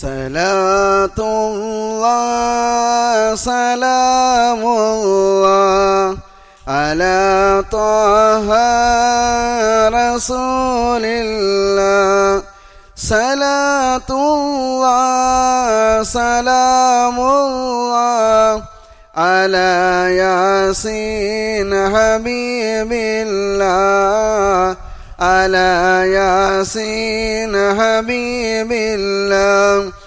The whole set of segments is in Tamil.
Salatullah salamullah ala taha rasulillah. Salatullah salamullah ala yasin habibillah. Ala yasin habibillah.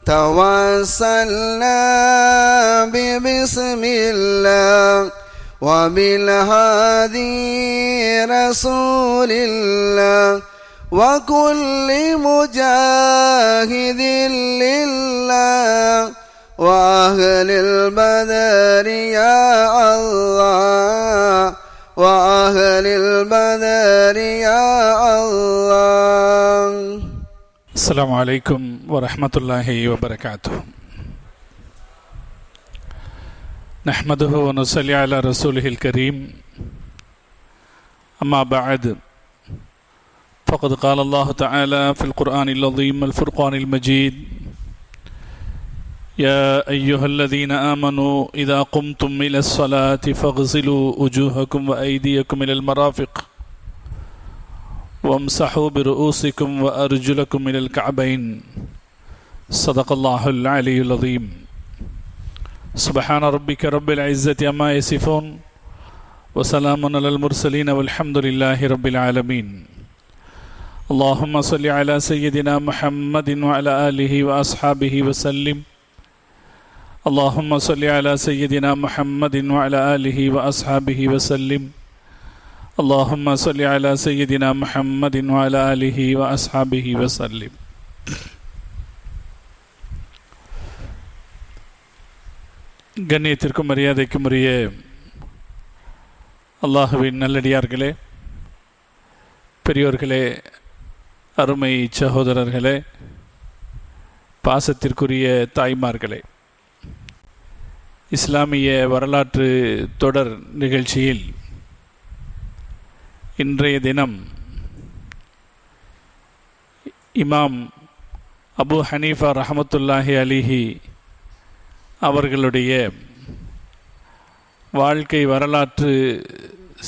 Tawassalna bi bismillah wa bil hadi rasulillah wa kulli mujahidin lillah wa ahlil badri ya Allah wa ahlil badri ya Allah. Assalamu alaikum wa rahmatullahi wa barakatuh. Nahmaduhu wa nusalli ala rasulihil kareem. Amma ba'd. Faqad qala Allah ta'ala fil Qur'anil azim al Furqanil Majid. Ya ayyuhalladhina amanu idha qumtum ila as-salati faghsilu wujuhakum wa aydiyakum ila al-marafiq. وامسحوا برؤوسكم وأرجلكم إلى الكعبين. صدق الله العلي العظيم. سبحان ربك رب العزة عما يصفون وسلام على المرسلين والحمد لله رب العالمين. اللهم صل على سيدنا محمد وعلى آله وأصحابه وسلم. اللهم صل على سيدنا محمد وعلى آله وأصحابه وسلم. اللهم صل على سيدنا محمد وعلى آله وأصحابه وسلم. கண்ணியத்திற்கும் மரியாதைக்கும் உரிய அல்லாஹுவின் நல்லடியார்களே, பெரியோர்களே, அருமை சகோதரர்களே, பாசத்திற்குரிய தாய்மார்களே, இஸ்லாமிய வரலாற்று தொடர் நிகழ்ச்சியில் இன்றைய தினம் இமாம் அபு ஹனீஃபா ரஹமத்துல்லாஹி அலிஹி அவர்களுடைய வாழ்க்கை வரலாற்று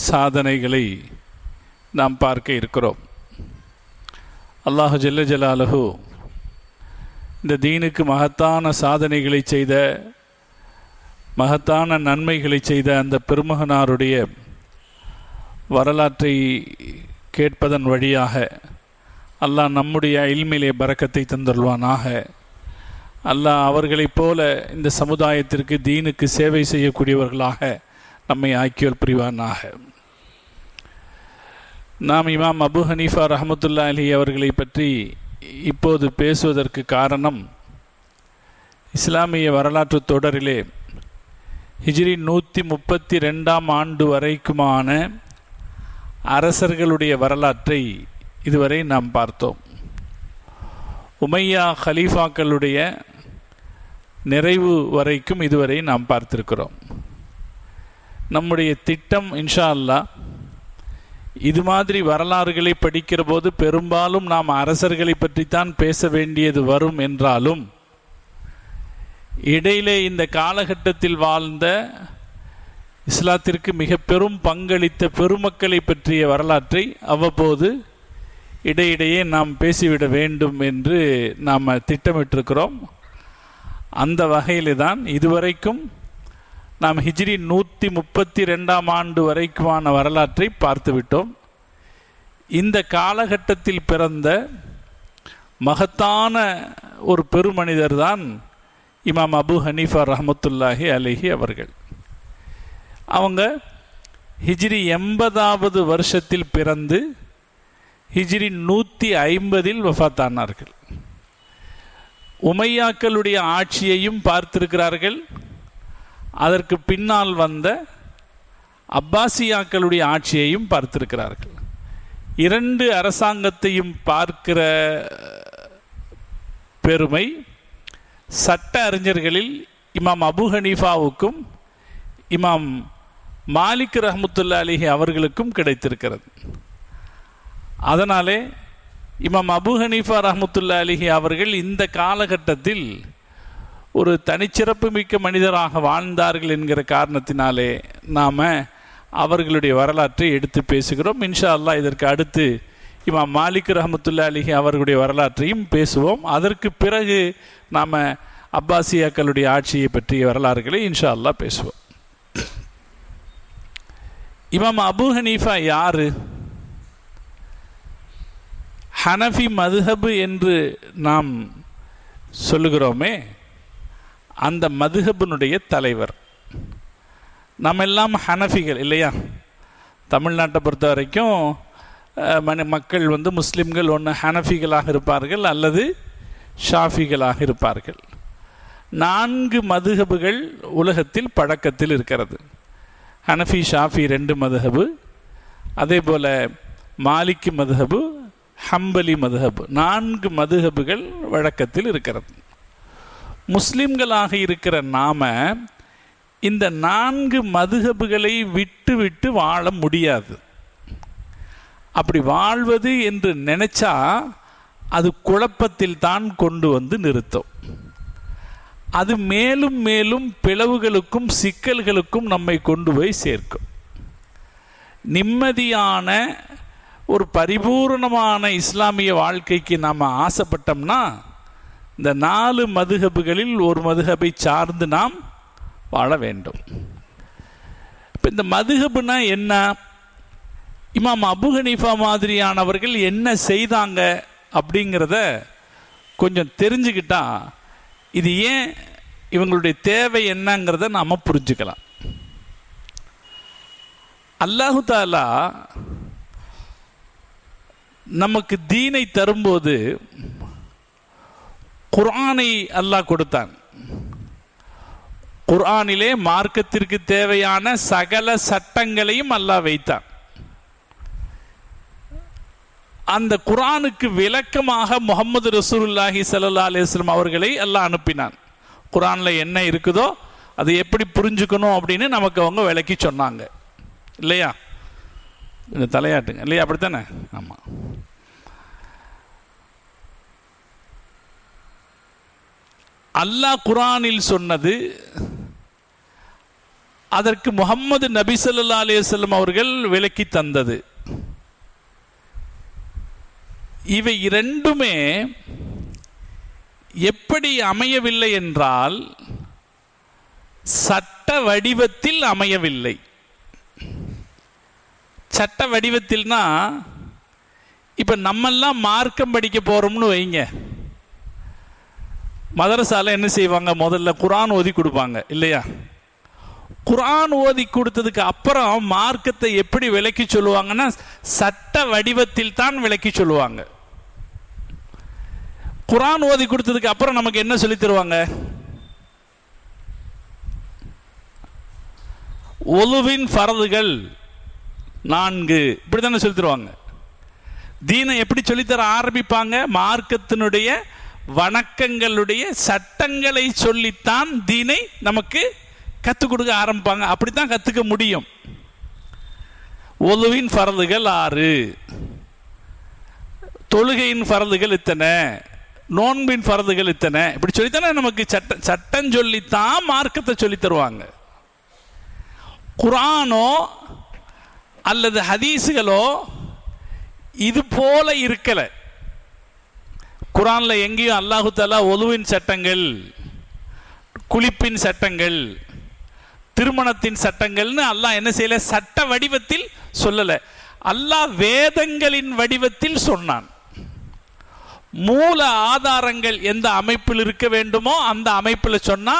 சாதனைகளை நாம் பார்க்க இருக்கிறோம். அல்லாஹு ஜல்ல ஜலாலுஹு இந்த தீனுக்கு மகத்தான சாதனைகளை செய்த, மகத்தான நன்மைகளை செய்த அந்த பெருமகனாருடைய வரலாற்றை கேட்பதன் வழியாக அல்லாஹ் நம்முடைய இல்மிலே பரக்கத்தை தந்துள்வானாக. அல்லாஹ் அவர்களைப் போல இந்த சமுதாயத்திற்கு தீனுக்கு சேவை செய்யக்கூடியவர்களாக நம்மை ஆக்கியோல் புரிவானாக. நாம் இமாம் அபு ஹனீஃபா ரஹமத்துல்லாஹி அலைஹி அவர்களை பற்றி இப்போது பேசுவதற்கு காரணம், இஸ்லாமிய வரலாற்று தொடரிலே ஹிஜ்ரி 132ஆம் ஆண்டு வரைக்குமான அரசர்களுடைய வரலாற்றை இதுவரை நாம் பார்த்தோம். உமையா ஹலீஃபாக்களுடைய நிறைவு வரைக்கும் இதுவரை நாம் பார்த்திருக்கிறோம். நம்முடைய திட்டம் இன்ஷா அல்லாஹ் இது மாதிரி வரலாறுகளை படிக்கிற போது பெரும்பாலும் நாம் அரசர்களை பற்றித்தான் பேச வேண்டியது வரும் என்றாலும், இடையிலே இந்த காலகட்டத்தில் வாழ்ந்த இஸ்லாத்திற்கு மிக பெரும் பங்களித்த பெருமக்களை பற்றிய வரலாற்றை அவ்வப்போது இடையிடையே நாம் பேசிவிட வேண்டும் என்று நாம் திட்டமிட்டிருக்கிறோம். அந்த வகையில் தான் இதுவரைக்கும் நாம் ஹிஜ்ரி 132ஆம் ஆண்டு வரைக்குமான வரலாற்றை பார்த்துவிட்டோம். இந்த காலகட்டத்தில் பிறந்த மகத்தான ஒரு பெருமனிதர் தான் இமாம் அபு ஹனீஃபா ரஹமத்துல்லாஹி அலைஹி அவர்கள். அவங்க ஹிஜ்ரி 80வது வருஷத்தில் பிறந்து ஹிஜ்ரி 150இல் வஃபாத்தானார்கள். உமையாக்களுடைய ஆட்சியையும் பார்த்திருக்கிறார்கள். அதற்கு பின்னால் வந்த அப்பாசியாக்களுடைய ஆட்சியையும் பார்த்திருக்கிறார்கள். இரண்டு அரசாங்கத்தையும் பார்க்கிற பெருமை சட்ட அறிஞர்களில் இமாம் அபு ஹனீஃபாவுக்கும் இமாம் மாலிக் ரஹ்மத்துல்லாஹி அலைஹி அவர்களுக்கும் கிடைத்திருக்கிறது. அதனாலே இமாம் அபூ ஹனீஃபா ரஹ்மத்துல்லாஹி அலைஹி அவர்கள் இந்த காலகட்டத்தில் ஒரு தனிச்சிறப்பு மிக்க மனிதராக வாழ்ந்தார்கள் என்கிற காரணத்தினாலே நாம் அவர்களுடைய வரலாற்றை எடுத்து பேசுகிறோம். இன்ஷா அல்லாஹ் இதற்கு அடுத்து இமாம் மாலிக் ரஹ்மத்துல்லாஹி அலைஹி அவர்களுடைய வரலாற்றையும் பேசுவோம். அதற்கு பிறகு நாம் அப்பாசியாக்களுடைய ஆட்சியை பற்றிய வரலாறுகளை இன்ஷா அல்லாஹ் பேசுவோம். இமாம் அபூ ஹனீஃபா யாரு? ஹனஃபி மதுஹபு என்று நாம் சொல்லுகிறோமே, அந்த மதுஹபினுடைய தலைவர். நம்ம எல்லாம் ஹனஃபிகள் இல்லையா? தமிழ்நாட்டை பொறுத்த வரைக்கும் மக்கள் முஸ்லிம்கள் ஒன்று ஹனஃபிகளாக இருப்பார்கள் அல்லது ஷாஃபிகளாக இருப்பார்கள். 4 மதுஹபுகள் உலகத்தில் பழக்கத்தில் இருக்கிறது. ஹனஃபி ஷாஃபி 2 மதுஹபு, அதே போல் மாலிக்கி மதுஹபு, ஹம்பலி மதுஹபு, 4 மதுஹபுகள் வழக்கத்தில் இருக்கிறது. முஸ்லிம்களாக இருக்கிற நாம இந்த 4 மதுஹபுகளை விட்டு விட்டு வாழ முடியாது. அப்படி வாழ்வது என்று நினைச்சா அது குழப்பத்தில் தான் கொண்டு வந்து நிறுத்தும். அது மேலும் மேலும் பிளவுகளுக்கும் சிக்கல்களுக்கும் நம்மை கொண்டு போய் சேர்க்கும். நிம்மதியான ஒரு பரிபூர்ணமான இஸ்லாமிய வாழ்க்கைக்கு நாம் ஆசைப்பட்டோம்னா இந்த 4 மதுஹபுகளில் ஒரு மதுஹபை சார்ந்து நாம் வாழ வேண்டும். இப்போ இந்த மதுஹபுனா என்ன? இமாம் அபூ ஹனீஃபா மாதிரியானவர்கள் என்ன செய்தாங்க அப்படிங்கிறத கொஞ்சம் தெரிஞ்சுக்கிட்டா இது ஏன் இவங்களுடைய தேவை என்னங்கிறத நாம் புரிஞ்சுக்கலாம். அல்லாஹு தஆலா நமக்கு தீனை தரும்போது குர்ஆனை அல்லாஹ் கொடுத்தான். குர்ஆனிலே மார்க்கத்திற்கு தேவையான சகல சட்டங்களையும் அல்லாஹ் வைத்தான். அந்த குர்ஆனுக்கு விளக்கமாக முஹம்மது ரசூலுல்லாஹி ஸல்லல்லாஹு அலைஹி வஸல்லம் அவர்களை அல்லாஹ் அனுப்பினான். குர்ஆனில் என்ன இருக்குதோ அதை எப்படி புரிஞ்சுக்கணும் அப்படின்னு நமக்கு அவங்க விளக்கி சொன்னாங்க இல்லையா? இந்த தலையாட்டுங்க இல்லையா? அப்படித்தானே? ஆமாம். அல்லாஹ் குர்ஆனில் சொன்னது, அதற்கு முஹம்மது நபி ஸல்லல்லாஹு அலைஹி வஸல்லம் அவர்கள் விளக்கி தந்தது. இவை இரண்டுமே எப்படி அமையவில்லை என்றால் சட்ட வடிவத்தில் அமையவில்லை. சட்ட வடிவத்தில்னா இப்போ நம்மெல்லாம் மார்க்கம் படிக்க போகிறோம்னு வைங்க, மதரசால என்ன செய்வாங்க? முதல்ல குர்ஆன் ஓதி கொடுப்பாங்க இல்லையா? குர்ஆன் ஓதி கொடுத்ததுக்கு அப்புறம் மார்க்கத்தை எப்படி விளக்கி சொல்லுவாங்கன்னா சட்ட வடிவத்தில் தான் விளக்கி சொல்லுவாங்க. குர்ஆன் ஓதி கொடுத்ததுக்கு அப்புறம் நமக்கு என்ன சொல்லி தருவாங்க? ஒலுவின் ஃபரதுகள் 4 இப்படி தானே சொல்லி தருவாங்க. தீனை எப்படி சொல்லித்தர ஆரம்பிப்பாங்க? மார்க்கத்தினுடைய வணக்கங்களுடைய சட்டங்களை சொல்லித்தான் தீனை நமக்கு கற்றுக் கொடுக்க ஆரம்பிப்பாங்க. அப்படித்தான் கற்றுக்க முடியும். ஒலுவின் ஃபரதுகள் 6, தொழுகையின் ஃபரதுகள் இத்தனை, நோன்பின் ஃபரதுகள் இத்தனை, இப்படி சொல்லித்தானே நமக்கு சட்டம் சொல்லித்தான் மார்க்கத்தை சொல்லி தருவாங்க. குர்ஆனோ அல்லது ஹதீஸுகளோ இது போல இருக்கல. குர்ஆன்ல எங்கேயும் அல்லாஹு தஆலா ஒலுவின் சட்டங்கள், குளிப்பின் சட்டங்கள், திருமணத்தின் சட்டங்கள்னு அல்லாஹ் என்ன செய்யல? சட்ட வடிவத்தில் சொல்லல. அல்லாஹ் வேதங்களின் வடிவத்தில் சொன்னான். மூல ஆதாரங்கள் எந்த அமைப்பில் இருக்க வேண்டுமோ அந்த அமைப்பில் சொன்னா,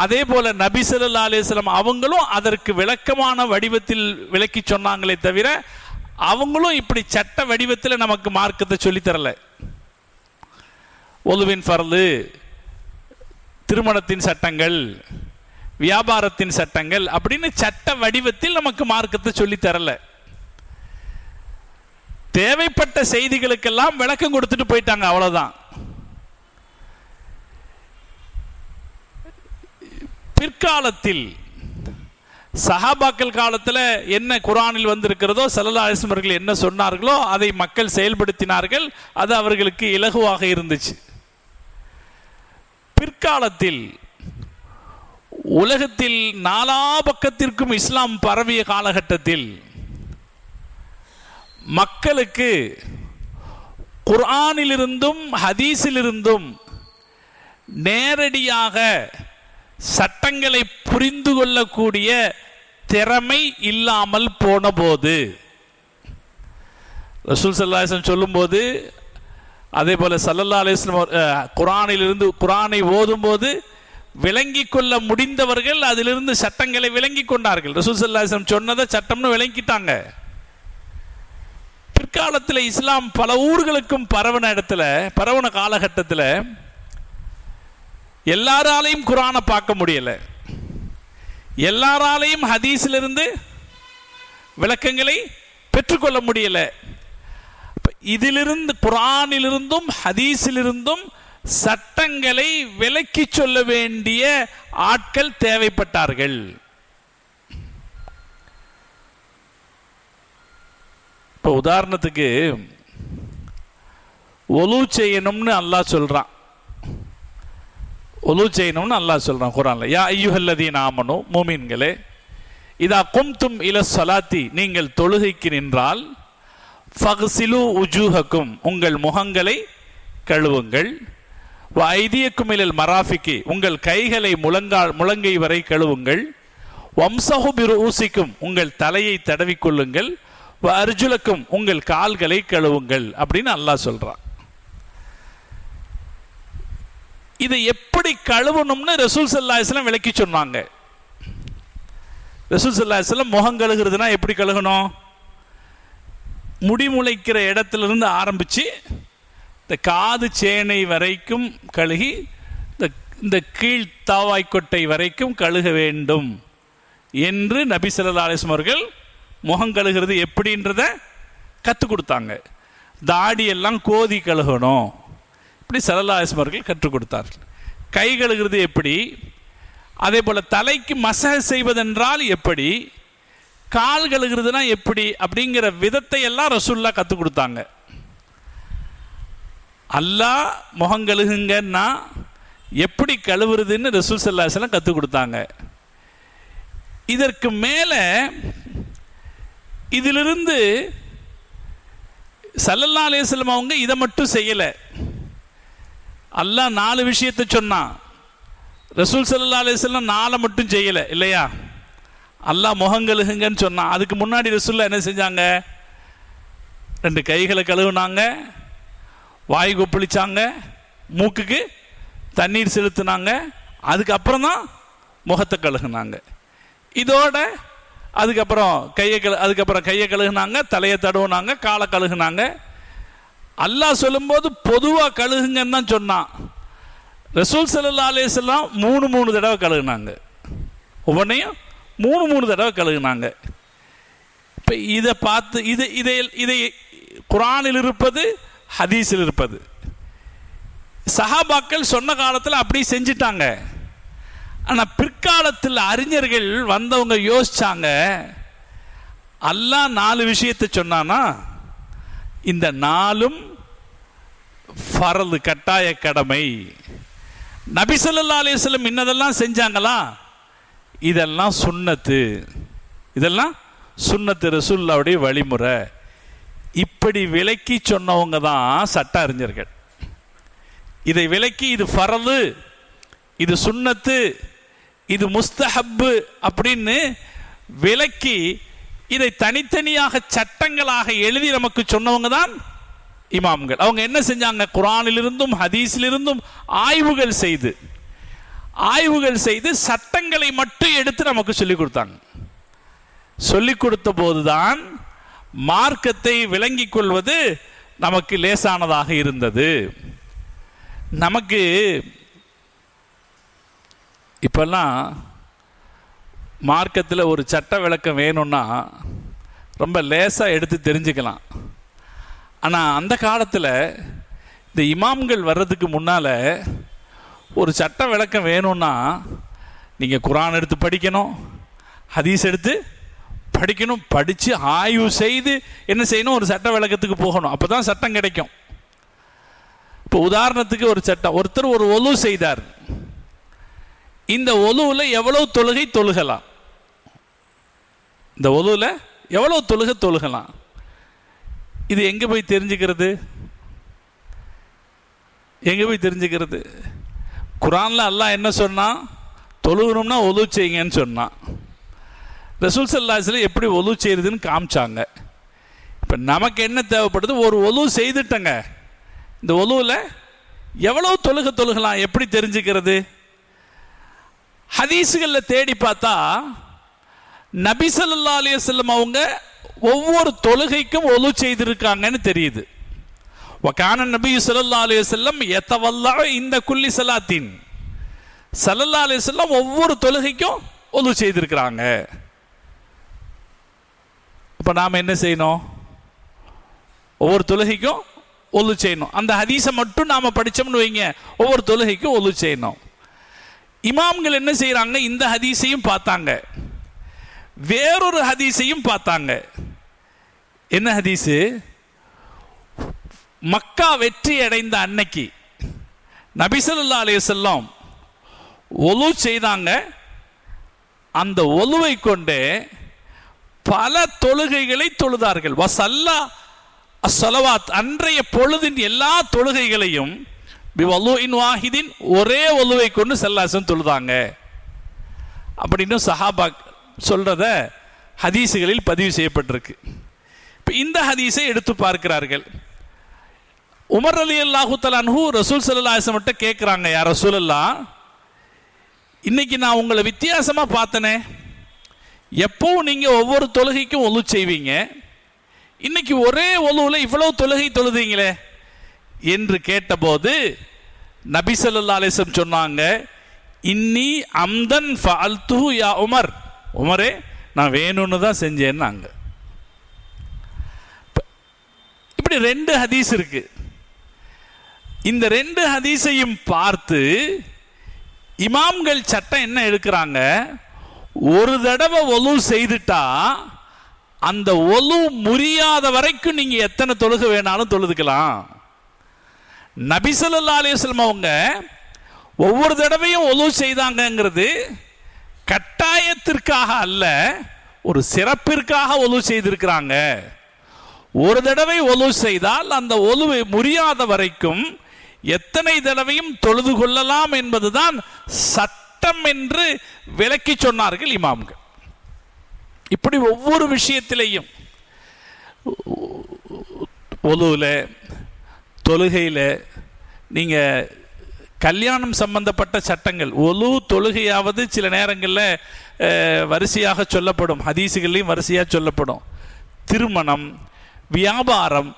அதே போல நபி ஸல்லல்லாஹு அலைஹி வஸல்லம் அவங்களும் அதற்கு விளக்கமான வடிவத்தில் விளக்கி சொன்னாங்களே தவிர அவங்களும் இப்படி சட்ட வடிவத்தில் நமக்கு மார்க்கத்தை சொல்லி தரல. ஒலுவின் ஃபர்து, திருமணத்தின் சட்டங்கள், வியாபாரத்தின் சட்டங்கள் அப்படின்னு சட்ட வடிவத்தில் நமக்கு மார்க்கத்தை சொல்லி தரல. தேவைப்பட்ட செய்திகளுக்கெல்லாம் விளக்கம் கொடுத்துட்டு போயிட்டாங்க, அவ்வளவுதான். பிற்காலத்தில் சஹாபாக்கள் காலத்தில் என்ன குர்ஆனில் வந்திருக்கிறதோ ஸல்லல்லாஹு அலைஹி வஸல்லம் அவர்கள் என்ன சொன்னார்களோ அதை மக்கள் செயல்படுத்தினார்கள். அது அவர்களுக்கு இலகுவாக இருந்துச்சு. பிற்காலத்தில் உலகத்தில் நாலா பக்கத்திற்கும் இஸ்லாம் பரவிய காலகட்டத்தில் மக்களுக்கு குர்ஆனிலிருந்தும் ஹதீஸிலிருந்தும் நேரடியாக சட்டங்களை புரிந்து கொள்ளக்கூடிய திறமை இல்லாமல் போன போது, ரசூல் ஸல்லல்லாஹு அலைஹி வஸல்லம் சொல்லும்போது, அதே போல ஸல்லல்லாஹு அலைஹி வஸல்லம் குர்ஆனை ஓதும் போது விளங்கி கொள்ள முடிந்தவர்கள் அதிலிருந்து சட்டங்களை விளங்கி கொண்டார்கள். ரசூல் ஸல்லல்லாஹு அலைஹி வஸல்லம் சொன்னதை சட்டம்னு விளங்கிட்டாங்க. பிற்காலத்தில் இஸ்லாம் பல ஊர்களுக்கும் பரவன காலகட்டத்தில் எல்லாராலையும் குர்ஆனை பார்க்க முடியல, எல்லாராலையும் ஹதீஸிலிருந்து விளக்கங்களை பெற்றுக்கொள்ள முடியல. இதிலிருந்து குர்ஆனிலிருந்தும் ஹதீஸிலிருந்தும் சட்டங்களை விளக்கி சொல்ல வேண்டிய ஆட்கள் தேவைப்பட்டார்கள். இப்போ உதாரணத்துக்கு ஒலு செய்யணும்னு அல்லாஹ் சொல்றான். ஒலு செய்யணும்னு அல்லாஹ் சொல்றான் குர்ஆன்ல. யா அய்யுஹல்லதீன ஆமனு, மூமின்களே, இதா கும்தும் இல ஸலாத்தி, நீங்கள் தொழுகைக்கு நின்றால், ஃபக்ஸிலு உஜூஹக்கும், உங்கள் முகங்களை கழுவுங்கள், வ ஐதியக்கும் இலல் மராஃபிகி, உங்கள் கைகளை முழங்கை வரை கழுவுங்கள், வம்ஸஹு பிருஊசிக்கும், உங்கள் தலையை தடவிக்கொள்ளுங்கள், வ அர்ஜுலக்கும், உங்கள் கால்களை கழுவுங்கள் அப்படின்னு அல்லாஹ் சொல்றான். இதை எப்படி கழுவணும்னு ரசூல் ஸல்லல்லாஹு அலைஹி வஸல்லம் விளக்கி சொன்னாங்க. ரசூல் ஸல்லல்லாஹு அலைஹி வஸல்லம் முகம் கழுகுறதுனா எப்படி கழுகணும்? முடிமுளைக்கிற இடத்திலிருந்து ஆரம்பித்து இந்த காது சேனை வரைக்கும் கழுகி இந்த கீழ் தாவாய்க்கொட்டை வரைக்கும் கழுக வேண்டும் என்று நபி ஸல்லல்லாஹு அலைஹி வஸல்லம் அவர்கள் முகம் கழுகிறது எப்படின்றத கற்றுக் கொடுத்தாங்க. தாடியெல்லாம் கோதி கழுகணும், இப்படி ஸல்லல்லாஹு அலைஹி வஸல்லம் அவர்கள் கற்றுக் கொடுத்தார்கள். கை கழுகிறது எப்படி, அதே போல் தலைக்கு மசஹ் செய்வதென்றால் எப்படி, கால் கழுகிறதுனா எப்படி அப்படிங்கிற விதத்தை எல்லாம் ரசூலுல்லாஹ் கற்றுக் கொடுத்தாங்க. அல்லாஹ் முகம் கழுகுங்கன்னா எப்படி கழுவுறதுன்னு ரசூல் ஸல்லல்லாஹு அலைஹி வஸல்லம் கற்றுக் கொடுத்தாங்க. இதற்கு மேலே இதிலிருந்து ஸல்லல்லாஹு அலைஹி வஸல்லம் அவங்க இதை மட்டும் செய்யலை. அல்லாஹ் 4 விஷயத்தை சொன்னான், ரசூல் ஸல்லல்லாஹு அலைஹி வஸல்லம் 4 மட்டும் செய்யலை இல்லையா? அல்லாஹ் முகங்கழுகுங்கன்னு சொன்னான். அதுக்கு முன்னாடி ரசூலுல்லாஹ் என்ன செஞ்சாங்க? 2 கைகளை கழுவுனாங்க, வாய் கொப்பளிச்சாங்க, மூக்குக்கு தண்ணீர் செலுத்தினாங்க, அதுக்கப்புறம் தான் முகத்தை கழுகுனாங்க. இதோட அதுக்கப்புறம் கையை கழுகுனாங்க, தலையை தடவுனாங்க, காலை கழுகுனாங்க. அல்லாஹ் சொல்லும்போது பொதுவாக கழுகுங்கன்னு தான் சொன்னான். ரசூல் ஸல்லல்லாஹு அலைஹி வஸல்லம் 3 தடவை கழுகுனாங்க, ஒவ்வொன்றையும் 3 தடவை கழுகுனாங்க. இப்போ இதை பார்த்து இதை குர்ஆனில் இருப்பது, ஹதீஸில் இருப்பது, சஹாபாக்கள் சொன்ன காலத்தில் அப்படி செஞ்சிட்டாங்க. ஆனால் பிற்காலத்தில் அறிஞர்கள் வந்தவங்க யோசிச்சாங்க, அல்லாஹ் 4 விஷயத்தை சொன்னானா, இந்த 4ம் ஃபரது, கட்டாய கடமை. நபி ஸல்லல்லாஹு அலைஹி வஸல்லம் இன்னதெல்லாம் செஞ்சாங்களா, இதெல்லாம் சுன்னத்து, இதெல்லாம் சுன்னத்து, ரசூலுல்லாஹ்வுடைய வழிமுறை. இப்படி விளக்கி சொன்னவங்க தான் சட்ட அறிஞர்கள். இதை விளக்கி இது ஃபரது, இது சுன்னத்து, இது முஸ்தஹப்பு அப்படின்னு விளக்கி இதை தனித்தனியாக சட்டங்களாக எழுதி நமக்கு சொன்னவங்க தான் இமாம்கள். அவங்க என்ன செஞ்சாங்க? குர்ஆனிலிருந்தும் ஹதீஸிலிருந்தும் ஆய்வுகள் செய்து சட்டங்களை மட்டும் எடுத்து நமக்கு சொல்லிக் கொடுத்தாங்க. சொல்லிக் கொடுத்த போதுதான் மார்க்கத்தை விளங்கிக் கொள்வது நமக்கு லேசானதாக இருந்தது. நமக்கு இப்பெல்லாம் மார்க்கத்தில் ஒரு சட்ட விளக்கம் வேணும்னா ரொம்ப லேசாக எடுத்து தெரிஞ்சுக்கலாம். ஆனால் அந்த காலத்தில் இந்த இமாம்கள் வர்றதுக்கு முன்னால் ஒரு சட்ட விளக்கம் வேணும்னா நீங்கள் குர்ஆன் எடுத்து படிக்கணும், ஹதீஸ் எடுத்து படிக்கணும், படித்து ஆய்வு செய்து என்ன செய்யணும், ஒரு சட்ட விளக்கத்துக்கு போகணும், அப்போ தான் சட்டம் கிடைக்கும். இப்போ உதாரணத்துக்கு ஒரு சட்டம், ஒருத்தர் ஒரு ஒலு செய்தார், இந்த ஒலுவில் எவ்வளவு தொழுகை தொழுகலாம், இந்த ஒலுவில் எவ்வளவு தொழுகை தொழுகலாம், இது எங்கே போய் தெரிஞ்சுக்கிறது? எங்கே போய் தெரிஞ்சுக்கிறது? குரானில் அல்லாஹ் என்ன சொன்னான்? தொழுகணும்னா ஒலு செய்யுங்கன்னு சொன்னான். ரசூல் ஸல்லல்லாஹு அலைஹி வஸல்லம் எப்படி ஒலு செய்யறதுன்னு காமிச்சாங்க. இப்போ நமக்கு என்ன தேவைப்படுது? ஒரு ஒலு செய்துட்டங்க, இந்த ஒலுவில் எவ்வளோ தொழுகலாம் எப்படி தெரிஞ்சுக்கிறது? ஹதீஸுகளில் தேடி பார்த்தா நபி ஸல்லல்லாஹு அலைஹி வஸல்லம் அவங்க ஒவ்வொரு தொழுகைக்கும் ஒலு செய்திருக்காங்கன்னு தெரியுது. வகான நபி ஸல்லல்லாஹு அலைஹி வஸல்லம் யதவல்லா இந்த குல்லி ஸலாத்தின், ஸல்லல்லாஹு அலைஹி வஸல்லம் ஒவ்வொரு தொழுகைக்கும் ஒலு செய்திருக்கிறாங்க. இப்போ நாம் என்ன செய்யணும்? ஒவ்வொரு தொழுகைக்கும் ஒலு செய்யணும். அந்த ஹதீஸை மட்டும் நாம் படித்தோம்னு வைங்க, ஒவ்வொரு தொழுகைக்கும் ஒலு செய்யணும். இமாம்கள் என்ன செய்கிறாங்க? இந்த ஹதீஸையும் பார்த்தாங்க, வேறொரு ஹதீஸையும் பார்த்தாங்க. என்ன ஹதீஸு? மக்கா வெற்றி அடைந்த அன்னைக்கு நபி ஸல்லல்லாஹு அலைஹி வஸல்லம் ஒலு செய்தாங்க. அந்த ஒலுவை கொண்டே பல தொழுகைகளை தொழுதார்கள். வஸல்லா அஸ்ஸலவாத், அன்றைய பொழுதின் எல்லா தொழுகைகளையும் பிவலுஇன் வாஹிதின், ஒரே ஒலுவை கொண்டு ஸல்லல்லாஹு தொழுதாங்க அப்படின்னு சஹாபா சொல்றத ஹதீஸுகளில் பதிவு செய்யப்பட்டிருக்கு. இப்போ இந்த ஹதீஸை எடுத்து பார்க்கிறார்கள். உமர் ரலியல்லாஹு தஆலா அன்ஹு ரசூல் ஸல்லல்லாஹு அலைஹி வஸல்லம் கேட்குறாங்க, யா ரசூலல்லாஹ், இன்னைக்கு நான் உங்களை வித்தியாசமா பார்த்தனே, எப்பவும் நீங்க ஒவ்வொரு தொழுகைக்கும் ஒலு செய்வீங்க, இன்னைக்கு ஒரே ஒலுவில் இவ்வளவு தொழுகை தொழுதீங்களே என்று கேட்டபோது நபி ஸல்லல்லாஹு அலைஹி வஸல்லம் சொன்னாங்க, இன்னி அம்தன் ஃபஅல்துஹு யா உமர், உமரே நான் வேணும்னு தான் செஞ்சேன்னாங்க. இப்படி ரெண்டு ஹதீஸ் இருக்கு. இந்த ரெண்டு ஹதீஸையும் பார்த்து இமாம்கள் சட்டம் என்ன எடுக்கிறாங்க? ஒரு தடவை ஒலு செய்துட்டா அந்த ஒலு முறியாத வரைக்கும் நீங்க எத்தனை தொழுக வேணாலும் தொழுதுக்கலாம். நபி ஸல்லல்லாஹு அலைஹி வஸல்லம் அவங்க ஒவ்வொரு தடவையும் ஒலு செய்தாங்கிறது கட்டாயத்திற்காக அல்ல, ஒரு சிறப்பிற்காக ஒலு செய்திருக்கிறாங்க. ஒரு தடவை ஒலு செய்தால் அந்த ஒலுவை முறியாத வரைக்கும் எத்தனை தடவையும் தொழுது கொள்ளலாம் என்பதுதான் சட்டம் என்று விளக்கி சொன்னார்கள் இமாம்கள். இப்படி ஒவ்வொரு விஷயத்திலையும், ஒலுவில், தொழுகையில், நீங்கள் கல்யாணம் சம்பந்தப்பட்ட சட்டங்கள், ஒலு தொழுகையாவது சில நேரங்களில் வரிசையாக சொல்லப்படும், ஹதீஸுகளையும் வரிசையாக சொல்லப்படும். திருமணம், வியாபாரம்,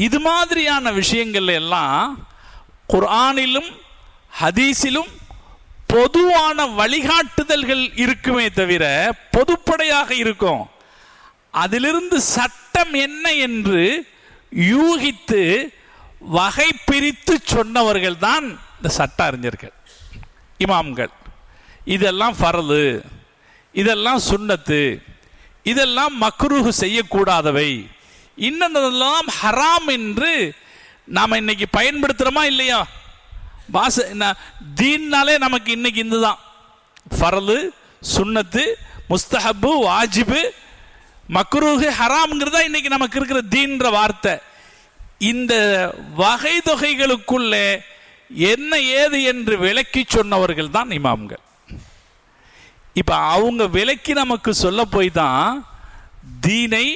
இது மாதிரியான விஷயங்கள் எல்லாம் குர்ஆனிலும் ஹதீஸிலும் பொதுவான வழிகாட்டுதல்கள் இருக்குமே தவிர பொதுப்படையாக இருக்கும். அதிலிருந்து சட்டம் என்ன என்று யூகித்து வகை பிரித்து சொன்னவர்கள் தான் இந்த சட்ட அறிஞர்கள், இமாம்கள். இதெல்லாம் ஃபர்து, இதெல்லாம் சுன்னத்து, இதெல்லாம் மக்ரூஹ் செய்யக்கூடாதவை, இன்னதெல்லாம் ஹராம் என்று நாம் இன்னைக்கு பயன்படுத்துகிறோமா இல்லையா? தீன்னாலே நமக்கு இன்னைக்கு இதுதான் ஃபர்து, சுன்னத்து, முஸ்தஹப்பு, வாஜிபு, மக்ரூஹ், ஹராம்ங்கிறதா இன்னைக்கு நமக்கு இருக்கிற தீன்ற வார்த்தை. இந்த வகை தொகைகளுக்குள்ளே என்ன ஏது என்று விளக்கி சொன்னவர்கள் தான் இமாம்கள். இப்ப அவங்க விளக்கி நமக்கு சொல்ல போய் தான் தீனை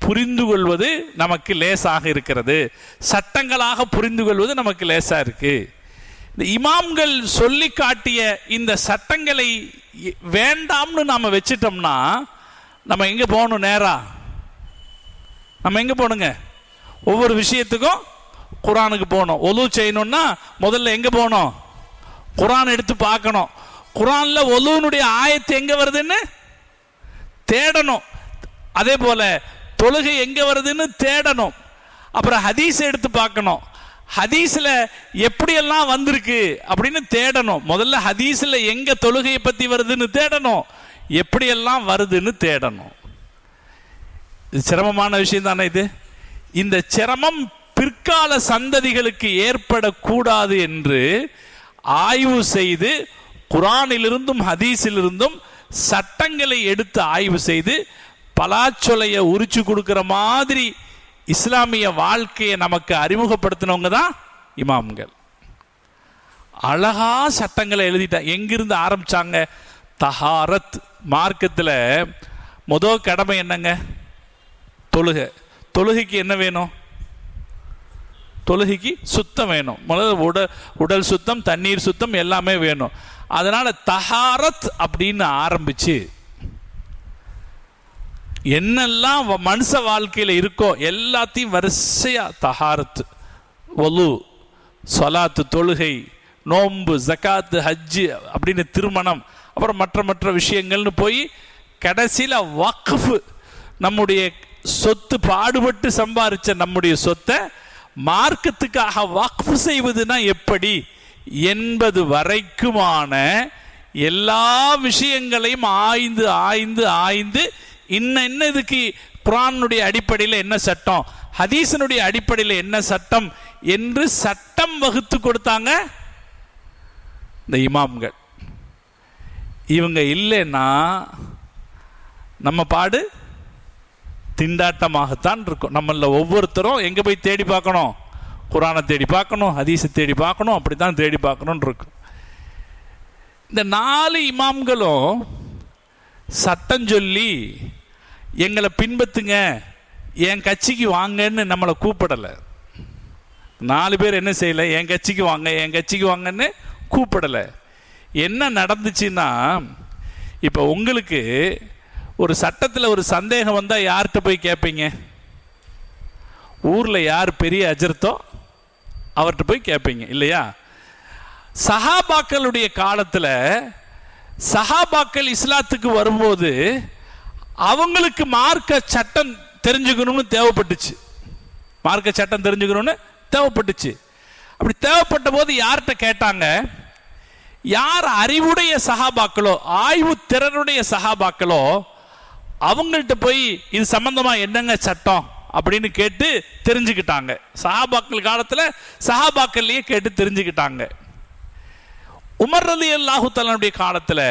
புரிந்து கொள்வது நமக்கு லேசாக இருக்கிறது, சட்டங்களாக புரிந்து கொள்வது நமக்கு லேசா இருக்கு. இந்த இமாம்கள் சொல்லி காட்டிய இந்த சட்டங்களை வேண்டாம்னு நாம வச்சிட்டோம்னா நம்ம எங்க போகணும்? நேரா நம்ம எங்க போகணுங்க? ஒவ்வொரு விஷயத்துக்கும் குர்ஆனுக்கு போகணும். ஒலு செய்யணும்னா முதல்ல எங்க போகணும்? குர்ஆன் எடுத்து பார்க்கணும். குர்ஆன்ல ஒலுனுடைய ஆயத்து எங்க வருதுன்னு தேடணும். அதே போல தொழுகை எங்க வருதுன்னு தேடணும். அப்புறம் ஹதீஸ் எடுத்து பார்க்கணும். ஹதீஸ்ல எப்படியெல்லாம் வந்திருக்கு அப்படின்னு தேடணும். முதல்ல ஹதீஸ்ல எங்க தொழுகையை பத்தி வருதுன்னு தேடணும். எப்படியெல்லாம் வருதுன்னு தேடணும். இது சிரமமான விஷயம் தானே இது. இந்த சிரமம் பிற்கால சந்ததிகளுக்கு ஏற்படக்கூடாது என்று ஆய்வு செய்து குர்ஆனிலிருந்தும் ஹதீஸிலிருந்தும் சட்டங்களை எடுத்து ஆய்வு செய்து பலாச்சொலையை உரிச்சு கொடுக்கிற மாதிரி இஸ்லாமிய வாழ்க்கையை நமக்கு அறிமுகப்படுத்தினவங்க தான் இமாம்கள். அழகா சட்டங்களை எழுதிட்டாங்க. எங்கிருந்து ஆரம்பிச்சாங்க? தஹாரத். மார்க்கத்தில் முதல் கடமை என்னங்க? தொழுகை. தொழுகைக்கு என்ன வேணும்? தொழுகைக்கு சுத்தம் வேணும். முதல்ல உடல் சுத்தம், தண்ணீர் சுத்தம் எல்லாமே வேணும். அதனால தஹாரத் அப்படின்னு ஆரம்பிச்சு என்னெல்லாம் மனுஷ வாழ்க்கையில் இருக்கோ எல்லாத்தையும் வரிசையா தஹாரத், ஒலு, சொலாத்து, தொழுகை, நோன்பு, ஜகாத்து, ஹஜ்ஜு அப்படின்னு திருமணம், அப்புறம் மற்ற மற்ற விஷயங்கள்னு போய் கடைசியில் வக்ஃப், நம்முடைய சொத்து, பாடுபட்டு சம்பாதிச்ச நம்முடைய சொத்தை மார்க்கத்துக்காக வக்ஃப் செய்வதுனா எப்படி என்பது வரைக்குமான எல்லா விஷயங்களையும் ஆய்ந்து ஆய்ந்து ஆய்ந்து இன்ன இதுக்கு குர்ஆனுடைய அடிப்படையில் என்ன சட்டம், ஹதீஸினுடைய அடிப்படையில் என்ன சட்டம் என்று சட்டம் வகுத்து கொடுத்தாங்க இந்த இமாம்கள். இவங்க இல்லைன்னா நம்ம பாடு திண்டாட்டமாகத்தான் இருக்கும். நம்மள ஒவ்வொருத்தரும் எங்கே போய் தேடி பார்க்கணும்? குர்ஆனை தேடி பார்க்கணும், ஹதீஸை தேடி பார்க்கணும், அப்படி தான் தேடி பார்க்கணும்னு இருக்கும். இந்த 4 இமாம்களும் சட்டம் சொல்லி எங்களை பின்பற்றுங்க, என் கட்சிக்கு வாங்கன்னு நம்மளை கூப்பிடலை. 4 பேர் என்ன செய்யலை? என் கட்சிக்கு வாங்க, என் கட்சிக்கு வாங்கன்னு கூப்பிடலை. என்ன நடந்துச்சுன்னா, இப்போ உங்களுக்கு ஒரு சட்டத்தில் ஒரு சந்தேகம் வந்தால் யார்கிட்ட போய் கேட்பீங்க? ஊரில் யார் பெரிய அஜர்த்தோ அவர்கிட்ட போய் கேட்பீங்க இல்லையா? சஹாபாக்களுடைய காலத்தில் சஹாபாக்கள் இஸ்லாத்துக்கு வரும்போது அவங்களுக்கு மார்க்க சட்டம் தெரிஞ்சுக்கணும்னு தேவைப்பட்டுச்சு. மார்க்க சட்டம் தெரிஞ்சுக்கணும்னு தேவைப்பட்டுச்சு. அப்படி தேவைப்பட்ட போது யார்கிட்ட கேட்டாங்க? யார் அறிவுடைய சஹாபாக்களோ, ஆய்வு திறனுடைய சஹாபாக்களோ அவங்கள்ட்ட போய் இது சம்பந்தமா என்னங்க சட்டம் அப்படின்னு கேட்டு தெரிஞ்சுக்கிட்டாங்க. சஹாபாக்கள் காலத்தில் சஹாபாக்கள்லயே கேட்டு தெரிஞ்சுக்கிட்டாங்க. உமர் ரலியல்லாஹு தஆலாவுடைய காலத்தில்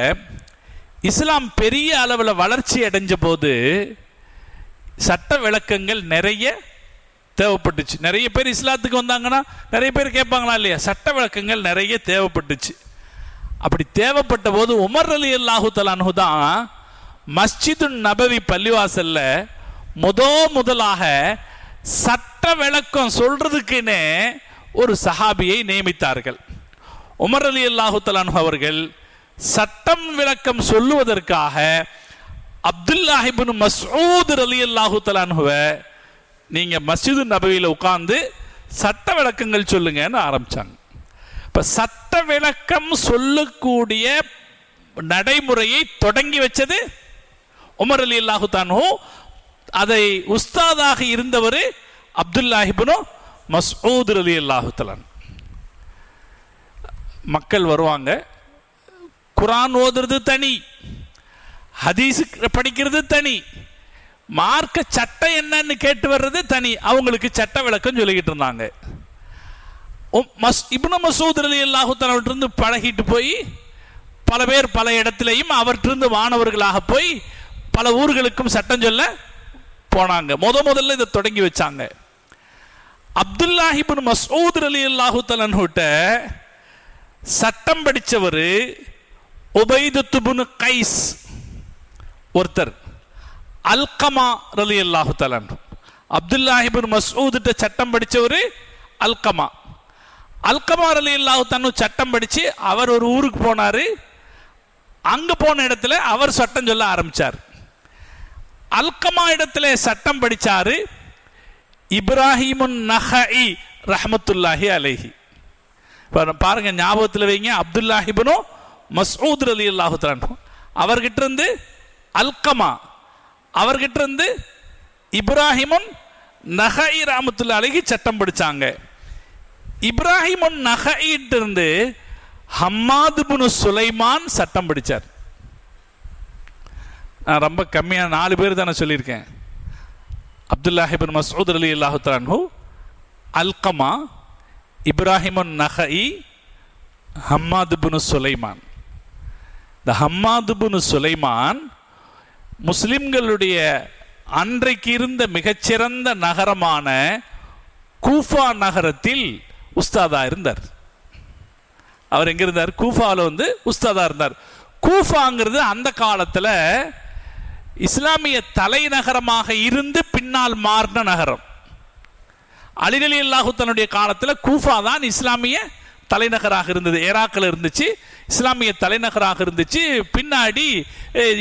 இஸ்லாம் பெரிய அளவில் வளர்ச்சி அடைஞ்ச போது சட்ட விளக்கங்கள் நிறைய தேவைப்பட்டுச்சு. நிறைய பேர் இஸ்லாத்துக்கு வந்தாங்கன்னா நிறைய பேர் கேட்பாங்களா இல்லையா? சட்ட விளக்கங்கள் நிறைய தேவைப்பட்டுச்சு. அப்படி தேவைப்பட்ட போது உமர் ரலியல்லாஹு தஆலா அன்ஹு தான் மஸ்ஜிது நபவி பள்ளிவாசல்ல முதலாக சட்ட விளக்கம் சொல்றதுக்குன்னு ஒரு சஹாபியை நியமித்தார்கள். உமர் ரலியல்லாஹு தஆலா அன்ஹு அவர்கள் சட்டம் விளக்கம் சொல்லுவதற்காக அப்துல்லாஹ் இப்னு மஸ்ஊத் ரலியல்லாஹு தஆலா அன்ஹுவை நீங்க மஸ்ஜிது நபவியில் உட்கார்ந்து சட்ட விளக்கங்கள் சொல்லுங்கன்னு ஆரம்பிச்சாங்க. இப்ப சட்ட விளக்கம் சொல்லக்கூடிய நடைமுறையை தொடங்கி வச்சது உமர் ரலியல்லாஹு தஆலா அன்ஹு. அதை உஸ்தாதாக இருந்தவர் அப்துல்லாஹ் இப்னு மஸ்ஊத் ரலியல்லாஹு தஆலா. மக்கள் வருவாங்க, குர்ஆன் ஓதுறது தனி, ஹதீஸ் படிக்கிறது தனி, மார்க்க சட்டம் என்னன்னு கேட்டு வர்றது தனி. அவங்களுக்கு சட்ட விளக்கம் சொல்லிக்கிட்டு இருந்தாங்க. இப்னு மஸ்ஊத் ரலியல்லாஹு தஆலா இருந்து பழகிட்டு போய் பல பேர் பல இடத்திலையும் அவற்றிருந்து மாணவர்களாக போய் பல ஊர்களுக்கும் சட்டம் சொல்ல போனாங்க. முதல்ல இதை தொடங்கி வச்சாங்க. அப்துல்லாஹ் இப்னு மஸ்ஊத் ரலியல்லாஹு தஆலா அன்ஹுட்ட சட்டம் படித்தவர் உபைதத்து இப்னு கைஸ் ஒருத்தர், அல்கமா ரலியல்லாஹு தஆலா அன்ஹு. அப்துல்லாஹ் இப்னு மஸ்ஊத் சட்டம் படித்தவர் அல்கமா. அல்கமா ரலியல்லாஹு தஆலா அன்ஹு சட்டம் படித்து அவர் ஒரு ஊருக்கு போனார். அங்க போன இடத்துல அவர் சட்டம் சொல்ல ஆரம்பிச்சார். அல்கமா இடத்துல சட்டம் படிச்சாரு இப்ராஹிமுன் நஹஇ ரஹ்மத்துல்லாஹி அலைஹி. பாருங்க, ஞாபகத்தில் வைங்க. அப்துல்லாஹ் இப்னு மஸ்ஊத் ரலியல்லாஹு தஆலா அன்ஹு அவர்கிட்ட இருந்து அல்கமா, அவர்கிட்ட இருந்து இப்ராஹிமுன் நஹஇ ரஹ்மத்துல்லாஹி அலைஹி சட்டம் படிச்சாங்க. இப்ராஹிமுன் நஹஇட்ட இருந்து ஹம்மாத் இப்னு சுலைமான் சட்டம் படிச்சார். நான் ரொம்ப கம்மியாக 4 பேர் தானே சொல்லியிருக்கேன். அப்துல்லாஹ் இப்னு மஸ்ஊத் ரலியல்லாஹு தஆலா அன்ஹு, அல்கமா, இப்ராஹிமுன் நஹஇ, ஹம்மாத் இப்னு சுலைமான். இந்த ஹம்மாத் இப்னு சுலைமான் முஸ்லிம்களுடைய அன்றைக்கு இருந்த மிகச்சிறந்த நகரமான கூஃபா நகரத்தில் உஸ்தாதா இருந்தார். அவர் எங்க இருந்தார்? கூஃபாவில் உஸ்தாதா இருந்தார். கூஃபாங்கிறது அந்த காலத்தில் இஸ்லாமிய தலைநகரமாக இருந்து பின்னால் மாறின நகரம். அலி ரலியல்லாஹு தன்னுடைய காலத்தில் கூஃபா தான் இஸ்லாமிய தலைநகராக இருந்தது. ஈராக்கில் இருந்துச்சு, இஸ்லாமிய தலைநகராக இருந்துச்சு. பின்னாடி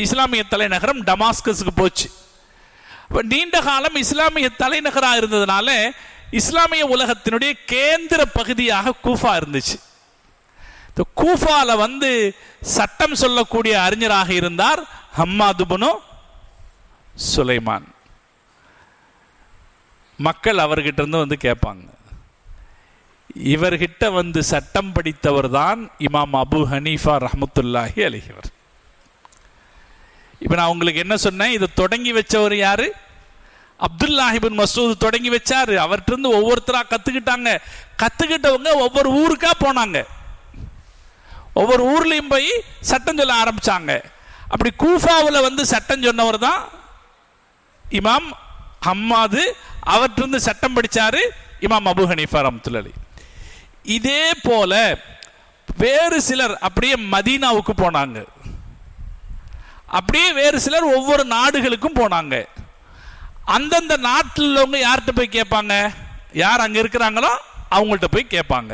இஸ்லாமிய தலைநகரம் டமாஸ்கஸுக்கு போச்சு. நீண்ட காலம் இஸ்லாமிய தலைநகராக இருந்ததுனால இஸ்லாமிய உலகத்தினுடைய கேந்திர பகுதியாக கூஃபா இருந்துச்சு. கூஃபால சட்டம் சொல்லக்கூடிய அறிஞராக இருந்தார் ஹம்மாத் இப்னு சுலைமான். மக்கள் அவர்கிட்ட இருந்து கேட்பாங்க. இவர்கிட்ட சட்டம் படித்தவர் தான் இமாம் அபு ஹனீஃபா ரஹ்மத்துல்லாஹி அலைஹி. இப்ப நான் உங்களுக்கு என்ன சொன்னேன்? இதை தொடங்கி வச்சவர் யாரு? அப்துல்லாஹ் இப்னு மஸ்ஊத் தொடங்கி வச்சாரு. அவர்கிட்ட இருந்து ஒவ்வொருத்தரா கத்துக்கிட்டாங்க. கத்துக்கிட்டவங்க ஒவ்வொரு ஊருக்கா போனாங்க, ஒவ்வொரு ஊர்லயும் போய் சட்டம் சொல்ல ஆரம்பிச்சாங்க. அப்படி கூஃபாவில் சட்டம் சொன்னவர் தான் இமாம் ஹம்மாது. அவற்றிருந்து சட்டம் படிச்சாரு இமாம் அபு ஹனீஃபா ரஹ்மத்துல்லாஹி. இதே போல வேறு சிலர் அப்படியே மதீனாவுக்கு போனாங்க. அப்படியே வேறு சிலர் ஒவ்வொரு நாடுகளுக்கும் போனாங்க. அந்தந்த நாட்டில் உள்ளவங்க யார்கிட்ட போய் கேட்பாங்க? யார் அங்க இருக்கிறாங்களோ அவங்கள்ட்ட போய் கேட்பாங்க.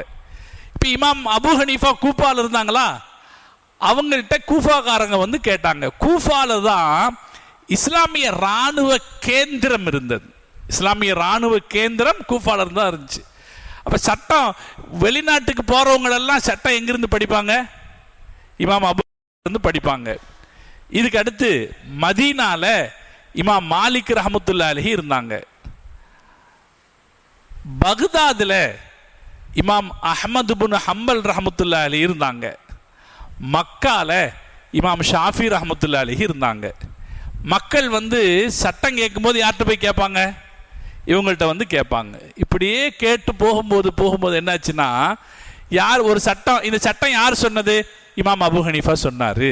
இப்ப இமாம் அபு ஹனீஃபா கூஃபால இருந்தாங்களா, அவங்கள்ட்ட கூஃபாக்காரங்க கேட்டாங்க. கூஃபால தான் இஸ்லாமிய ராணுவ கேந்திரம் இருந்தது. இஸ்லாமிய ராணுவ கேந்திரம் கூஃபால இருந்தா இருந்துச்சு. அப்ப சட்டம் வெளிநாட்டுக்கு போறவங்க எல்லாம் சட்டம் எங்கிருந்து படிப்பாங்க? இமாம் அபு இருந்து படிப்பாங்க. இதுக்கு அடுத்து மதீனால இமாம் மாலிக் ரஹ்மத்துல்லாஹி அலைஹி இருந்தாங்க. பக்தாதுல இமாம் அஹ்மத் இப்னு ஹம்பல் ரஹ்மத்துல்லாஹி அலைஹி இருந்தாங்க. மக்கால இமாம் ஷாஃபி ரஹ்மத்துல்லாஹி அலைஹி இருந்தாங்க. மக்கள் சட்டம் கேட்கும்போது யார்கிட்ட போய் கேட்பாங்க? இவங்கள்ட்ட கேட்பாங்க. இப்படியே கேட்டு போகும்போது என்னாச்சுன்னா, யார் ஒரு சட்டம், இந்த சட்டம் யார் சொன்னது? இமாம் அபு ஹனீஃபா சொன்னாரு.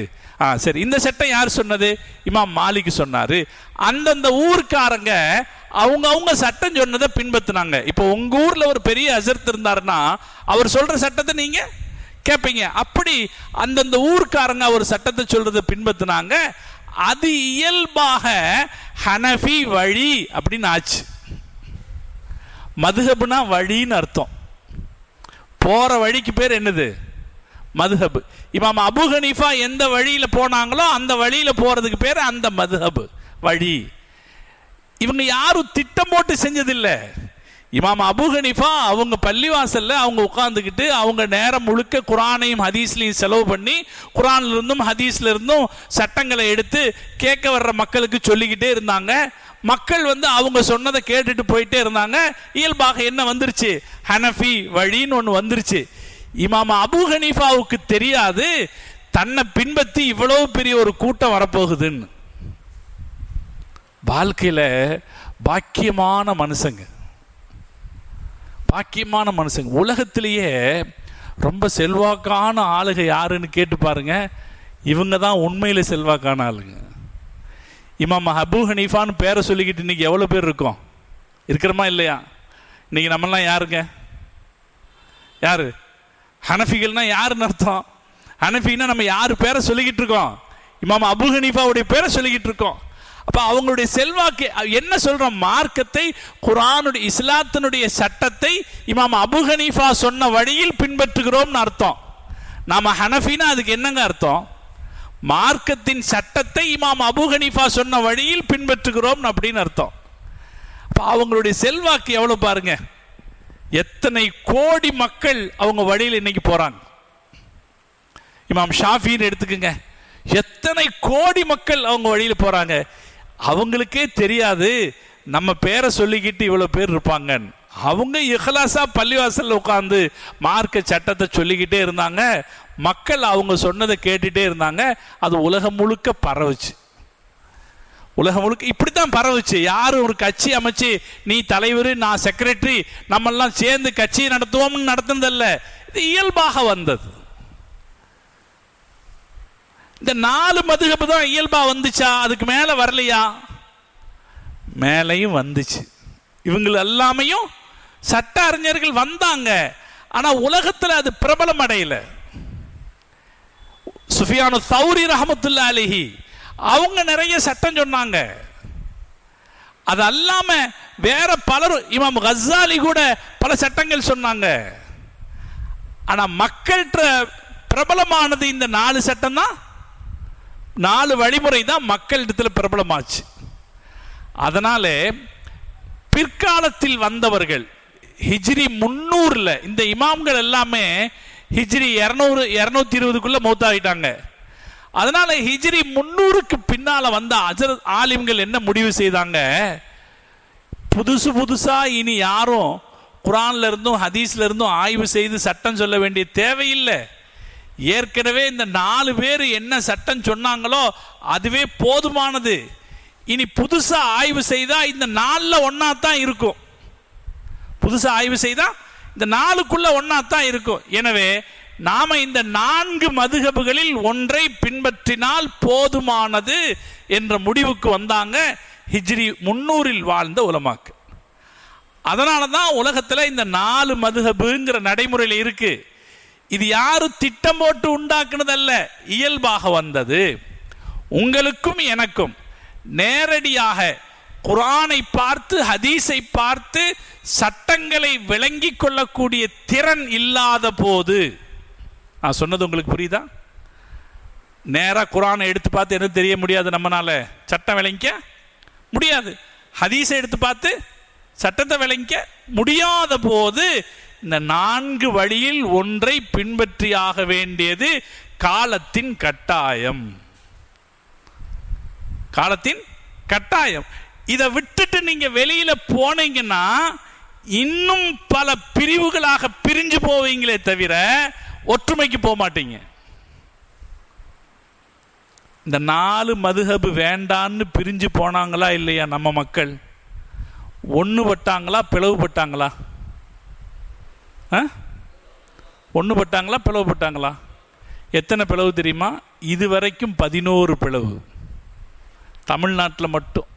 சரி, இந்த சட்டம் யார் சொன்னது? இமாம் மாலிக் சொன்னாரு. அந்தந்த ஊர்க்காரங்க அவங்க சட்டம் சொன்னதை பின்பற்றினாங்க. இப்போ உங்க ஊர்ல ஒரு பெரிய ஹஸரத் இருந்தாருன்னா அவர் சொல்ற சட்டத்தை நீங்க கேட்பீங்க. அப்படி அந்தந்த ஊர்க்காரங்க ஒரு சட்டத்தை சொல்றதை பின்பற்றினாங்க. அது இயல்பாக ஹனஃபி வழி அப்படின்னு ஆச்சு. மதுஹப்னா வழின்னு அர்த்தம். போற வழிக்கு பேர் என்னது? மதுஹப். இமாம் அபு ஹனீஃபா எந்த வழியில போனாங்களோ அந்த வழியில போறதுக்கு பேர் அந்த மதுஹப், வழி. இவங்க யாரும் திட்டம் போட்டு செஞ்சதில்லை. இமாம் அபு ஹனீஃபா அவங்க பள்ளிவாசல்ல அவங்க உட்கார்ந்துக்கிட்டு அவங்க நேரம் முழுக்க குரானையும் ஹதீஸ்லையும் செலவு பண்ணி குரான்ல இருந்தும் ஹதீஸ்ல இருந்தும் சட்டங்களை எடுத்து கேட்க வர்ற மக்களுக்கு சொல்லிக்கிட்டே இருந்தாங்க. மக்கள் அவங்க சொன்னதை கேட்டுட்டு போயிட்டே இருந்தாங்க. இயல்பாக என்ன வந்துருச்சு? ஹனஃபி வழின்னு ஒன்று வந்துருச்சு. இமாம் அபு ஹனீஃபாவுக்கு தெரியாது தன்னை பின்பற்றி இவ்வளவு பெரிய ஒரு கூட்டம் வரப்போகுதுன்னு. வாழ்க்கையில பாக்கியமான மனுஷங்க, பாக்கியமான மனுஷங்க. உலகத்திலேயே ரொம்ப செல்வாக்கான ஆளுக யாருன்னு கேட்டு பாருங்க, இவங்க தான் உண்மையில செல்வாக்கான ஆளுங்க. இமாம் அபு ஹனீஃபான்னு பேரை சொல்லிக்கிட்டு இன்னைக்கு எவ்வளோ பேர் இருக்கோம்? இருக்கிறோமா இல்லையா? இன்னைக்கு நம்மளாம் யாருங்க? யாரு? ஹனஃபிகள்னா யாருன்னு அர்த்தம்? ஹனஃபின்னா நம்ம யாரு பேரை சொல்லிக்கிட்டு இருக்கோம்? இமாம் அபு ஹனீஃபாவுடைய பேரை சொல்லிக்கிட்டு இருக்கோம். அப்ப அவங்களுடைய செல்வாக்கு என்ன சொல்றோம்? மார்க்கத்தை, குர்ஆனுடைய இஸ்லாத்தினுடைய சட்டத்தை இமாம் அபு ஹனீஃபா சொன்ன வழியில் பின்பற்றுகிறோம்னு அர்த்தம். நாம ஹனஃபினா அதுக்கு என்னங்க அர்த்தம்? மார்க்கத்தின் சட்டத்தை இமாம் அபு ஹனீஃபா சொன்ன வழியில் பின்பற்றுகிறோம் அப்படின்னு அர்த்தம். அப்ப அவங்களுடைய செல்வாக்கு எவ்வளவு பாருங்க. எத்தனை கோடி மக்கள் அவங்க வழியில் இன்னைக்கு போறாங்க. இமாம் ஷாஃபின்னு எடுத்துக்கங்க, எத்தனை கோடி மக்கள் அவங்க வழியில போறாங்க. அவங்களுக்கே தெரியாது நம்ம பேரை சொல்லிக்கிட்டு இவ்வளவு பேர் இருப்பாங்க. அவங்க இஹ்லாஸா பள்ளிவாசல்ல உட்கார்ந்து மார்க்க சட்டத்தை சொல்லிக்கிட்டே இருந்தாங்க. மக்கள் அவங்க சொன்னதை கேட்டுட்டே இருந்தாங்க. அது உலகம் முழுக்க பரவுச்சு. உலகம் முழுக்க இப்படித்தான் பரவுச்சு. யாரும் ஒரு கட்சி அமைச்சு நீ தலைவர் நான் செக்ரட்டரி நம்மெல்லாம் சேர்ந்து கட்சி நடத்துவோம்னு நடத்துனதல்ல. இது இயல்பாக வந்தது. இந்த 4 மதுஹப் தான் இயல்பா வந்துச்சா? அதுக்கு மேல வரலையா? மேலையும் வந்துச்சு. இவங்க எல்லாமையும் சட்ட அறிஞர்கள் வந்தாங்க. ஆனா உலகத்தில் அது பிரபலம் அடையல. சுஃபியானு தௌரி ரஹ்மத்துல்லாஹி அலைஹி அவங்க நிறைய சட்டம் சொன்னாங்க. அது அல்லாம வேற பலரும், இமாம் கஸ்ஸாலி கூட பல சட்டங்கள் சொன்னாங்க. ஆனா மக்கள்கிட்ட பிரபலமானது இந்த 4 சட்டம் தான், 4 வழிமுறை தான் மக்களிடத்தில் பிரபலமாச்சு. அதனால பிற்காலத்தில் வந்தவர்கள் ஹிஜ்ரி 300 இந்த இமாம்கள் எல்லாமே ஹிஜ்ரி 200-220 மௌத்தாயிட்டாங்க. அதனால ஹிஜ்ரி 300க்கு பின்னால வந்த ஹஜ்ரத் ஆலிம்கள் என்ன முடிவு செய்தாங்க? புதுசா இனி யாரும் குர்ஆன்ல இருந்தும் ஹதீஸ்ல இருந்தும் ஆய்வு செய்து சட்டம் சொல்ல வேண்டிய தேவையில்லை. ஏற்கனவே இந்த 4 பேர் என்ன சட்டம் சொன்னாங்களோ அதுவே போதுமானது. இனி புதுசா ஆய்வு செய்தா இந்த 4ல ஒன்னா தான் இருக்கும். புதுசா ஆய்வு செய்தா இந்த 4க்குள்ள ஒன்னா தான் இருக்கும். எனவே நாம இந்த 4 மதுஹபுகளில் ஒன்றை பின்பற்றினால் போதுமானது என்ற முடிவுக்கு வந்தாங்க ஹிஜ்ரி 300 வாழ்ந்த உலமாக்கள். அதனால தான் உலகத்தில் இந்த 4 மதுஹபுங்கிற நடைமுறையில் இருக்கு. இது யாரும் திட்டம் போட்டு உண்டாக்குனதல்ல, இயல்பாக வந்தது. உங்களுக்கும் எனக்கும் நேரடியாக குர்ஆனை பார்த்து ஹதீஸை பார்த்து சட்டங்களை விளங்கிக் கொள்ளக்கூடிய திறன் இல்லாத போது, நான் சொன்னது உங்களுக்கு புரியுதா? நேரா குர்ஆனை எடுத்து பார்த்து என்ன தெரிய முடியாது, நம்மனால சட்டம் விளங்கிக்க முடியாது. ஹதீஸை எடுத்து பார்த்து சட்டத்தை விளங்கிக்க முடியாத போது இந்த 4 வழியில் ஒன்றை பின்பற்றியாக வேண்டியது காலத்தின் கட்டாயம். காலத்தின் கட்டாயம். இதை விட்டுட்டு நீங்க வெளியில போனீங்கன்னா இன்னும் பல பிரிவுகளாக பிரிஞ்சு போவீங்களே தவிர ஒற்றுமைக்கு போக மாட்டீங்க. இந்த 4 மதுஹப் வேண்டான்னு பிரிஞ்சு போனாங்களா இல்லையா? நம்ம மக்கள் ஒண்ணுபட்டாங்களா பிளவுபட்டாங்களா? ஒண்ணுபட்டாங்களா பிளவுபட்டாங்களா? எத்தனை பிளவு தெரியுமா? இதுவரைக்கும் 11 பிளவு. தமிழ்நாட்டில் மட்டும்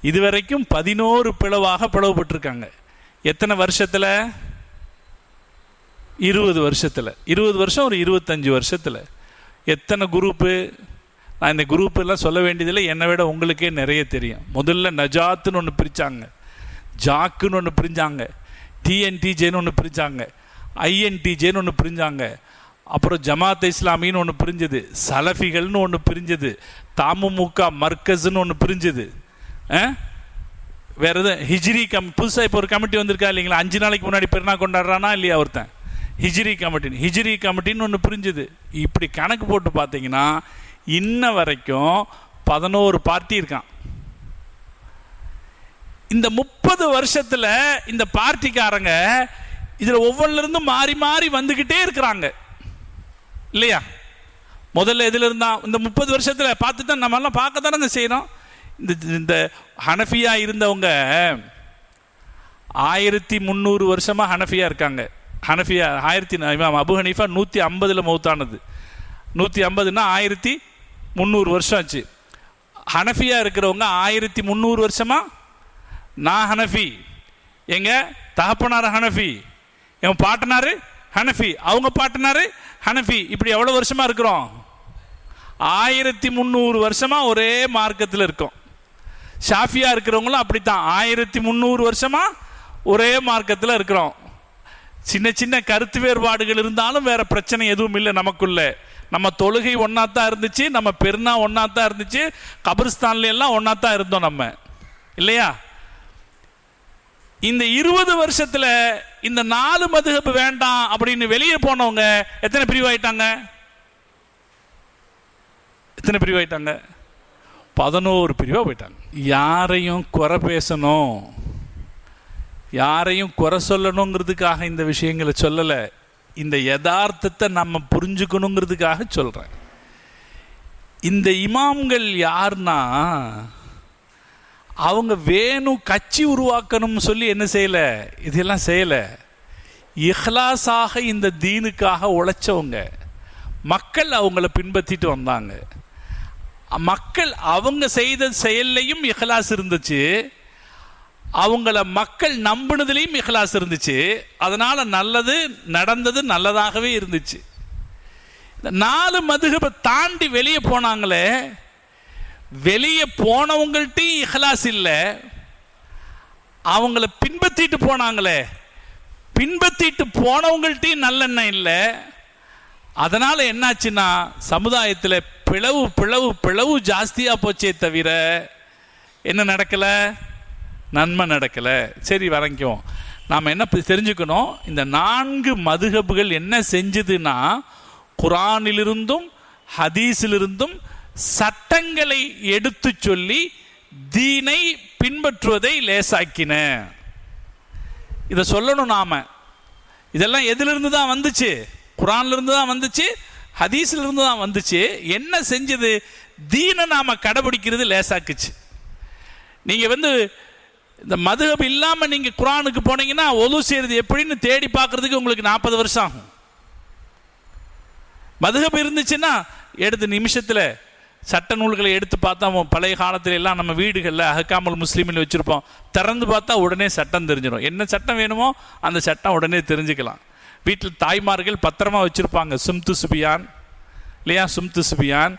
இதுவரைக்கும் 11 பிளவாக பிளவுபட்டிருக்காங்க. எத்தனை வருஷத்தில்? 20 வருஷத்தில். 20 வருஷம் ஒரு 25 வருஷத்தில் எத்தனை குரூப்பு? நான் இந்த குரூப் எல்லாம் சொல்ல வேண்டியதில்லை, என்னை விட உங்களுக்கே நிறைய தெரியும். முதல்ல நஜாத்துன்னு ஒன்று பிரித்தாங்க, ஜாக்குன்னு ஒன்று பிரிஞ்சாங்க, டிஎன்டிஜேன்னு ஒன்று பிரிஞ்சாங்க, ஐஎன்டிஜேன்னு ஒன்று பிரிஞ்சாங்க, அப்புறம் ஜமாத் இஸ்லாமின்னு ஒன்று பிரிஞ்சது, சலஃபிகள்னு ஒன்று பிரிஞ்சது, தமுமுக மர்கஸ்ன்னு ஒன்று பிரிஞ்சது. வேற எதுவும் ஹிஜ்ரி புதுசாக இப்போ ஒரு கமிட்டி வந்திருக்கா இல்லைங்களா? 5 நாளைக்கு முன்னாடி பெருநா கொண்டாடுறானா இல்லையா ஒருத்தன்? ஹிஜ்ரி கமிட்டின்னு ஒன்று பிரிஞ்சது. இப்படி கணக்கு போட்டு பார்த்தீங்கன்னா இன்ன வரைக்கும் 11 பார்ட்டி இருக்கான். இந்த 30 வருஷத்துல இந்த பார்ட்டிக்காரங்க இதுல ஒவ்வொன்றிலிருந்து மாறி மாறி வந்துகிட்டே இருக்கிறாங்க இல்லையா? முதல்ல எதுல இருந்தா இந்த 30 வருஷத்துல பார்த்து தான் நம்ம எல்லாம் பார்க்க தானே செய்யறோம். இந்த ஹனஃபியா இருந்தவங்க 1300 வருஷமா ஹனஃபியா இருக்காங்க. ஹனஃபியா அபு ஹனீஃபா 150 மௌத்தானது. 150ன்னா 1300 வருஷம் ஆச்சு. ஹனஃபியா இருக்கிறவங்க 1300 வருஷமா. நான் ஹனஃபி, எங்க தகப்பனார் ஹனஃபி, என் பாட்டனாரு ஹனஃபி, அவங்க பாட்டனாரு ஹனஃபி. இப்படி எவ்வளவு வருஷமா இருக்கிறோம்? 1300 வருஷமா ஒரே மார்க்கத்தில் இருக்கும். ஷாஃபியா இருக்கிறவங்களும் அப்படித்தான் 1300 வருஷமா ஒரே மார்க்கத்தில் இருக்கிறோம். சின்ன சின்ன கருத்து வேறுபாடுகள் இருந்தாலும் வேற பிரச்சனை எதுவும் இல்லை நமக்குள்ள. நம்ம தொழுகை ஒன்னாத்தான் இருந்துச்சு, நம்ம பெருநா ஒன்னாத்தான் இருந்துச்சு, கபிரிஸ்தான்ல எல்லாம் ஒன்னாத்தான் இருந்தோம் நம்ம இல்லையா? இந்த 20 வருஷத்துல இந்த 4 மதுஹப் வேண்டாம் அப்படின்னு வெளியே போனவங்க எத்தனை பிரிவாயிட்டாங்க? 11 பிரிவா போயிட்டாங்க. யாரையும் குறை பேசணும், யாரையும் குறை சொல்லணுங்கிறதுக்காக இந்த விஷயங்களை சொல்லலை, இந்த யதார்த்தத்தை நம்ம புரிஞ்சுக்கணுங்கிறதுக்காக சொல்றேன். இந்த இமாம்கள் யாருன்னா அவங்க வேணும் கட்சி உருவாக்கணும்னு சொல்லி என்ன செய்யல, இதெல்லாம் செய்யல. இஹ்லாஸாக இந்த தீனுக்காக உழைச்சவங்க. மக்கள் அவங்கள பின்பற்றிட்டு வந்தாங்க. மக்கள் அவங்க செய்த செயல்லையும் இஹ்லாஸ் இருந்துச்சு, அவங்கள மக்கள் நம்பினதுலேயும் இஹ்லாஸ் இருந்துச்சு. அதனால நல்லது நடந்தது, நல்லதாகவே இருந்துச்சு. இந்த 4 மதுஹபை தாண்டி வெளியே போனாங்களே, வெளியே போனவங்கள்ட்டையும் இஹ்லாஸ் இல்லை, அவங்கள பின்பற்றிட்டு போனாங்களே, பின்பற்றிட்டு போனவங்கள்ட்டையும் நல்லெண்ணம் இல்லை. அதனால என்னாச்சுன்னா சமுதாயத்தில் பிளவு பிளவு பிளவு ஜாஸ்தியாக போச்சே தவிர என்ன நடக்கலை, நன்மை நடக்கலை. சரி வரைக்கும் நாம் என்ன தெரிஞ்சுக்கணும், இந்த 4 மதுஹபுகள் என்ன செஞ்சதுன்னா குர்ஆனிலிருந்தும் ஹதீஸிலிருந்தும் சட்டங்களை எடுத்து சொல்லி தீனை பின்பற்றுவதை லேசாக்கின. இதை சொல்லணும் நாம. இதெல்லாம் எதிலிருந்து தான் வந்துச்சு? குர்ஆனிலிருந்து தான் வந்துச்சு, ஹதீஸிலிருந்து தான் வந்துச்சு. என்ன செஞ்சது? தீனை நாம கடைபிடிக்கிறது லேசாக்குச்சு. நீங்க இந்த மதுஹப் இல்லாம நீங்க குர்ஆனுக்கு போனீங்கன்னா ஒது செய்யறது எப்படின்னு தேடி பார்க்கறதுக்கு உங்களுக்கு 40 வருஷம் ஆகும். மதுஹப் இருந்துச்சுன்னா எடுத்து நிமிஷத்துல சட்ட நூல்களை எடுத்து பார்த்தா, பழைய காலத்துல எல்லாம் நம்ம வீடுகளில் அஹ்காமுல் முஸ்லிமில் வச்சுருப்போம், திறந்து பார்த்தா உடனே சட்டம் தெரிஞ்சிடும். என்ன சட்டம் வேணுமோ அந்த சட்டம் உடனே தெரிஞ்சுக்கலாம். வீட்டில் தாய்மார்கள் பத்திரமா வச்சுருப்பாங்க சும்து சுபியான் இல்லையா, சும்து சுபியான்,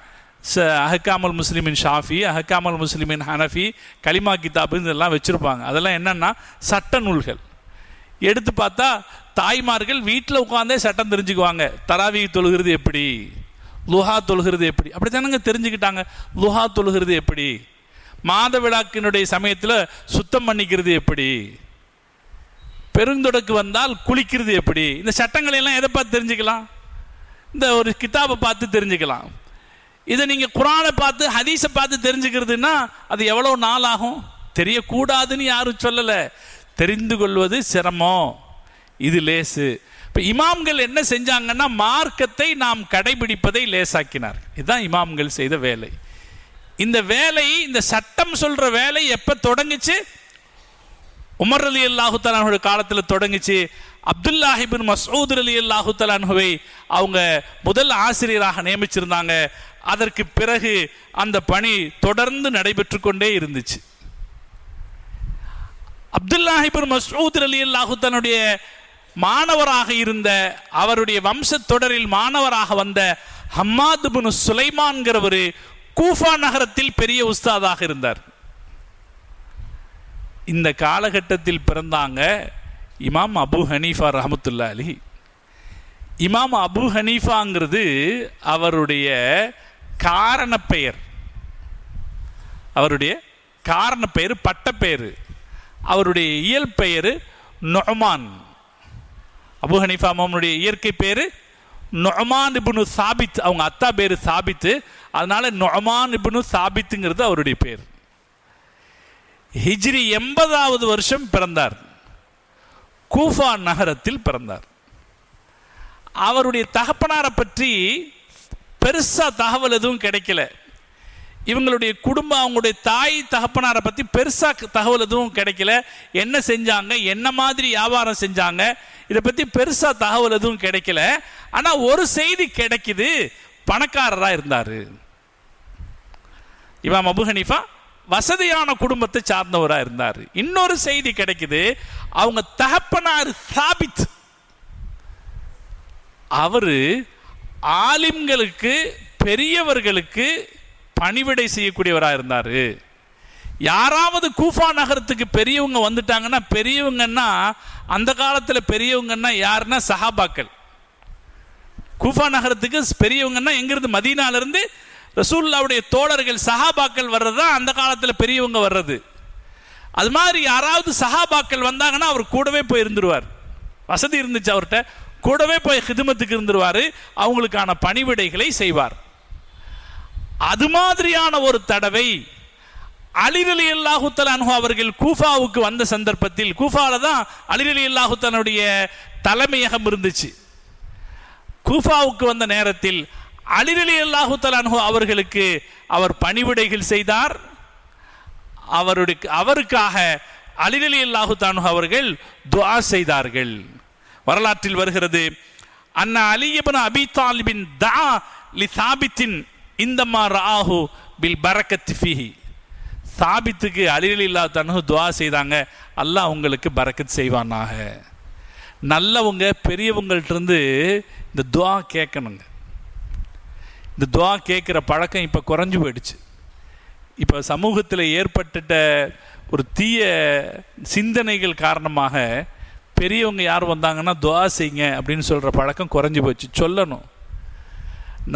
அஹ்காமுல் முஸ்லிமின் ஷாஃபி, அஹ்காமுல் முஸ்லிமின் ஹனஃபி, கலிமா கிதாபு, இதெல்லாம் வச்சுருப்பாங்க. அதெல்லாம் என்னென்னா சட்ட நூல்கள். எடுத்து பார்த்தா தாய்மார்கள் வீட்டில் உட்காந்தே சட்டம் தெரிஞ்சுக்குவாங்க. தராவி தொழுகிறது எப்படி, லுஹா தொழுகிறது எப்படி, அப்படி தானங்க தெரிஞ்சுக்கிட்டாங்க. லுஹா தொழுகிறது எப்படி, மாத விழாக்கினுடைய சமயத்தில் சுத்தம் பண்ணிக்கிறது எப்படி, பெருந்தொடக்கு வந்தால் குளிக்கிறது எப்படி. இந்த சட்டங்களை எல்லாம் எதை பார்த்து தெரிஞ்சுக்கலாம்? இந்த ஒரு கிதாபை பார்த்து தெரிஞ்சுக்கலாம். இதை நீங்கள் குர்ஆனை பார்த்து ஹதீஸை பார்த்து தெரிஞ்சுக்கிறதுனா அது எவ்வளோ நாள் ஆகும்? தெரியக்கூடாதுன்னு யாரும் சொல்லலை, தெரிந்து கொள்வது சிரமம், இது லேசு. இப்போ இமாம்கள் என்ன செஞ்சாங்கன்னா மார்க்கத்தை நாம் கடைபிடிப்பதை லேசாக்கினார். இதுதான் இமாம்கள் செய்த வேலை. இந்த வேலை, இந்த சட்டம் சொல்ற வேலை எப்போ தொடங்குச்சு? உமர் ரலியல்லாஹு தஆலா அன்ஹு காலத்தில் தொடங்குச்சு. அப்துல்லாஹ் இப்னு மஸ்ஊத் ரலியல்லாஹு தஆலா அன்ஹுவை அவங்க முதல் ஆசிரியராக நியமிச்சிருந்தாங்க. அதற்கு பிறகு அந்த பணி தொடர்ந்து நடைபெற்று கொண்டே இருந்துச்சு. அப்துல்லாஹ் இப்னு மஸ்ஊத் ரலியல்லாஹு தஆலாவுடைய மாணவராக இருந்த, அவருடைய வம்சத் தொடரில் மாணவராக வந்த ஹம்மாத் இப்னு சுலைமான்கிறவர் கூஃபா நகரத்தில் பெரிய உஸ்தாதாக இருந்தார். இந்த காலகட்டத்தில் பிறந்தாங்க இமாம் அபு ஹனீஃபா ரஹ்மத்துல்லாஹி அலைஹி. இமாம் அபு ஹனீஃபாங்கிறது அவருடைய காரணப்பெயர், அவருடைய காரணப்பெயர், பட்டப்பெயர். அவருடைய இயல் பெயர் நுஅமான். அபு ஹனீஃபா இமாமுடைய இயற்கை பேர் நுஅமான் இப்னு சாபித். அவங்க அத்தா பேர் சாபித், அதனால நுஅமான் இப்னு சாபித்துங்கிறது அவருடைய பேர். ஹிஜ்ரி 80வது வருஷம் பிறந்தார். கூஃபா நகரத்தில் பிறந்தார். அவருடைய தகப்பனாரை பற்றி பெருசா தகவல் எதுவும் கிடைக்கல. இவங்களுடைய குடும்பம், அவங்களுடைய தாய் தகப்பனாரை பற்றி பெருசா தகவல் எதுவும் கிடைக்கல. என்ன செஞ்சாங்க, என்ன மாதிரி வியாபாரம் செஞ்சாங்க, இதை பற்றி பெருசா தகவல் எதுவும் கிடைக்கல. ஆனால் ஒரு செய்தி கிடைக்குது, பணக்காரராக இருந்தார். இமாம் அபு ஹனீஃபா வசதியான குடும்பத்தை சார்ந்தவராக இருந்தார். இன்னொரு செய்தி கிடைக்குது, அவங்க தகப்பனார் சாபித், அவரு ஆலிம்களுக்கு, பெரியவர்களுக்கு பணிவிடை செய்யக்கூடியவராக இருந்தார். யாராவது கூஃபா நகரத்துக்கு பெரியவங்க வந்துட்டாங்கன்னா, பெரியவங்கன்னா அந்த காலத்தில் பெரியவங்கன்னா யாருன்னா சஹாபாக்கள். கூஃபா நகரத்துக்கு பெரியவங்கன்னா எங்கிருந்து? மதீனாலிருந்து ரசூலுல்லாஹ்வுடைய தோழர்கள் சஹாபாக்கள் வர்றது தான் அந்த காலத்தில் பெரியவங்க வர்றது. அது மாதிரி யாராவது சஹாபாக்கள் வந்தாங்கன்னா அவர் கூடவே போய் இருந்துருவார். வசதி இருந்துச்சு அவர்கிட்ட, கூடவே போய் ஹிதுமத்துக்கு இருந்துருவார், அவங்களுக்கான பணிவிடைகளை செய்வார். அது மாதிரியான ஒரு தடவை அலி ரலியல்லாஹு தஆலா அன்ஹு அவர்கள் கூஃபாவுக்கு வந்த சந்தர்ப்பத்தில், கூஃபால தான் அலி ரலியல்லாஹு தஆலாவுடைய தலைமையகம் இருந்துச்சு. கூஃபாவுக்கு வந்த நேரத்தில் அலி ரலியல்லாஹு தஆலா அன்ஹு அவர்களுக்கு அவர் பணிவிடைகள் செய்தார். அவருக்காக அலி ரலியல்லாஹு தஆலா அவர்கள் துஆ செய்தார்கள். வரலாற்றில் வருகிறது, அன்ன அலி இப்னு அபீ தாலிபின் தஆ லி சாபித்தின் இந்தமா ரஆஹு பில் பரக்கத் ஃபீஹி. சாபித்துக்கு அலி ரலியல்லாஹு தஆலா துஆ செய்தாங்க, அல்லாஹ் உங்களுக்கு பரக்கத் செய்வானாக. நல்லவங்க பெரியவங்கள்ட்ட இருந்து இந்த துஆ கேட்கணுங்க. இந்த துஆ கேட்குற பழக்கம் இப்போ குறைஞ்சு போயிடுச்சு. இப்போ சமூகத்தில் ஏற்பட்ட ஒரு தீய சிந்தனைகள் காரணமாக பெரியவங்க யார் வந்தாங்கன்னா துஆ செய்யுங்க அப்படின்னு சொல்கிற பழக்கம் குறைஞ்சி போச்சு. சொல்லணும்.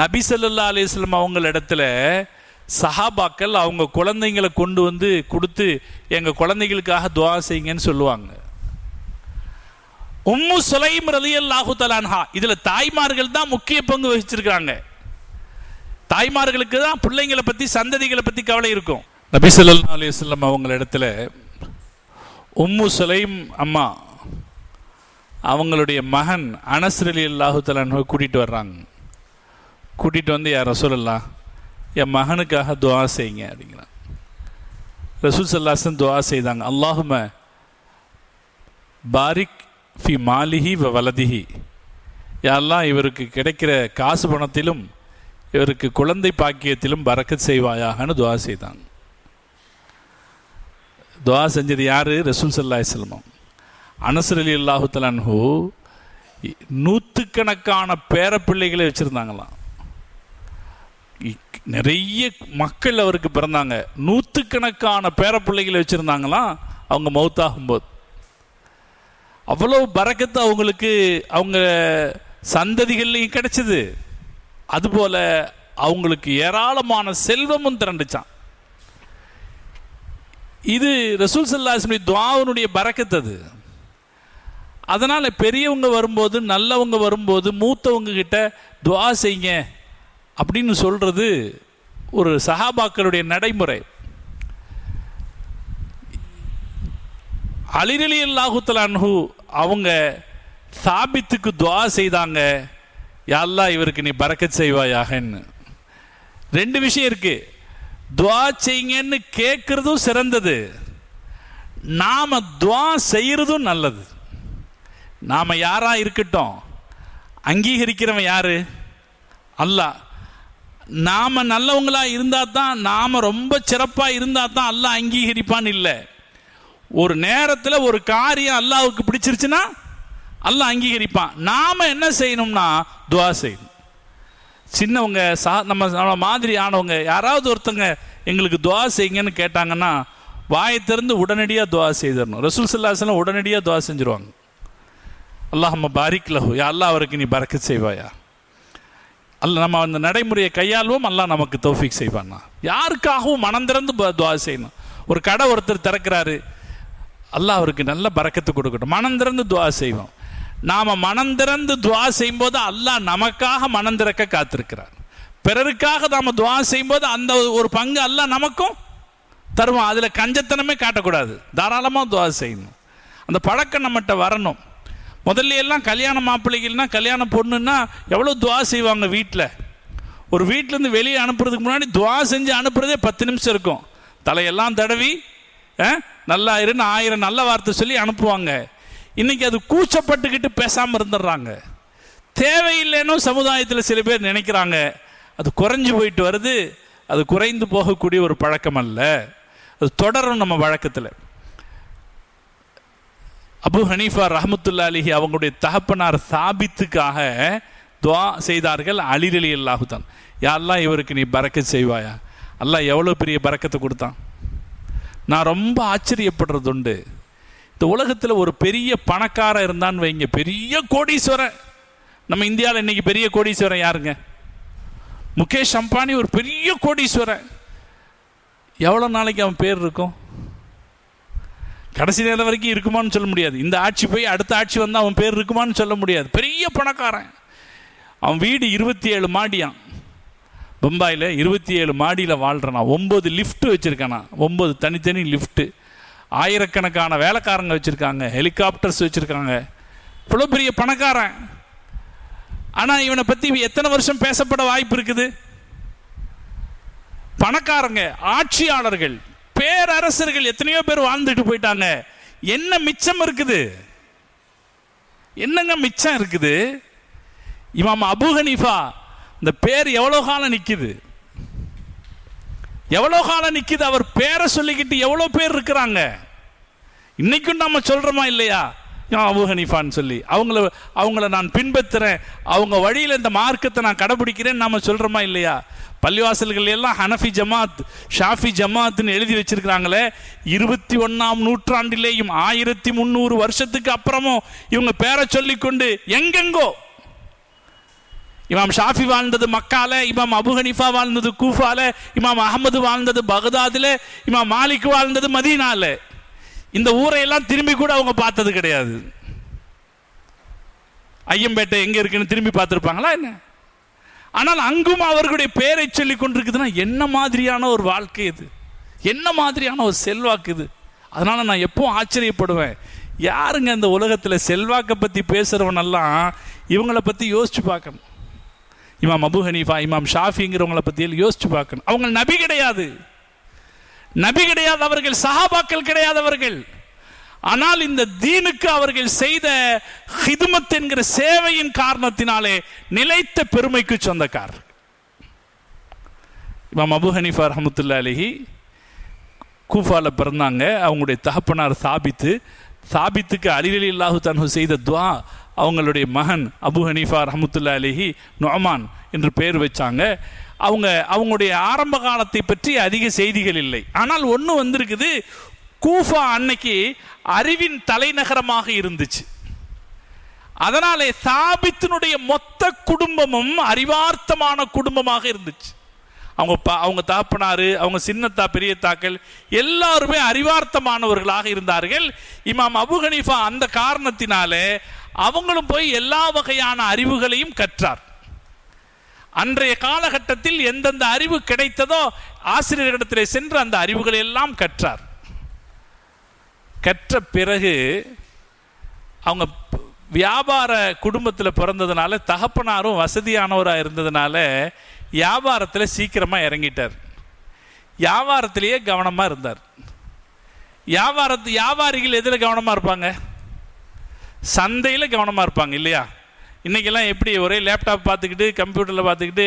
நபி ஸல்லல்லாஹு அலைஹி வஸல்லம் அவங்கள இடத்துல சஹாபாக்கள் அவங்க குழந்தைங்களை கொண்டு வந்து கொடுத்து எங்கள் குழந்தைகளுக்காக துஆ செய்யுங்கன்னு சொல்லுவாங்க. உம்மு சுலைம் ரலியல்லாஹு தஆலா அன்ஹா, இதில் தாய்மார்கள் தான் முக்கிய பங்கு வகிச்சிருக்காங்க. தாய்மார்களுக்கு தான் பிள்ளைங்களை பற்றி சந்ததிகளை பற்றி கவலை இருக்கும். நபி ஸல்லல்லாஹு அலைஹி வஸல்லம் அவங்கள இடத்துல உம்மு சுலைம் அம்மா அவங்களுடைய மகன் அனஸ் ரலியல்லாஹு தஆலா அன்ஹு கூட்டிகிட்டு வர்றாங்க. கூட்டிகிட்டு வந்து, யா ரசூலல்லாஹ், என் மகனுக்காக துஆ செய்யுங்க அப்படிங்கிறாங்க. ரசூல் ஸல்லல்லாஹு அலைஹி வஸல்லம் துஆ செய்தாங்க, அல்லாஹும்ம பாரிக் ஃபி மாலிஹி வ வலதிஹி. யா அல்லாஹ், இவருக்கு கிடைக்கிற காசு பணத்திலும் இவருக்கு குழந்தை பாக்கியத்திலும் பரக்கத் செய்வாயாகன்னு துஆ செய்தாங்க. துஆ செஞ்சது யார்? ரசூல் ஸல்லல்லாஹு அலைஹி வஸல்லம். அனஸ் ரலியல்லாஹு தஆலா அன்ஹு நூற்றுக்கணக்கான பேரப்பிள்ளைகளை வச்சுருந்தாங்களாம். நிறைய மக்கள் அவருக்கு பிறந்தாங்க. நூற்றுக்கணக்கான பேரப்பிள்ளைகளை வச்சுருந்தாங்களாம். அவங்க மௌத்தாகும்போது அவ்வளோ பரக்கத்து அவங்களுக்கு அவங்க சந்ததிகள்லையும் கிடைச்சிது. அதுபோல் அவங்களுக்கு ஏராளமான செல்வமும் திரண்டுச்சான். இது ரசூல் ஸல்லல்லாஹு அலைஹி வஸல்லம் துஆவுடைய பரக்கத். அது அதனால் பெரியவங்க வரும்போது, நல்லவங்க வரும்போது மூத்தவங்க கிட்ட துஆ செய்யுங்க அப்படின்னு சொல்கிறது ஒரு சஹாபாக்களுடைய நடைமுறை. அலி ரலியல்லாஹு தஆலா அன்ஹு அவங்க சாபித்துக்கு துஆ செய்தாங்க, யா அல்லாஹ் இவருக்கு நீ பரக்கத் செய்வாயாகன்னு. ரெண்டு விஷயம் இருக்கு. துஆ செய்யுங்கன்னு கேட்கறதும் சிறந்தது, நாம துஆ செய்யறதும் நல்லது. நாம யாரா இருக்கட்டும், அங்கீகரிக்கிறவன் யாரு? அல்லாஹ். நாம நல்லவங்களா இருந்தா தான், நாம ரொம்ப சிறப்பா இருந்தா தான் அல்லாஹ் அங்கீகரிப்பான்னு இல்லை. ஒரு நேரத்தில் ஒரு காரியம் அல்லாஹ்வுக்கு பிடிச்சிருச்சுன்னா அல்லாஹ் அங்கீகரிப்பான். நாம என்ன செய்யணும்னா துஆ செய்யணும். சின்னவங்க நம்ம மாதிரி ஆனவங்க யாராவது ஒருத்தங்க எங்களுக்கு துஆ செய்யுங்கன்னு கேட்டாங்கன்னா வாயை திறந்து உடனடியாக துஆ செய்திடணும். ரசூல் ஸல்லல்லாஹு அலைஹி வஸல்லம் உடனடியாக துஆ செஞ்சுருவாங்க. அல்லாஹும்ம பாரிக் லஹு, யா அல்லாஹ் அவருக்கு நீ பரக்கத் செய்வாயா. அல்லாஹ் நம்ம அந்த நடைமுறையை கையாளுவோம், அல்லாஹ் நமக்கு தௌஃபீக் செய்வானா. யாருக்காகவும் மனம் திறந்து துஆ செய்யணும். ஒரு கடை ஒருத்தர் திறக்கிறாரு, அல்லாஹ் அவருக்கு நல்ல பரக்கத்து கொடுக்கட்டும், மனம் திறந்து துஆ செய்வோம். நாம் மனம் திறந்து துஆ செய்யும்போது அல்லாஹ் நமக்காக மனம் திறக்க காத்திருக்கிறார். பிறருக்காக நாம் துஆ செய்யும்போது அந்த ஒரு பங்கு அல்லாஹ் நமக்கும் தருவான். அதில் கஞ்சத்தனமே காட்டக்கூடாது, தாராளமாக துஆ செய்யணும். அந்த பழக்கம் நம்மகிட்ட வரணும். முதல்ல எல்லாம் கல்யாண மாப்பிள்ளைகள்னா, கல்யாண பொண்ணுன்னா எவ்வளோ துஆ செய்வாங்க வீட்டில். ஒரு வீட்டிலேருந்து வெளியே அனுப்புறதுக்கு முன்னாடி துஆ செஞ்சு அனுப்புறதே 10 நிமிஷம் இருக்கும். தலையெல்லாம் தடவி நல்லா இருன்னு 1000 நல்ல வார்த்தை சொல்லி அனுப்புவாங்க. இன்னைக்கு அது கூச்சப்பட்டுக்கிட்டு பேசாமல் இருந்துடுறாங்க. தேவையில்லைன்னு சமுதாயத்தில் சில பேர் நினைக்கிறாங்க. அது குறைஞ்சு போயிட்டு வருது. அது குறைந்து போகக்கூடிய ஒரு பழக்கம் அல்ல, அது தொடரும் நம்ம வழக்கத்தில். அபு ஹனீஃபா ரஹ்மத்துல்லாஹி அலைஹி அவங்களுடைய தகப்பனார் சாபித்துக்காக துஆ செய்தார்கள். அலி ரலியல்லாஹு தஆலா, யா அல்லாஹ் இவருக்கு நீ பரக்கத் செய்வாயா. அல்லாஹ் எவ்வளோ பெரிய பரக்கத்தை கொடுத்தான். நான் ரொம்ப ஆச்சரியப்படுறது உண்டு. இந்த உலகத்தில் ஒரு பெரிய பணக்காரன் இருந்தான்னு வைங்க, பெரிய கோடீஸ்வரன். நம்ம இந்தியாவில் இன்னைக்கு பெரிய கோடீஸ்வரன் யாருங்க? முகேஷ் அம்பானி ஒரு பெரிய கோடீஸ்வரன். எவ்வளோ நாளைக்கு அவன் பேர் இருக்கும்? கடைசி நேரம் வரைக்கும் இருக்குமான்னு சொல்ல முடியாது. இந்த ஆட்சி போய் அடுத்த ஆட்சி வந்தால் அவன் பேர் இருக்குமான்னு சொல்ல முடியாது. பெரிய பணக்காரன். அவன் வீடு 27 மாடியான். பம்பாயில் 27 மாடியில் வாழ்கிறானா. 9 லிஃப்ட் வச்சுருக்கானா. 9 தனித்தனி லிஃப்ட்டு. ஆயிரக்கணக்கான வேலைக்காரங்க வச்சுருக்காங்க, ஹெலிகாப்டர்ஸ் வச்சுருக்காங்க. இவ்வளோ பெரிய பணக்காரன். ஆனால் இவனை பற்றி எத்தனை வருஷம் பேசப்பட வாய்ப்பு இருக்குது? பணக்காரங்க, ஆட்சியாளர்கள், பேரரசர்கள் எத்தனையோ பேர் வாழ்ந்துட்டு போயிட்டாங்க. என்ன மிச்சம் இருக்குது? என்னங்க மிச்சம் இருக்குது? இமாம் அபூ ஹனீஃபா இந்த பேர் எவ்வளோ காலம் நிற்குது? எவ்வளோ காலம் நிற்குது? அவர் பேரை சொல்லிக்கிட்டு எவ்வளோ பேர் இருக்கிறாங்க. இன்னைக்கும் நம்ம சொல்றோமா இல்லையா அபூ ஹனீஃபான்னு சொல்லி? அவங்கள நான் பின்பற்றுறேன், அவங்க வழியில் இந்த மார்க்கத்தை நான் கடைபிடிக்கிறேன்னு நாம சொல்றோமா இல்லையா? பள்ளிவாசல்கள் எல்லாம் ஹனஃபி ஜமாத், ஷாஃபி ஜமாத்னு எழுதி வச்சிருக்கிறாங்களே. 21ஆம் நூற்றாண்டிலேயும் 1300 வருஷத்துக்கு அப்புறமும் இவங்க பேரை சொல்லிக்கொண்டு எங்கெங்கோ. இமாம் ஷாஃபி வாழ்ந்தது மக்கால, இமாம் அபூ ஹனீஃபா வாழ்ந்தது கூஃபால, இமாம் அஹமது வாழ்ந்தது பகதாதுல, இமாம் மாலிக் வாழ்ந்தது மதீனால. இந்த ஊரையெல்லாம் திரும்பி கூட அவங்க பார்த்தது கிடையாது. ஐயம்பேட்டை எங்க இருக்குன்னு திரும்பி பார்த்துருப்பாங்களா என்ன? ஆனால் அங்கும் அவர்களுடைய பேரை சொல்லி கொண்டிருக்குதுன்னா என்ன மாதிரியான ஒரு வாழ்க்கை இது, என்ன மாதிரியான ஒரு செல்வாக்கு இது. அதனால நான் எப்பவும் ஆச்சரியப்படுவேன், யாருங்க இந்த உலகத்தில் செல்வாக்கை பற்றி பேசுகிறவனெல்லாம் இவங்களை பற்றி யோசிச்சு பார்க்கணும். இமாம் அபூ ஹனீஃபா, இமாம் ஷாஃபிங்கிறவங்களை பற்றி யோசிச்சு பார்க்கணும். அவங்க நபி கிடையாது, நபி கிடையாது, அவர்கள் சஹாபாக்கள் கிடையாதவர்கள். ஆனால் இந்த தீனுக்கு அவர்கள் செய்த ஹிதுமத் என்கிற சேவையின் காரணத்தினாலே நிலைத்த பெருமைக்கு சொந்தக்காரர். இமாம் அபூ ஹனீஃபா ரஹ்மத்துல்லாஹி அலைஹி கூஃபால பிறந்தாங்க. அவங்களுடைய தகப்பனார் சாபித்துக்கு அலி ரலியல்லாஹு தஆலா செய்த துஆ அவங்களுடைய மகன் அபூ ஹனீஃபா ரஹ்மத்துல்லாஹி அலைஹி நுஅமான் என்று பெயர் வச்சாங்க. அவங்களுடைய ஆரம்ப காலத்தை பற்றி அதிக செய்திகள் இல்லை. ஆனால் ஒன்று வந்திருக்குது, கூஃபா அன்னைக்கு அறிவின் தலைநகரமாக இருந்துச்சு. அதனாலே சாபித்தினுடைய மொத்த குடும்பமும் அறிவார்த்தமான குடும்பமாக இருந்துச்சு. அவங்க தாப்பனாரு, அவங்க சின்னத்தா பெரியத்தாக்கள் எல்லாருமே அறிவார்த்தமானவர்களாக இருந்தார்கள். இமாம் அபூ ஹனீஃபா அந்த காரணத்தினாலே அவங்களும் போய் எல்லா வகையான அறிவுகளையும் கற்றார். அன்றைய காலகட்டத்தில் எந்தெந்த அறிவு கிடைத்ததோ ஆசிரியர்களிடத்திலே சென்று அந்த அறிவுகளை எல்லாம் கற்றார். கற்ற பிறகு அவங்க வியாபார குடும்பத்தில் பிறந்ததுனால, தகப்பனாரும் வசதியானவராக இருந்ததுனால வியாபாரத்தில் சீக்கிரமாக இறங்கிட்டார். வியாபாரத்திலேயே கவனமாக இருந்தார். வியாபாரிகள் எதில் கவனமாக இருப்பாங்க? சந்தையில் கவனமாக இருப்பாங்க இல்லையா? இன்றைக்கெல்லாம் எப்படி ஒரே லேப்டாப் பார்த்துக்கிட்டு கம்ப்யூட்டரில் பார்த்துக்கிட்டு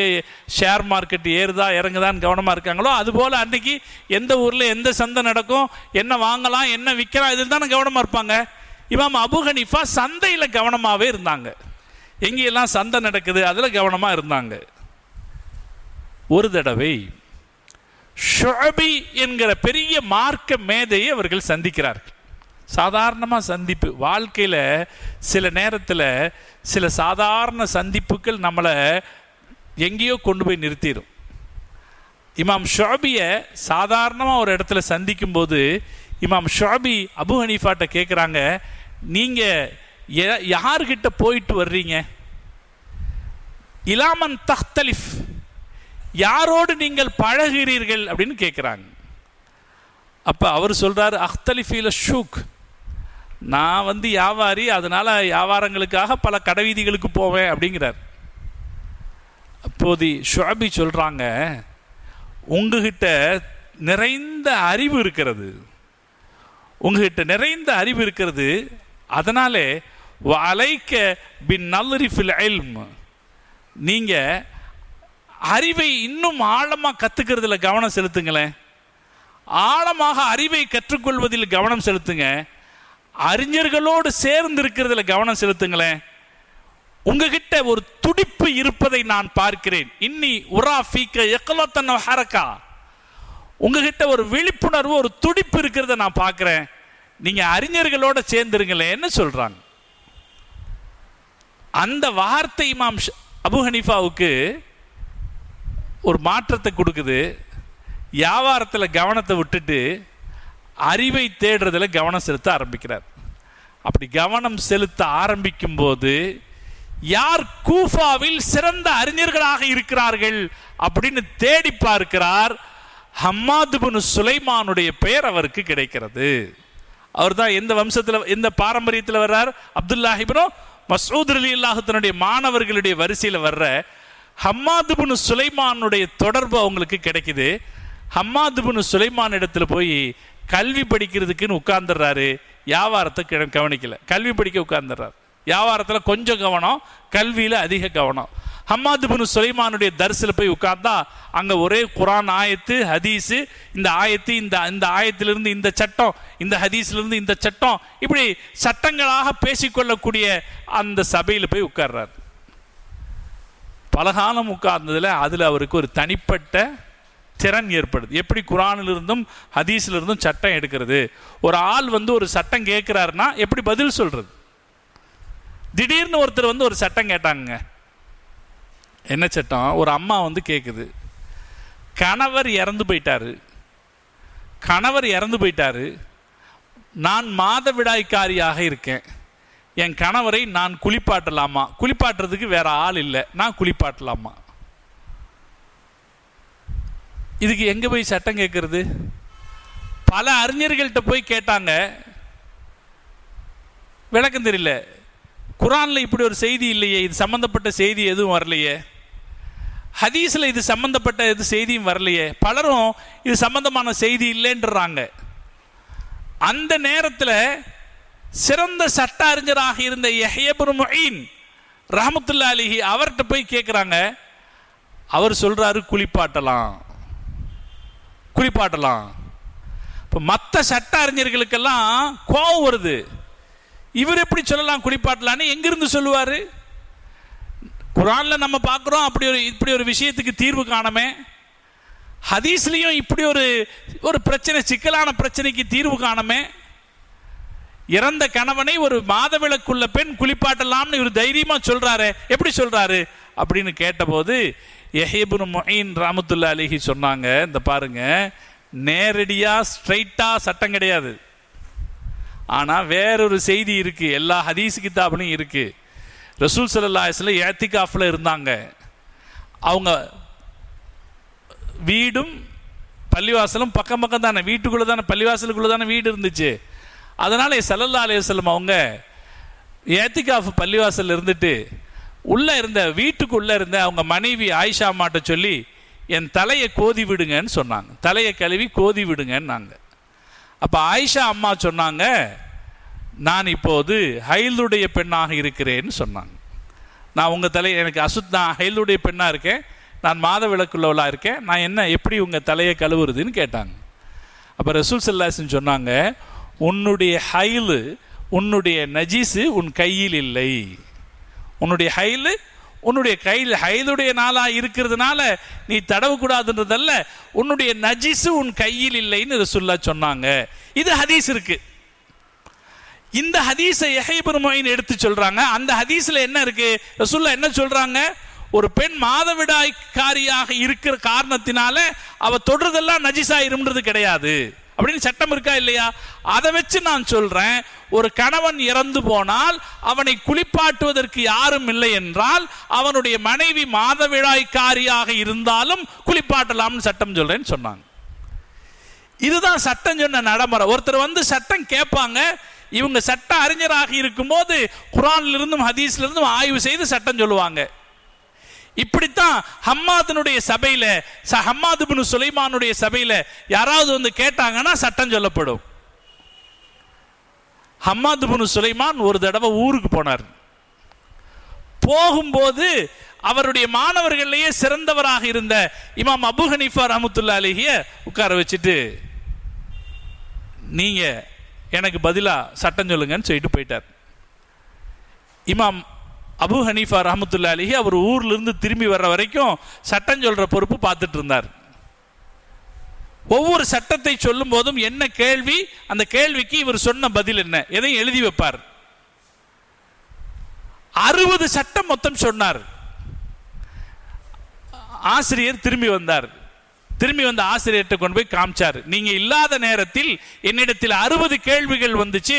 ஷேர் மார்க்கெட் ஏறுதா இறங்குதான்னு கவனமாக இருக்காங்களோ, அதுபோல் அன்றைக்கி எந்த ஊரில் எந்த சந்தை நடக்கும், என்ன வாங்கலாம் என்ன விற்கலாம், இதில் தானே கவனமாக இருப்பாங்க. இமாம் அபூ ஹனீஃபா சந்தையில் கவனமாகவே இருந்தாங்க. எங்கெல்லாம் சந்தை நடக்குது அதில் கவனமாக இருந்தாங்க. ஒரு தடவை ஷுஅபி என்கிற பெரிய மார்க்க மேதையை அவர்கள் சந்திக்கிறார்கள். சாதாரணமாக சந்திப்பு, வாழ்க்கையில் சில நேரத்தில் சில சாதாரண சந்திப்புகள் நம்மளை எங்கேயோ கொண்டு போய் நிறுத்திடும். இமாம் ஷுஅபியை சாதாரணமாக ஒரு இடத்துல சந்திக்கும் போது இமாம் ஷுஅபி அபூ ஹனீஃபாட்ட கேட்குறாங்க, நீங்கள் யார்கிட்ட போயிட்டு வர்றீங்க? இலாமன் தஹ்தலிஃப், யாரோடு நீங்கள் பழகிறீர்கள் அப்படின்னு கேட்குறாங்க. அப்போ அவர் சொல்கிறார், அஹ்தலிஃபீல ஷூக், நான் வியாபாரி, அதனால் வியாபாரங்களுக்காக பல கடைவீதிகளுக்கு போவேன் அப்படிங்கிறார். அப்போது ஷுஅபி சொல்கிறாங்க, உங்ககிட்ட நிறைந்த அறிவு இருக்கிறது, உங்ககிட்ட நிறைந்த அறிவு இருக்கிறது, அதனாலே வலைக்க பின் நல்லரி ஃபில் இல்ம், நீங்கள் அறிவை இன்னும் ஆழமாக கற்றுக்கிறதுல கவனம் செலுத்துங்களேன், ஆழமாக அறிவை கற்றுக்கொள்வதில் கவனம் செலுத்துங்க, அறிஞர்களோடு சேர்ந்து இருக்கிறதுல கவனம் செலுத்துங்களேன். உங்ககிட்ட ஒரு துடிப்பு இருப்பதை நான் பார்க்கிறேன். இன்னி உரா ஃபீக்க யக்லத்தன் ஹரகா, உங்ககிட்ட ஒரு விழிப்புணர்வு ஒரு துடிப்பு இருக்கிறத நான் பார்க்கிறேன். நீங்க அறிஞர்களோட சேர்ந்துருங்களேன்னு சொல்றாங்க. அந்த வார்த்தை இமாம் அபூ ஹனீஃபாவுக்கு ஒரு மாற்றத்தை கொடுக்குது. வியாபாரத்தில் கவனத்தை விட்டுட்டு அறிவை தேடுறதுல கவனம் செலுத்த ஆரம்பிக்கிறார். அப்படி கவனம் செலுத்த ஆரம்பிக்கும் போது யார் கூஃபாவில் சிறந்த அறிஞர்களாக இருக்கிறார்கள் அப்படின்னு தேடி பார்க்கிறார். ஹம்மாத் இப்னு சுலைமானுடைய பெயர் அவருக்கு கிடைக்கிறது. அவர் தான் எந்த வம்சத்தில் எந்த பாரம்பரியத்தில் வர்றார்? அப்துல்லாஹ் இப்னு மஸ்ஊத் ரலியல்லாஹு தன்னுடைய மாணவர்களுடைய வரிசையில் வர்ற ஹம்மாத் இப்னு சுலைமானுடைய தொடர்பு அவங்களுக்கு கிடைக்குது. ஹம்மாத் இப்னு சுலைமான் இடத்துல போய் கல்வி படிக்கிறதுக்குன்னு உட்கார்ந்துடுறாரு. வியாபாரத்தை கவனிக்கல, கல்வி படிக்க உட்கார்ந்துடுறாரு. வியாபாரத்தில் கொஞ்சம் கவனம், கல்வியில் அதிக கவனம். ஹம்மாத் இப்னு சுலைமானுடைய தர்ஸில் போய் உட்கார்ந்தா அங்கே ஒரே குரான் ஆயத்து, ஹதீஸு, இந்த ஆயத்து இந்த ஆயத்திலிருந்து இந்த சட்டம், இந்த ஹதீஸிலிருந்து இந்த சட்டம், இப்படி சட்டங்களாக பேசிக்கொள்ளக்கூடிய அந்த சபையில் போய் உட்கார்றார். பலகாலம் உட்கார்ந்ததில் அதில் அவருக்கு ஒரு தனிப்பட்ட திறன் ஏற்படுது. எப்படி குரானிலிருந்தும் ஹதீஸிலிருந்தும் சட்டம் எடுக்கிறது. ஒரு ஆள் ஒரு சட்டம் கேட்குறாருன்னா எப்படி பதில் சொல்றது. திடீர்னு ஒருத்தர் ஒரு சட்டம் கேட்டாங்க. என்ன சட்டம்? ஒரு அம்மா கேட்குது, கணவர் இறந்து போயிட்டாரு, நான் மாதவிடாய்க்காரியாக இருக்கேன், என் கணவரை நான் குளிப்பாட்டலாமா? குளிப்பாட்டுறதுக்கு வேற ஆள் இல்லை, நான் குளிப்பாட்டலாமா? இதுக்கு எங்க போய் சட்டம் கேட்கறது? பல அறிஞர்கள்ட்ட போய் கேட்டாங்க, விளக்கம் தெரியல. குரான்ல இப்படி ஒரு செய்தி இல்லையே, இது சம்பந்தப்பட்ட செய்தி எதுவும் வரலையே, ஹதீஸ்ல இது சம்பந்தப்பட்ட எது செய்தியும் வரலையே, பலரும் இது சம்பந்தமான செய்தி இல்லைன்றாங்க. அந்த நேரத்தில் சிறந்த சட்ட அறிஞராக இருந்த யஹ்யா இப்னு முஈன் ரஹ்மத்துல்லாஹி அலைஹி அவர்கிட்ட போய் கேட்குறாங்க. அவர் சொல்றாரு குளிப்பாட்டலாம். இப்போ மற்ற சட்ட அறிஞர்களுக்கெல்லாம் கோபம் வருது. இவர் எப்படி சொல்லலாம் குளிப்பாட்டலான்னு? எங்கிருந்து சொல்லுவார்? குரான்ல நம்ம பார்க்குறோம் இப்படி ஒரு விஷயத்துக்கு தீர்வு காணமே. ஹதீஸ்லையும் இப்படி ஒரு பிரச்சனை, சிக்கலான பிரச்சனைக்கு தீர்வு காணமே. இறந்த கணவனை ஒரு மாதவிலக்குள்ள பெண் குளிப்பாட்டலாம்னு இவர் தைரியமா சொல்றாரு, எப்படி சொல்றாரு அப்படின்னு கேட்டபோது யஹ்யா இப்னு முஈன் ரஹ்மத்துல்லாஹி அலைஹி சொன்னாங்க, இந்த பாருங்க, நேரடியா ஸ்ட்ரைட்டா சட்டம் கிடையாது, ஆனா வேறொரு செய்தி இருக்கு, எல்லா ஹதீஸ் கிதாப்லையும் இருக்கு. ரசூல் ஸல்லல்லாஹு அலைஹி வஸல்லம் இஅ்திகாஃப்ல இருந்தாங்க. அவங்க வீடும் பள்ளிவாசலும் பக்கம் பக்கம் தானே, வீட்டுக்குள்ள தானே, பள்ளிவாசலுக்குள்ள தானே வீடு இருந்துச்சு. அதனால ஸல்லல்லாஹு அலைஹி வஸல்லம் அவங்க இஅ்திகாஃப் பள்ளிவாசல் இருந்துட்டு வீட்டுக்குள்ள இருந்த அவங்க மனைவி ஆயிஷா அம்மாட்ட சொல்லி என் தலையை கோதி விடுங்கன்னு சொன்னாங்க. தலையை கழுவி கோதி விடுங்கன்னாங்க. அப்ப ஆயிஷா அம்மா சொன்னாங்க, நான் இப்போது ஹைலுடைய பெண்ணாக இருக்கிறேன்னு சொன்னாங்க. நான் உங்க தலையை, எனக்கு நான் ஹைலுடைய பெண்ணா இருக்கேன், நான் மாத விளக்குள்ளவளா இருக்கேன், நான் என்ன எப்படி உங்க தலையை கழுவுறதுன்னு கேட்டாங்க. அப்ப ரசூல் ஸல்லல்லாஹு அலைஹி வஸல்லம் சொன்னாங்க, உன்னுடைய ஹைலு, உன்னுடைய நஜீஸு உன் கையில் இல்லை. உன்னுடைய ஹைலு உன்னுடைய கையில் ஹைலுடைய நாளா இருக்கிறதுனால நீ தடவக்கூடாதுன்றதல்ல, உன்னுடைய நஜீஸு உன் கையில் இல்லைன்னு ரசூலுல்லாஹ் சொன்னாங்க. இது ஹதீஸ் இருக்கு. இந்த ஹதீஸை யஹ்யா இப்னு முஈன் எடுத்து சொல்றாங்க. அந்த ஹதீஸ்ல என்ன இருக்கு? ரசூலுல்லாஹ் என்ன சொல்றாங்க? ஒரு பெண் மாதவிடாய்க்காரியாக இருக்கிற காரணத்தினால அவ தொடுறதெல்லாம் நஜீஸா இரும்ன்றது கிடையாது அப்படின்னு சட்டம் இருக்கா இல்லையா? அதை வச்சு நான் சொல்றேன், ஒரு கணவன் இறந்து போனால் அவனை குளிப்பாட்டுவதற்கு யாரும் இல்லை என்றால் அவனுடைய மனைவி மாதவிடாய்க்காரியாக இருந்தாலும் குளிப்பாட்டலாம்னு சட்டம் சொல்றேன்னு சொன்னாங்க. இதுதான் சட்டம் சொன்ன நடைமுறை. ஒருத்தர் சட்டம் கேட்பாங்க, இவங்க சட்ட அறிஞராக இருக்கும்போது குரான்ல இருந்தும் ஹதீஸ்ல இருந்தும் ஆய்வு செய்து சட்டம் சொல்லுவாங்க. இப்படித்தான் ஹம்மாதுனுடைய சபையில, ஹம்மாத் இப்னு சுலைமானுடைய சபையில யாராவது கேட்டாங்கன்னா சட்டம் சொல்லப்படும். ஹம்மாத் இப்னு சுலைமான் ஒரு தடவை ஊருக்கு போனார். போகும்போது அவருடைய மாணவர்களிலேயே சிறந்தவராக இருந்த இமாம் அபு ஹனீஃபா ரஹ்மத்துல்லாஹி அலைஹி உட்கார வச்சுட்டு, நீங்க எனக்கு பதிலா சட்டம் சொல்லுங்கன்னு சொல்லிட்டு போயிட்டார். இமாம் அபு ஹனீஃபா ரஹ்மத்துல்லாஹி அலைஹி அவர் ஊர்ல இருந்து திரும்பி வர்ற வரைக்கும் சட்டம் சொல்ற பொறுப்பு பார்த்துட்டு இருந்தார். ஒவ்வொரு சட்டத்தை சொல்லும் போதும் என்ன கேள்வி, அந்த கேள்விக்கு இவர் சொன்ன பதில் என்ன, எதையும் எழுதி வைப்பார். 60 சட்டம் மொத்தம் சொன்னார். ஆசிரியர் திரும்பி வந்தார். திரும்பி வந்த ஆசிரியர்கிட்ட கொண்டு போய் காமிச்சார். நீங்க இல்லாத நேரத்தில் என்னிடத்தில் 60 கேள்விகள் வந்துச்சு,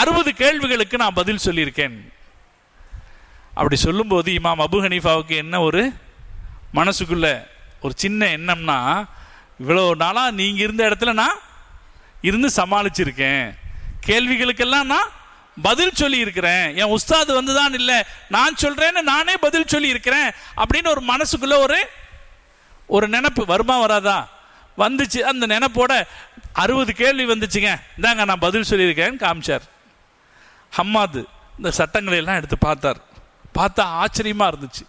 60 கேள்விகளுக்கு நான் பதில் சொல்லியிருக்கேன். அப்படி சொல்லும் போது இமாம் அபு ஹனீஃபாவுக்கு என்ன ஒரு மனசுக்குள்ள ஒரு சின்ன எண்ணம்னா, இவ்வளவு நாளா நீங்க இருந்த இடத்துல நான் இருந்து சமாளிச்சிருக்கேன், கேள்விகளுக்கெல்லாம் நான் பதில் சொல்லி இருக்கிறேன், என் உஸ்தாது வந்துதான் இல்லை நான் சொல்றேன்னு நானே பதில் சொல்லி இருக்கிறேன் அப்படின்னு ஒரு மனசுக்குள்ள ஒரு நினைப்பு வருமா வராதா? வந்துச்சு. அந்த நினைப்போட 60 கேள்வி வந்துச்சுங்க, இந்தாங்க நான் பதில் சொல்லியிருக்கேன்னு காமிச்சார். ஹம்மாது இந்த சட்டங்களை எல்லாம் எடுத்து பார்த்தார். பார்த்தா ஆச்சரியமாக இருந்துச்சு.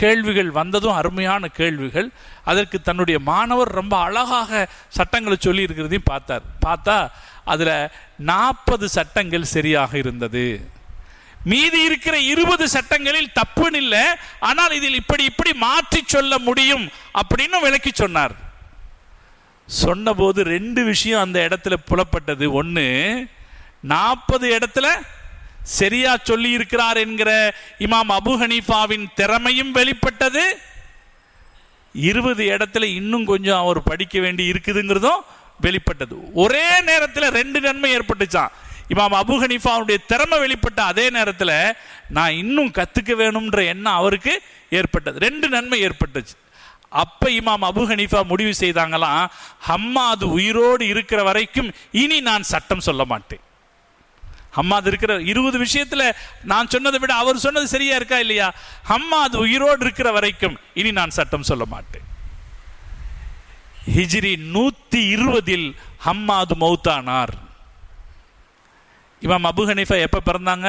கேள்விகள் வந்ததும் அருமையான கேள்விகள். அதற்கு தன்னுடைய மாணவர் ரொம்ப அழகாக சட்டங்களை சொல்லி இருக்கிறதையும் பார்த்தார். பார்த்தா அதில் 40 சட்டங்கள் சரியாக இருந்தது. மீதி இருக்கிற 20 சட்டங்களில் தப்புன்னு இல்லை, ஆனால் இதில் இப்படி இப்படி மாற்றி சொல்ல முடியும் அப்படின்னு விளக்கி சொன்னார். சொன்னபோது 2 விஷயம் அந்த இடத்துல புலப்பட்டது. ஒன்று, 40 இடத்துல சரியா சொல்லி இருக்கிறார் என்கிற இமாம் அபு ஹனீஃபாவின் திறமையும் வெளிப்பட்டது. 20 இடத்துல இன்னும் கொஞ்சம் அவர் படிக்க வேண்டி இருக்குதுங்கிறதும் வெளிப்பட்டது. ஒரே நேரத்தில் 2 நன்மை ஏற்பட்டுச்சான். இமாம் அபு ஹனீஃபாவுடைய திறமை வெளிப்பட்ட அதே நேரத்தில் நான் இன்னும் கற்றுக்க வேணும்ன்ற எண்ணம் அவருக்கு ஏற்பட்டது. 2 நன்மை ஏற்பட்டுச்சு. அப்போ இமாம் அபு ஹனீஃபா முடிவு செய்தாங்களாம், ஹம்மாது உயிரோடு இருக்கிற வரைக்கும் இனி நான் சட்டம் சொல்ல மாட்டேன். ஹம்மாது இருக்கிற 20 விஷயத்தில் நான் சொன்னதை விட அவர் சொன்னது சரியா இருக்கா இல்லையா? ஹம்மாது உயிரோடு இருக்கிற வரைக்கும் இனி நான் சட்டம் சொல்ல மாட்டேன். ஹிஜ்ரி 120 ஹம்மாது மௌத்தானார். இமாம் அபு ஹனீஃபா எப்போ பிறந்தாங்க?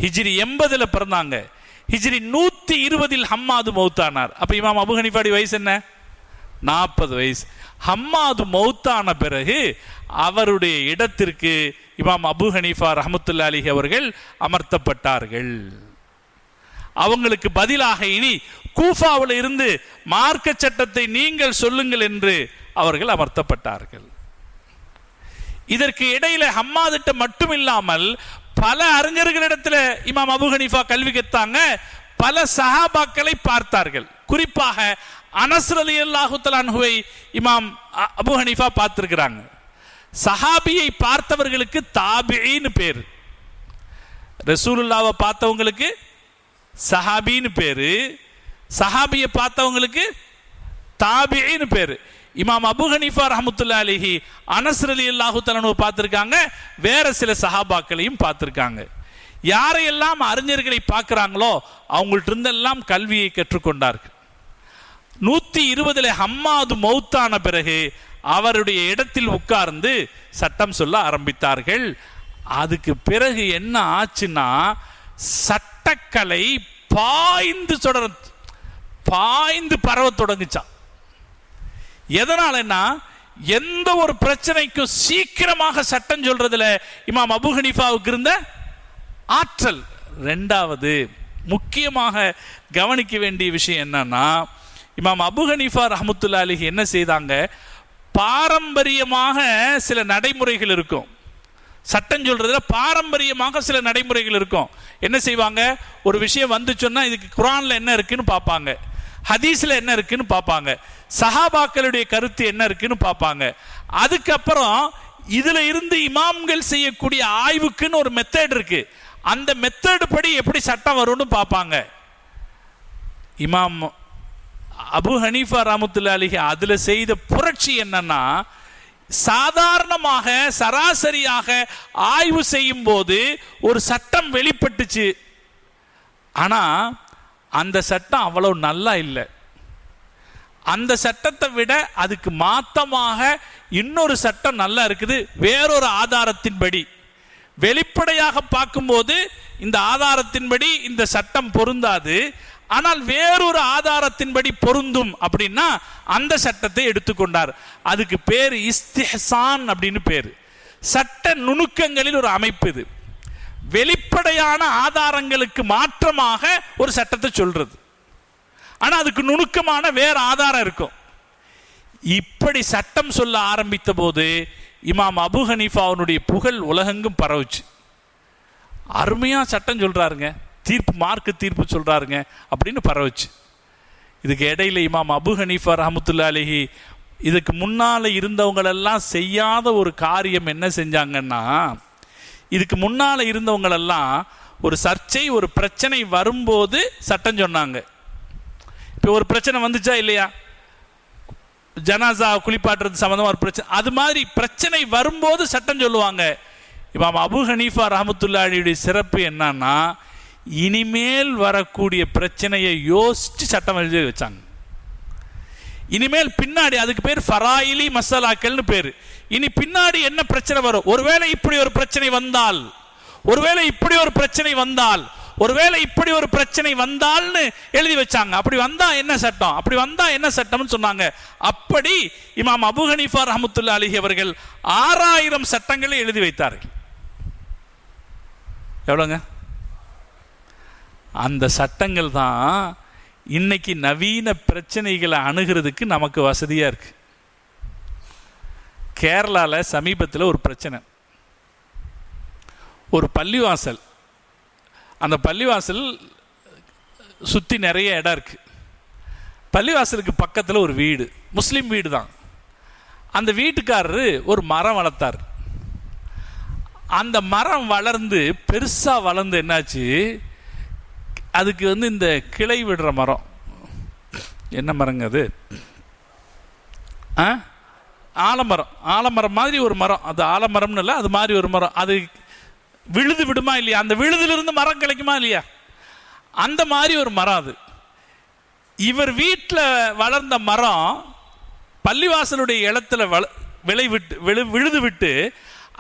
ஹிஜ்ரி 80 பிறந்தாங்க. ஹிஜ்ரி 120 ஹம்மாது மௌத்தானார். அப்போ இமாம் அபு ஹனீஃபாவுடைய வயசு என்ன? 40 வயசு. ஹம்மாது மௌத்தான பிறகு அவருடைய இடத்திற்கு இமாம் அபு ஹனீஃபா ரஹ்மத்துல்லாஹி அலைஹி அவர்கள் அமர்த்தப்பட்டார்கள். அவங்களுக்கு பதிலாக இனி கூஃபாவில் இருந்து மார்க்க சட்டத்தை நீங்கள் சொல்லுங்கள் என்று அவர்கள் அமர்த்தப்பட்டார்கள். இதற்கு இடையில ஹம்மாதிட்ட மட்டும் இல்லாமல் பல அறிஞர்களிடத்தில் இமாம் அபு ஹனீஃபா கல்வி கற்றாங்க. பல சஹாபாக்களை பார்த்தார்கள். குறிப்பாக அனஸ் ரலியல்லாஹு தஆலா அன்ஹுவை இமாம் அபு ஹனீஃபா பார்த்திருக்கிறாங்க. சஹாபியை பார்த்தவர்களுக்கு தாபிஈன்னு பேர், ரசூலுல்லாவை பார்த்தவங்களுக்கு சஹாபின்னு பேரு, சஹாபியை பார்த்தவங்களுக்கு தாபிஈன்னு பேரு. இமாம் அபு ஹனீஃபா ரஹ்மத்துல்லாஹி அலைஹி அனஸ் ரலியல்லாஹு தஆலா அன்ஹு பார்த்திருக்காங்க, வேற சில சஹாபாக்களையும் பார்த்திருக்காங்க. யாரையெல்லாம் அறிஞர்களை பார்க்கிறாங்களோ அவங்கள்ட்ட இருந்தெல்லாம் கல்வியை கற்றுக்கொண்டார்கள். 120 ஹம்மாது மௌத்தான பிறகு அவருடைய இடத்தில் உட்கார்ந்து சட்டம் சொல்ல ஆரம்பித்தார்கள். அதுக்கு பிறகு என்ன ஆச்சுன்னா, சட்டக்கலை பாய்ந்து பரவ தொடங்குச்சான். எதனாலன்னா, எந்த ஒரு பிரச்சனைக்கும் சீக்கிரமாக சட்டம் சொல்றதுல இமாம் அபு ஹனீஃபாவுக்கு இருந்த ஆற்றல். 2வது முக்கியமாக கவனிக்க வேண்டிய விஷயம் என்னன்னா, இமாம் அபு ஹனீஃபா ரஹ்மத்துல்லாஹி அலைஹி என்ன செய்தாங்க, பாரம்பரியமாக சில நடைமுறைகள் இருக்கும். சட்டம் சொல்றதுல பாரம்பரியமாக சில நடைமுறைகள் இருக்கும். என்ன செய்வாங்க, ஒரு விஷயம் வந்து சொன்னா இதுக்கு குர்ஆன்ல என்ன இருக்குன்னு பார்ப்பாங்க, ஹதீஸ்ல என்ன இருக்குன்னு பார்ப்பாங்க, சஹாபாக்களுடைய கருத்து என்ன இருக்குன்னு பார்ப்பாங்க. அதுக்கப்புறம் இதுல இருந்து இமாம்கள் செய்யக்கூடிய ஆய்வுக்குன்னு ஒரு மெத்தட் இருக்கு. அந்த மெத்தட் படி எப்படி சட்டம் வரும்னு பார்ப்பாங்க. இமாம் அபு ஹனீஃபா ரஹ்மத்துல்லாஹி அலைஹி அதுல செய்த புரட்சி என்னன்னா, சாதாரணமாக சராசரியாக ஆய்வு செய்யும் போது ஒரு சட்டம் வெளிப்பட்டுச்சு. ஆனா அந்த சட்டம் அவ்வளவு நல்லா இல்லை. அந்த சட்டத்தை விட அதுக்கு மாத்தமாக இன்னொரு சட்டம் நல்லா இருக்குது. வேறொரு ஆதாரத்தின்படி வெளிப்படையாக பார்க்கும்போது இந்த ஆதாரத்தின்படி இந்த சட்டம் பொருந்தாது, ஆனால் வேறொரு ஆதாரத்தின்படி பொருந்தும் அப்படின்னா அந்த சட்டத்தை எடுத்துக்கொண்டார். அதுக்கு பேர் இஸ்திஹ்சான் அப்படின்னு பேரு. சட்ட நுணுக்கங்களில் ஒரு அமைப்பு இது. வெளிப்படையான ஆதாரங்களுக்கு மாற்றமாக ஒரு சட்டத்தை சொல்றது, ஆனா அதுக்கு நுணுக்கமான வேற ஆதாரம் இருக்கும். இப்படி சட்டம் சொல்ல ஆரம்பித்த போது இமாம் அபு ஹனீஃபாவுடைய புகழ் உலகெங்கும் பரவுச்சு. அருமையா சட்டம் சொல்றாருங்க, மார்க்கு தீர்ப்பு சொல்றாருங்க அப்படின்னு பரவுச்சு. இதுக்கு இடையில இமாம் அபு ஹனீஃபா ரஹ்மத்துல்லாஹி அலைஹி இதுக்கு முன்னால இருந்தவங்களெல்லாம் செய்யாத ஒரு காரியம் என்ன செஞ்சாங்கன்னா, இதுக்கு முன்னால இருந்தவங்களெல்லாம் ஒரு சர்ச்சை ஒரு பிரச்சனை வரும்போது சட்டம் சொன்னாங்க. இப்போ ஒரு பிரச்சனை வந்துச்சா இல்லையா, ஜனாசா குளிப்பாட்டுறது சம்பந்தமா ஒரு பிரச்சனை, அது மாதிரி பிரச்சனை வரும்போது சட்டம் சொல்லுவாங்க. இமாம் அபு ஹனீஃபா ரஹ்மத்துல்லாஹி அலைஹி சிறப்பு என்னன்னா, இனிமேல் வரக்கூடிய பிரச்சனையை யோசிச்சு சட்டம் எழுதி வச்சாங்க. இனிமேல் பின்னாடி அதுக்கு பேர் ஃபராயிலி மசாலாக்கள்னு பேரு. இனி பின்னாடி என்ன பிரச்சனை வரும், ஒருவேளை இப்படி ஒரு பிரச்சனை வந்தால், ஒருவேளை இப்படி ஒரு பிரச்சனை வந்தால், ஒருவேளை இப்படி ஒரு பிரச்சனை வந்தால்னு எழுதி வச்சாங்க. அப்படி வந்தா என்ன சட்டம், அப்படி வந்தா என்ன சட்டம்னு சொன்னாங்க. அப்படி இமாம் அபூ ஹனீஃபா ரஹ்மத்துல்லாஹி அலைஹி அவர்கள் 6000 சட்டங்களை எழுதி வைத்தார்கள். எவ்வளோங்க? அந்த சட்டங்கள் தான் இன்னைக்கு நவீன பிரச்சனைகளை அணுகிறதுக்கு நமக்கு வசதியா இருக்கு. கேரளால சமீபத்தில் ஒரு பிரச்சனை, ஒரு பள்ளிவாசல், அந்த பள்ளிவாசல் சுற்றி நிறைய இடம் இருக்கு. பள்ளிவாசலுக்கு பக்கத்தில் ஒரு வீடு, முஸ்லீம் வீடு தான். அந்த வீட்டுக்காரரு ஒரு மரம் வளர்த்தார். அந்த மரம் வளர்ந்து பெருசா வளர்ந்து என்னாச்சு, அதுக்கு இந்த கிளை விடுற மரம், என்ன மரங்க அது, ஆலமரம். ஆலமரம் மாதிரி ஒரு மரம், அது ஆலமரம்னு இல்லை, அது மாதிரி ஒரு மரம். அது விழுது விடுமா இல்லையா, அந்த விழுதிலிருந்து மரம் கிடைக்குமா இல்லையா, அந்த மாதிரி ஒரு மரம் அது. இவர் வீட்டில் வளர்ந்த மரம் பள்ளிவாசலுடைய இடத்துல விழுது விட்டு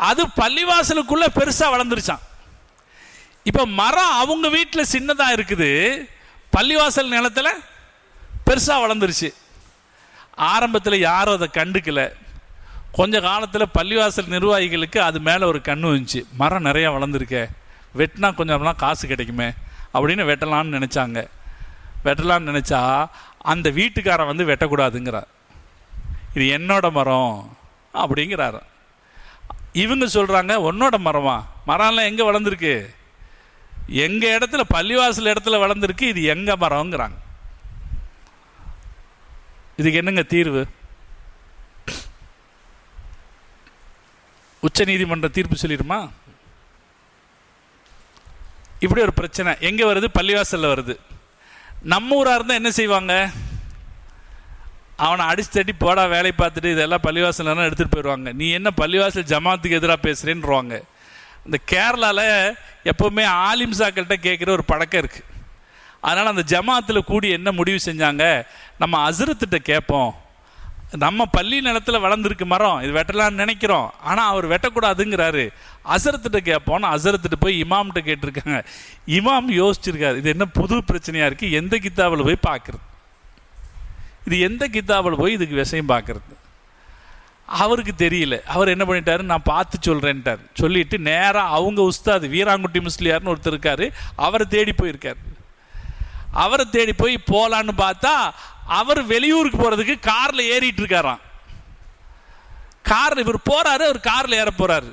அது பள்ளிவாசலுக்குள்ள பெருசா வளர்ந்துருச்சான். இப்ப மரம் அவங்க வீட்டில் சின்னதா இருக்குது, பள்ளிவாசல் நிலத்துல பெருசா வளர்ந்துருச்சு. ஆரம்பத்தில் யாரும் அதை கண்டுக்கல. கொஞ்ச காலத்தில் பள்ளிவாசல் நிர்வாகிகளுக்கு அது மேலே ஒரு கண்ணு வந்துச்சு, மரம் நிறையா வளர்ந்துருக்க, வெட்டினா கொஞ்சம் காசு கிடைக்குமே அப்படின்னு வெட்டலான்னு நினச்சாங்க. வெட்டலான்னு நினச்சா அந்த வீட்டுக்காரன் வெட்டக்கூடாதுங்கிறார். இது என்னோட மரம் அப்படிங்கிறாரு. இவங்க சொல்கிறாங்க, உன்னோட மரமா, மரம்லாம் எங்கே வளர்ந்துருக்கு, எங்கள் இடத்துல பள்ளிவாசல் இடத்துல வளர்ந்துருக்கு, இது எங்கள் மரம்ங்கிறாங்க. இதுக்கு என்னங்க தீர்வு? உச்ச நீதிமன்ற தீர்ப்பு சொல்லிடுமா? இப்படி ஒரு பிரச்சனை எங்க வருது? பள்ளிவாசல்ல வருது. நம்ம ஊரா இருந்தா என்ன செய்வாங்க? அவனை அடிச்சு தட்டி போடா வேலை பார்த்துட்டு இதெல்லாம் பள்ளிவாசல் எடுத்துட்டு போயிடுவாங்க. நீ என்ன பள்ளிவாசல் ஜமாத்துக்கு எதிராக பேசுறேன்னுவாங்க. இந்த கேரளால எப்பவுமே ஆலிம்சாக்கள்கிட்ட கேட்குற ஒரு பழக்கம் இருக்கு. அதனால அந்த ஜமாத்தில் கூடி என்ன முடிவு செஞ்சாங்க, நம்ம அசரத்திட்ட கேட்போம், நம்ம பள்ளி நிலத்துல வளர்ந்துருக்கு மரம், இது வெட்டலான்னு நினைக்கிறோம், ஆனால் அவர் வெட்டக்கூடாதுங்கிறாரு, அசரத்திட்ட கேட்போம்னு அசரத்திட்ட போய் இமாம்கிட்ட கேட்டிருக்காங்க. இமாம் யோசிச்சிருக்காரு, இது என்ன புது பிரச்சனையா இருக்கு, எந்த கித்தாபில் போய் பார்க்கறது, இது எந்த கித்தாபில் போய் இதுக்கு விஷயம் பார்க்கறது. அவருக்கு தெரியல. அவர் என்ன பண்ணிட்டாரு, நான் பார்த்து சொல்றேன்ட்டார். சொல்லிட்டு நேராக அவங்க உஸ்தாது வீராங்குட்டி முஸ்லியார்னு ஒருத்தர் இருக்காரு, அவரை தேடி போயிருக்காரு. அவரை தேடி போய் போலான்னு பார்த்தா அவர் வெளியூருக்கு போறதுக்கு கார்ல ஏறிட்டு இருக்காராம். கார்ல இவர் போறாரு, அவர் கார்ல ஏற போறாரு.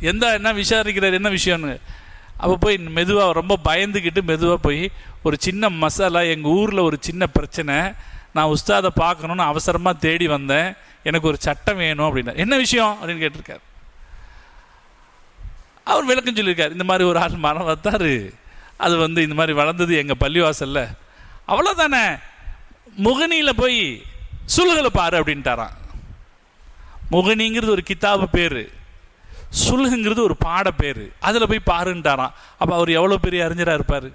என்ன விசாரிக்கிறார், என்ன விஷயம்னு. அப்போ போய் மெதுவாக ரொம்ப பயந்துக்கிட்டு மெதுவாக போய், ஒரு சின்ன மசாலா, எங்கள் ஊரில் ஒரு சின்ன பிரச்சனை, நான் உஸ்தாதை பார்க்கணுன்னு அவசரமாக தேடி வந்தேன், எனக்கு ஒரு சட்டம் வேணும் அப்படின்னா. என்ன விஷயம் அப்படின்னு கேட்டிருக்காரு. அவர் விளக்கம் சொல்லியிருக்காரு, இந்த மாதிரி ஒரு ஆள் மரம் வந்தாரு, அது இந்த மாதிரி வளர்ந்தது எங்கள் பள்ளிவாசல்ல, அவ்வளோதானே, முகனியில் போய் சுல்களை பாரு அப்படின்ட்டாரான். முகனிங்கிறது ஒரு கித்தாபு பேர், சுல்ஹுங்கிறது ஒரு பாட பேர், அதில் போய் பாருன்ட்டாரான். அப்போ அவர் எவ்வளோ பெரிய அறிஞராக இருப்பார்.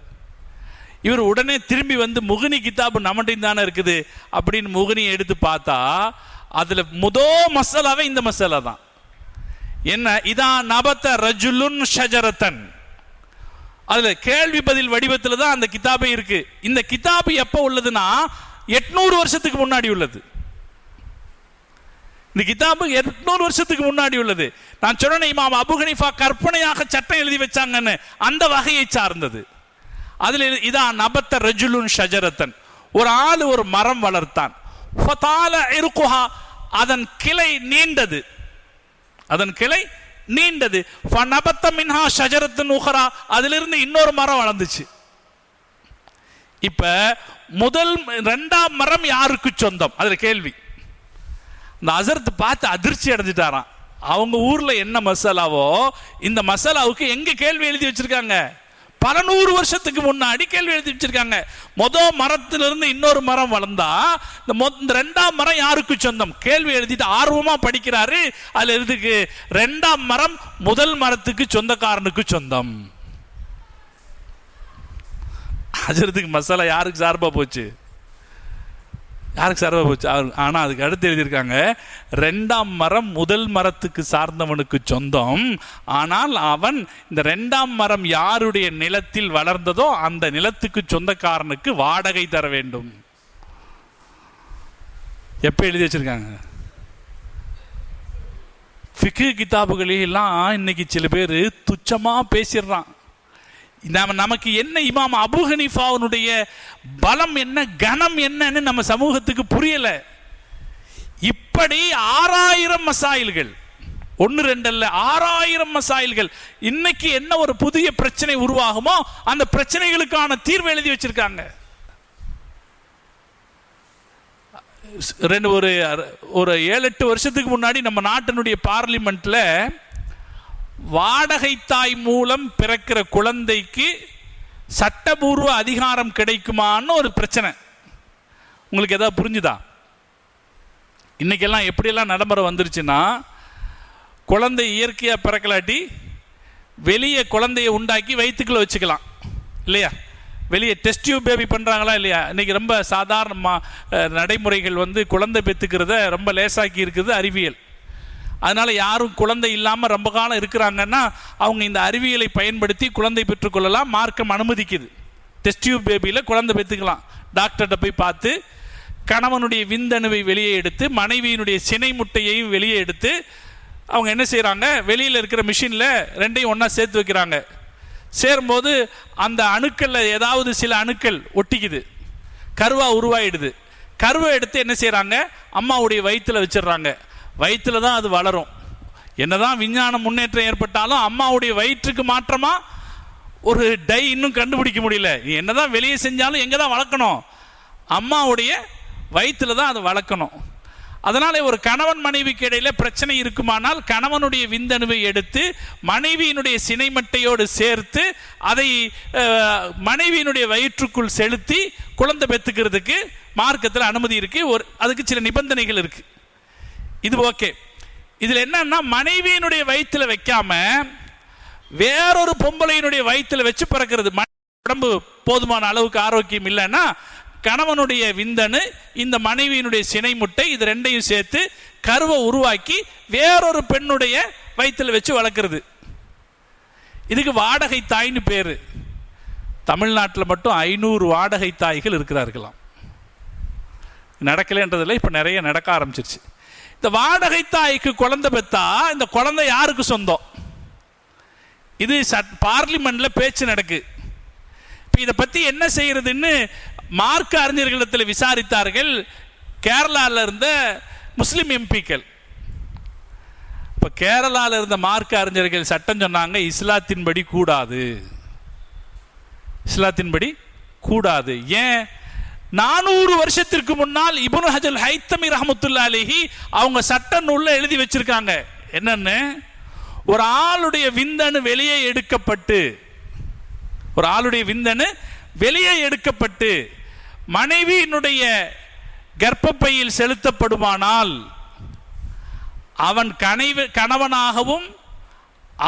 இவர் உடனே திரும்பி முகனி கித்தாபு நம்மகிட்டையும் தானே இருக்குது அப்படின்னு முகனியை எடுத்து பார்த்தா அதில் மசாலாவே இந்த மசாலா தான். என்ன, இதா நபத்த ரஜுலுன் ஷஜரத்தன், அதுல கேள்வி பதில் வடிவத்தில் தான் அந்த கிதாபே இருக்கு. இந்த கிதாபு எப்ப உள்ளதுன்னா 800 வருஷத்துக்கு முன்னாடி உள்ளது. இந்த கிதாபு 800 வருஷத்துக்கு முன்னாடி உள்ளது. நான் சொன்னேன், இமாம் அபூ ஹனீஃபா கற்பனையாக சட்டம் எழுதி வச்சாங்கன்னு, அந்த வகையை சார்ந்தது. அதுல இதா நபத்த ரஜுலுன் ஷஜரத்தன், ஒரு ஆள் ஒரு மரம் வளர்த்தான். ஃபதால இர்குஹா, அதன் கிளை நீண்டது, அதன் கிளை நீண்டது. ஃபநபத்த மின்ஹா ஷஜரத்துன் உஹரா, அதிலிருந்து இன்னொரு மரம் வளர்ந்துச்சு. இப்ப இரண்டாம் மரம் யாருக்கு சொந்தம்? அதுல கேள்வி. இந்த அசரத்து பார்த்து அதிர்ச்சி அடைஞ்சிட்டாராம். அவங்க ஊர்ல என்ன மசாலாவோ இந்த மசாலாவுக்கு எங்க கேள்வி எழுதி வச்சிருக்காங்க, பல 100 வருஷத்துக்கு முன்னாடி கேள்வி எழுதி வச்சிருக்காங்க. மரத்திலிருந்து இன்னொரு மரம் வளர்ந்தா இந்த இரண்டாம் மரம் யாருக்கு சொந்தம்? கேள்வி எழுதிட்டு ஆர்வமா படிக்கிறாரு. அதுல இருக்கு, இரண்டாம் மரம் முதல் மரத்துக்கு சொந்தக்காரனுக்கு சொந்தம். அஜரத்துக்கு மசாலா யாருக்கு சார்பா போச்சு? யாருக்கு சர்வ போச்சு? ஆனால் அதுக்கு அடுத்து எழுதியிருக்காங்க, 2ஆம் மரம் முதல் மரத்துக்கு சார்ந்தவனுக்கு சொந்தம், ஆனால் அவன் இந்த 2ஆம் மரம் யாருடைய நிலத்தில் வளர்ந்ததோ அந்த நிலத்துக்கு சொந்தக்காரனுக்கு வாடகை தர வேண்டும். எப்ப எழுதி வச்சிருக்காங்க? ஃபிக்ஹ் கிதாபுகளெல்லாம் இன்னைக்கு சில பேர் துச்சமா பேசிடுறான். நமக்கு என்ன இமாம் அபூ ஹனீஃபாவுடைய பலம் என்ன, கனம் என்னன்னு நம்ம சமூகத்துக்கு புரியல. இப்படி 6000 மசாயில்கள், 1-2 அல்ல, 6000 மசாயில்கள். இன்னைக்கு என்ன ஒரு புதிய பிரச்சனை உருவாகுமோ அந்த பிரச்சனைகளுக்கான தீர்வு எழுதி வச்சிருக்காங்க. ஒரு 7-8 வருஷத்துக்கு முன்னாடி நம்ம நாட்டினுடைய பார்லிமெண்ட்ல வாடகை தாய் மூலம் பிறக்கிற குழந்தைக்கு சட்டபூர்வ அதிகாரம் கிடைக்குமான்னு ஒரு பிரச்சனை. உங்களுக்கு ஏதாவது புரிஞ்சுதா? இன்னைக்கெல்லாம் எப்படியெல்லாம் நடைமுறை வந்துருச்சுன்னா, குழந்தை இயற்கையாக பிறக்கலாட்டி வெளியே குழந்தைய உண்டாக்கி வயிற்றுக்குள்ள வச்சுக்கலாம் இல்லையா? வெளியே டெஸ்ட் டியூப் பேபி பண்ணுறாங்களா இல்லையா? இன்றைக்கி ரொம்ப சாதாரணமாக நடைமுறைகள் குழந்தை பெற்றுக்கிறத ரொம்ப லேசாக்கி இருக்குது அறிவியல். அதனால் யாரும் குழந்தை இல்லாமல் ரொம்ப காலம் இருக்கிறாங்கன்னா அவங்க இந்த அறிவியலை பயன்படுத்தி குழந்தை பெற்றுக்கொள்ளலாம். மார்க்கம் அனுமதிக்குது. டெஸ்ட் டியூப் பேபியில் குழந்தை பெற்றுக்கலாம். டாக்டர்கிட்ட போய் பார்த்து கணவனுடைய விந்தணுவை வெளியே எடுத்து மனைவியினுடைய சினை முட்டையையும் வெளியே எடுத்து அவங்க என்ன செய்கிறாங்க, வெளியில் இருக்கிற மிஷினில் ரெண்டையும் ஒன்றா சேர்த்து வைக்கிறாங்க. சேரும்போது அந்த அணுக்களில் ஏதாவது சில அணுக்கள் ஒட்டிக்குது, கருவா உருவாயிடுது. கருவை எடுத்து என்ன செய்கிறாங்க, அம்மாவுடைய வயிற்றில் வச்சிடுறாங்க. வயிற்றில் தான் அது வளரும். என்னதான் விஞ்ஞான முன்னேற்றம் ஏற்பட்டாலும் அம்மாவுடைய வயிற்றுக்கு மாற்றமா ஒரு டை இன்னும் கண்டுபிடிக்க முடியல. என்னதான் வெளியே செஞ்சாலும் எங்கே தான் வளர்க்கணும்? அம்மாவுடைய வயிற்றில் தான் அது வளர்க்கணும். அதனால ஒரு கணவன் மனைவிக்கு இடையில பிரச்சனை இருக்குமானால் கணவனுடைய விந்தணுவை எடுத்து மனைவியினுடைய சினைமட்டையோடு சேர்த்து அதை மனைவியினுடைய வயிற்றுக்குள் செலுத்தி குழந்தை பெற்றுக்கிறதுக்கு மார்க்கத்தில் அனுமதி இருக்கு. அதுக்கு சில நிபந்தனைகள் இருக்கு. இது ஓகே. இதுல என்னன்னா, மனைவியினுடைய வயிற்றில் வைக்காம வேறொரு பொம்பளையினுடைய வயிற்றில் வச்சு பிறக்கிறது. உடம்பு போதுமான அளவுக்கு ஆரோக்கியம் இல்லைன்னா கணவனுடைய விந்தணு இந்த மனைவியினுடைய சினை முட்டை இது ரெண்டையும் சேர்த்து கருவை உருவாக்கி வேறொரு பெண்ணுடைய வயிற்றில் வச்சு வளர்க்கிறது. இதுக்கு வாடகை தாய்னு பேரு. தமிழ்நாட்டில் மட்டும் 500 வாடகை தாய்கள் இருக்கிறார்களாம். நடக்கலைன்றதில்லை, இப்போ நிறைய நடக்க ஆரம்பிச்சிருச்சு. இந்த வாடகை தாய்க்கு குழந்தை பெற்றா இந்த குழந்தை யாருக்கு சொந்தம்? இது பார்லிமெண்ட்ல பேச்சு நடக்கு. இப்போ இதை பற்றி என்ன செய்யறதுன்னு மார்க்க அறிஞர்களிடத்தில் விசாரித்தார்கள் கேரளாவில் இருந்த முஸ்லிம் எம்பிக்கள். இப்போ கேரளாவில் இருந்த மார்க்க அறிஞர்கள் சட்டம் சொன்னாங்க, இஸ்லாத்தின்படி கூடாது, இஸ்லாத்தின்படி கூடாது. ஏன்? 400 வருஷத்திற்கு முன்னால் இப்னு ஹஜர் ஹைத்தமி ரஹ்மத்துல்லாஹி அலைஹி அவங்க சட்ட நூல்ல எழுதி வச்சிருக்காங்க. என்னன்னு, ஒரு ஆளுடைய விந்தணு வெளியே எடுக்கப்பட்டு, ஒரு ஆளுடைய விந்தணு வெளியே எடுக்கப்பட்டு மனைவியினுடைய கர்ப்பப்பையில் செலுத்தப்படுமானால் அவன் கணவனாகவும்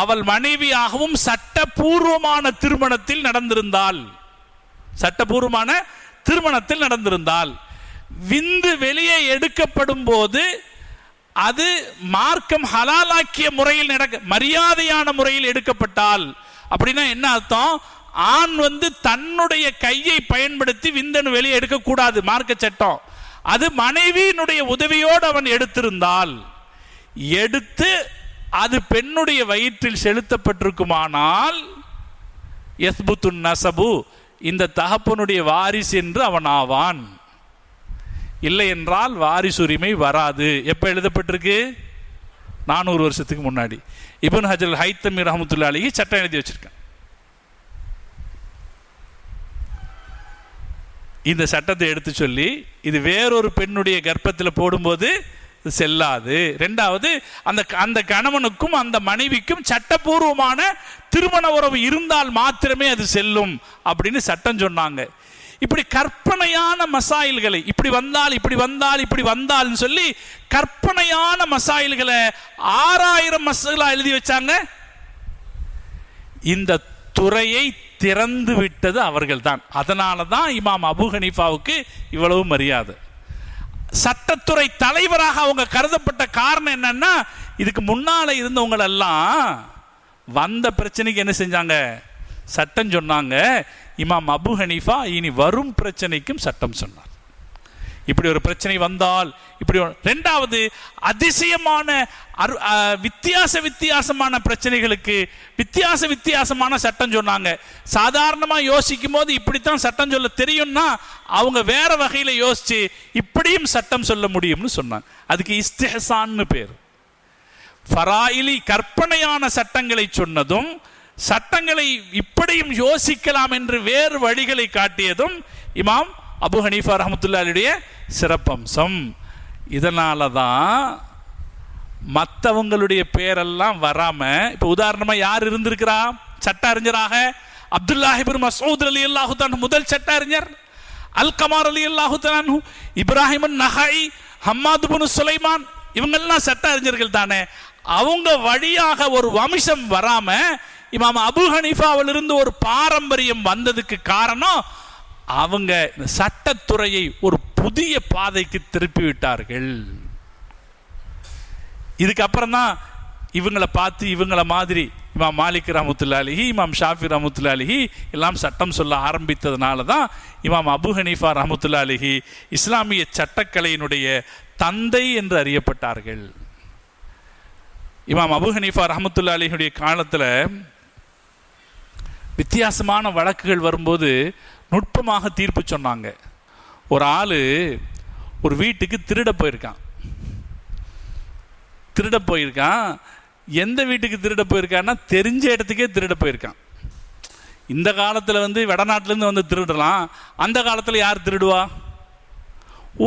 அவள் மனைவியாகவும் சட்டபூர்வமான திருமணத்தில் நடந்திருந்தால், சட்டபூர்வமான திருமணத்தில் நடந்திருந்தால், விந்து வெளியே எடுக்கப்படும் போது அது மார்க்கம் ஹலாலாக்கிய முறையில் மரியாதையான முறையில் எடுக்கப்பட்டால், அப்படின்னா என்ன அர்த்தம்? ஆண் தன்னுடைய கையை பயன்படுத்தி விந்தணு வெளியே எடுக்கக்கூடாது, மார்க்க சட்டம். அது மனைவியினுடைய உதவியோடு அவன் எடுத்திருந்தால், எடுத்து அது பெண்ணுடைய வயிற்றில் செலுத்தப்பட்டிருக்குமானால் யஸ்புத்து நஸபு, இந்த தகப்பனுடைய வாரிசு என்று அவன் ஆவான். இல்லை என்றால் வாரிசுரிமை வராது. எப்ப எழுதப்பட்டிருக்கு? 400 வருஷத்துக்கு முன்னாடி. இப்னு ஹஜர் ஹைத்தமி ரஹ்மத்துல்லாஹி அலைஹி சட்டம் எழுதி வச்சிருக்கான். இந்த சட்டத்தை எடுத்து சொல்லி இது வேறொரு பெண்ணுடைய கர்ப்பத்தில் போடும்போது செல்லாது. ரெண்டாவது, அந்த கணவனுக்கும் அந்த மனைவிக்கும் சட்டபூர்வமான திருமண உறவு இருந்தால் மாத்திரமே அது செல்லும் அப்படின்னு சட்டம் சொன்னாங்க. இப்படி கற்பனையான மசாயில்களை இப்படி வந்தால் இப்படி வந்தால் இப்படி வந்தால் சொல்லி கற்பனையான மசாயில்களை 6000 மசாலா எழுதி வச்சாங்க. இந்த துறையை திறந்து விட்டது அவர்கள் தான். அதனால தான் இமாம் அபூ ஹனீஃபாவுக்கு இவ்வளவு மரியாதை. சட்டத்துறை தலைவராக அவங்க கருதப்பட்ட காரணம் என்னன்னா, இதுக்கு முன்னால இருந்தவங்க எல்லாம் வந்த பிரச்சனைக்கு என்ன செஞ்சாங்க, சட்டம் சொன்னாங்க. இமாம் அபு ஹனீஃபா இனி வரும் பிரச்சனைக்கும் சட்டம் சொன்னார். இப்படி ஒரு பிரச்சனை வந்தால் இப்படி. ரெண்டாவது, அதிசயமான வித்தியாசமான பிரச்சனைகளுக்கு வித்தியாசமான சட்டம் சொன்னாங்க. சாதாரணமாக யோசிக்கும் போது இப்படித்தான் சட்டம் சொல்ல தெரியும்னா அவங்க வேற வகையில யோசிச்சு இப்படியும் சட்டம் சொல்ல முடியும்னு சொன்னாங்க. அதுக்கு இஸ்திஹ்சான்னு பேர். ஃபராயிலி கற்பனையான சட்டங்களை சொன்னதும், சட்டங்களை இப்படியும் யோசிக்கலாம் என்று வேறு வழிகளை காட்டியதும் இமாம் அபு ஹனீஃபா ரஹ்மத்துல்லாஹியுடைய சிறப்பம்சம். இதனால தான் மற்றவங்களுடைய பேரெல்லாம் வராம, இப்போ உதாரணமா யார் இருந்திருக்கிறா சட்ட அறிஞராக? அப்துல்லாஹ் இப்னு மஸ்ஊத் ரலியல்லாஹு தஆலா முதல் சட்ட அறிஞர், அல்கமா ரலியல்லாஹு தஆலா, இப்ராஹிம் அன்-நஹாயி, ஹம்மாத் இப்னு சுலைமான், இவங்கெல்லாம் சட்ட அறிஞர்கள் தானே. அவங்க வழியாக ஒரு வம்சம் வராம இமாம் அபு ஹனீஃபாவிலிருந்து ஒரு பாரம்பரியம் வந்ததுக்கு காரணம் அவங்க சட்டத்துறையை ஒரு புதிய பாதைக்கு திருப்பி விட்டார்கள். இதுக்கப்புறம் தான் இவங்களை பார்த்து இவங்கள மாதிரி இமாம் மாலிக் ரஹ்மத்துல்லாஹி அலைஹி, இமாம் ஷாஃபி ரஹ்மத்துல்லாஹி அலைஹி எல்லாம் சட்டம் சொல்ல ஆரம்பித்ததுனால தான் இமாம் அபு ஹனீஃபா ரஹ்மத்துல்லாஹி அலைஹி இஸ்லாமிய சட்டக்கலையினுடைய தந்தை என்று அறியப்பட்டார்கள். இமாம் அபு ஹனீஃபா ரஹ்மத்துல்லாஹி அலைஹியுடைய காலத்தில் வித்தியாசமான வழக்குகள் வரும்போது நுட்பமாக தீர்ப்பு சொன்னாங்க. ஒரு ஆள் ஒரு வீட்டுக்கு திருட போயிருக்கான். எந்த வீட்டுக்கு திருட போயிருக்கான்னா தெரிஞ்ச இடத்துக்கே திருட போயிருக்கான். இந்த காலத்தில் வடநாட்டிலேருந்து வந்து திருடலாம். அந்த காலத்தில் யார் திருடுவா?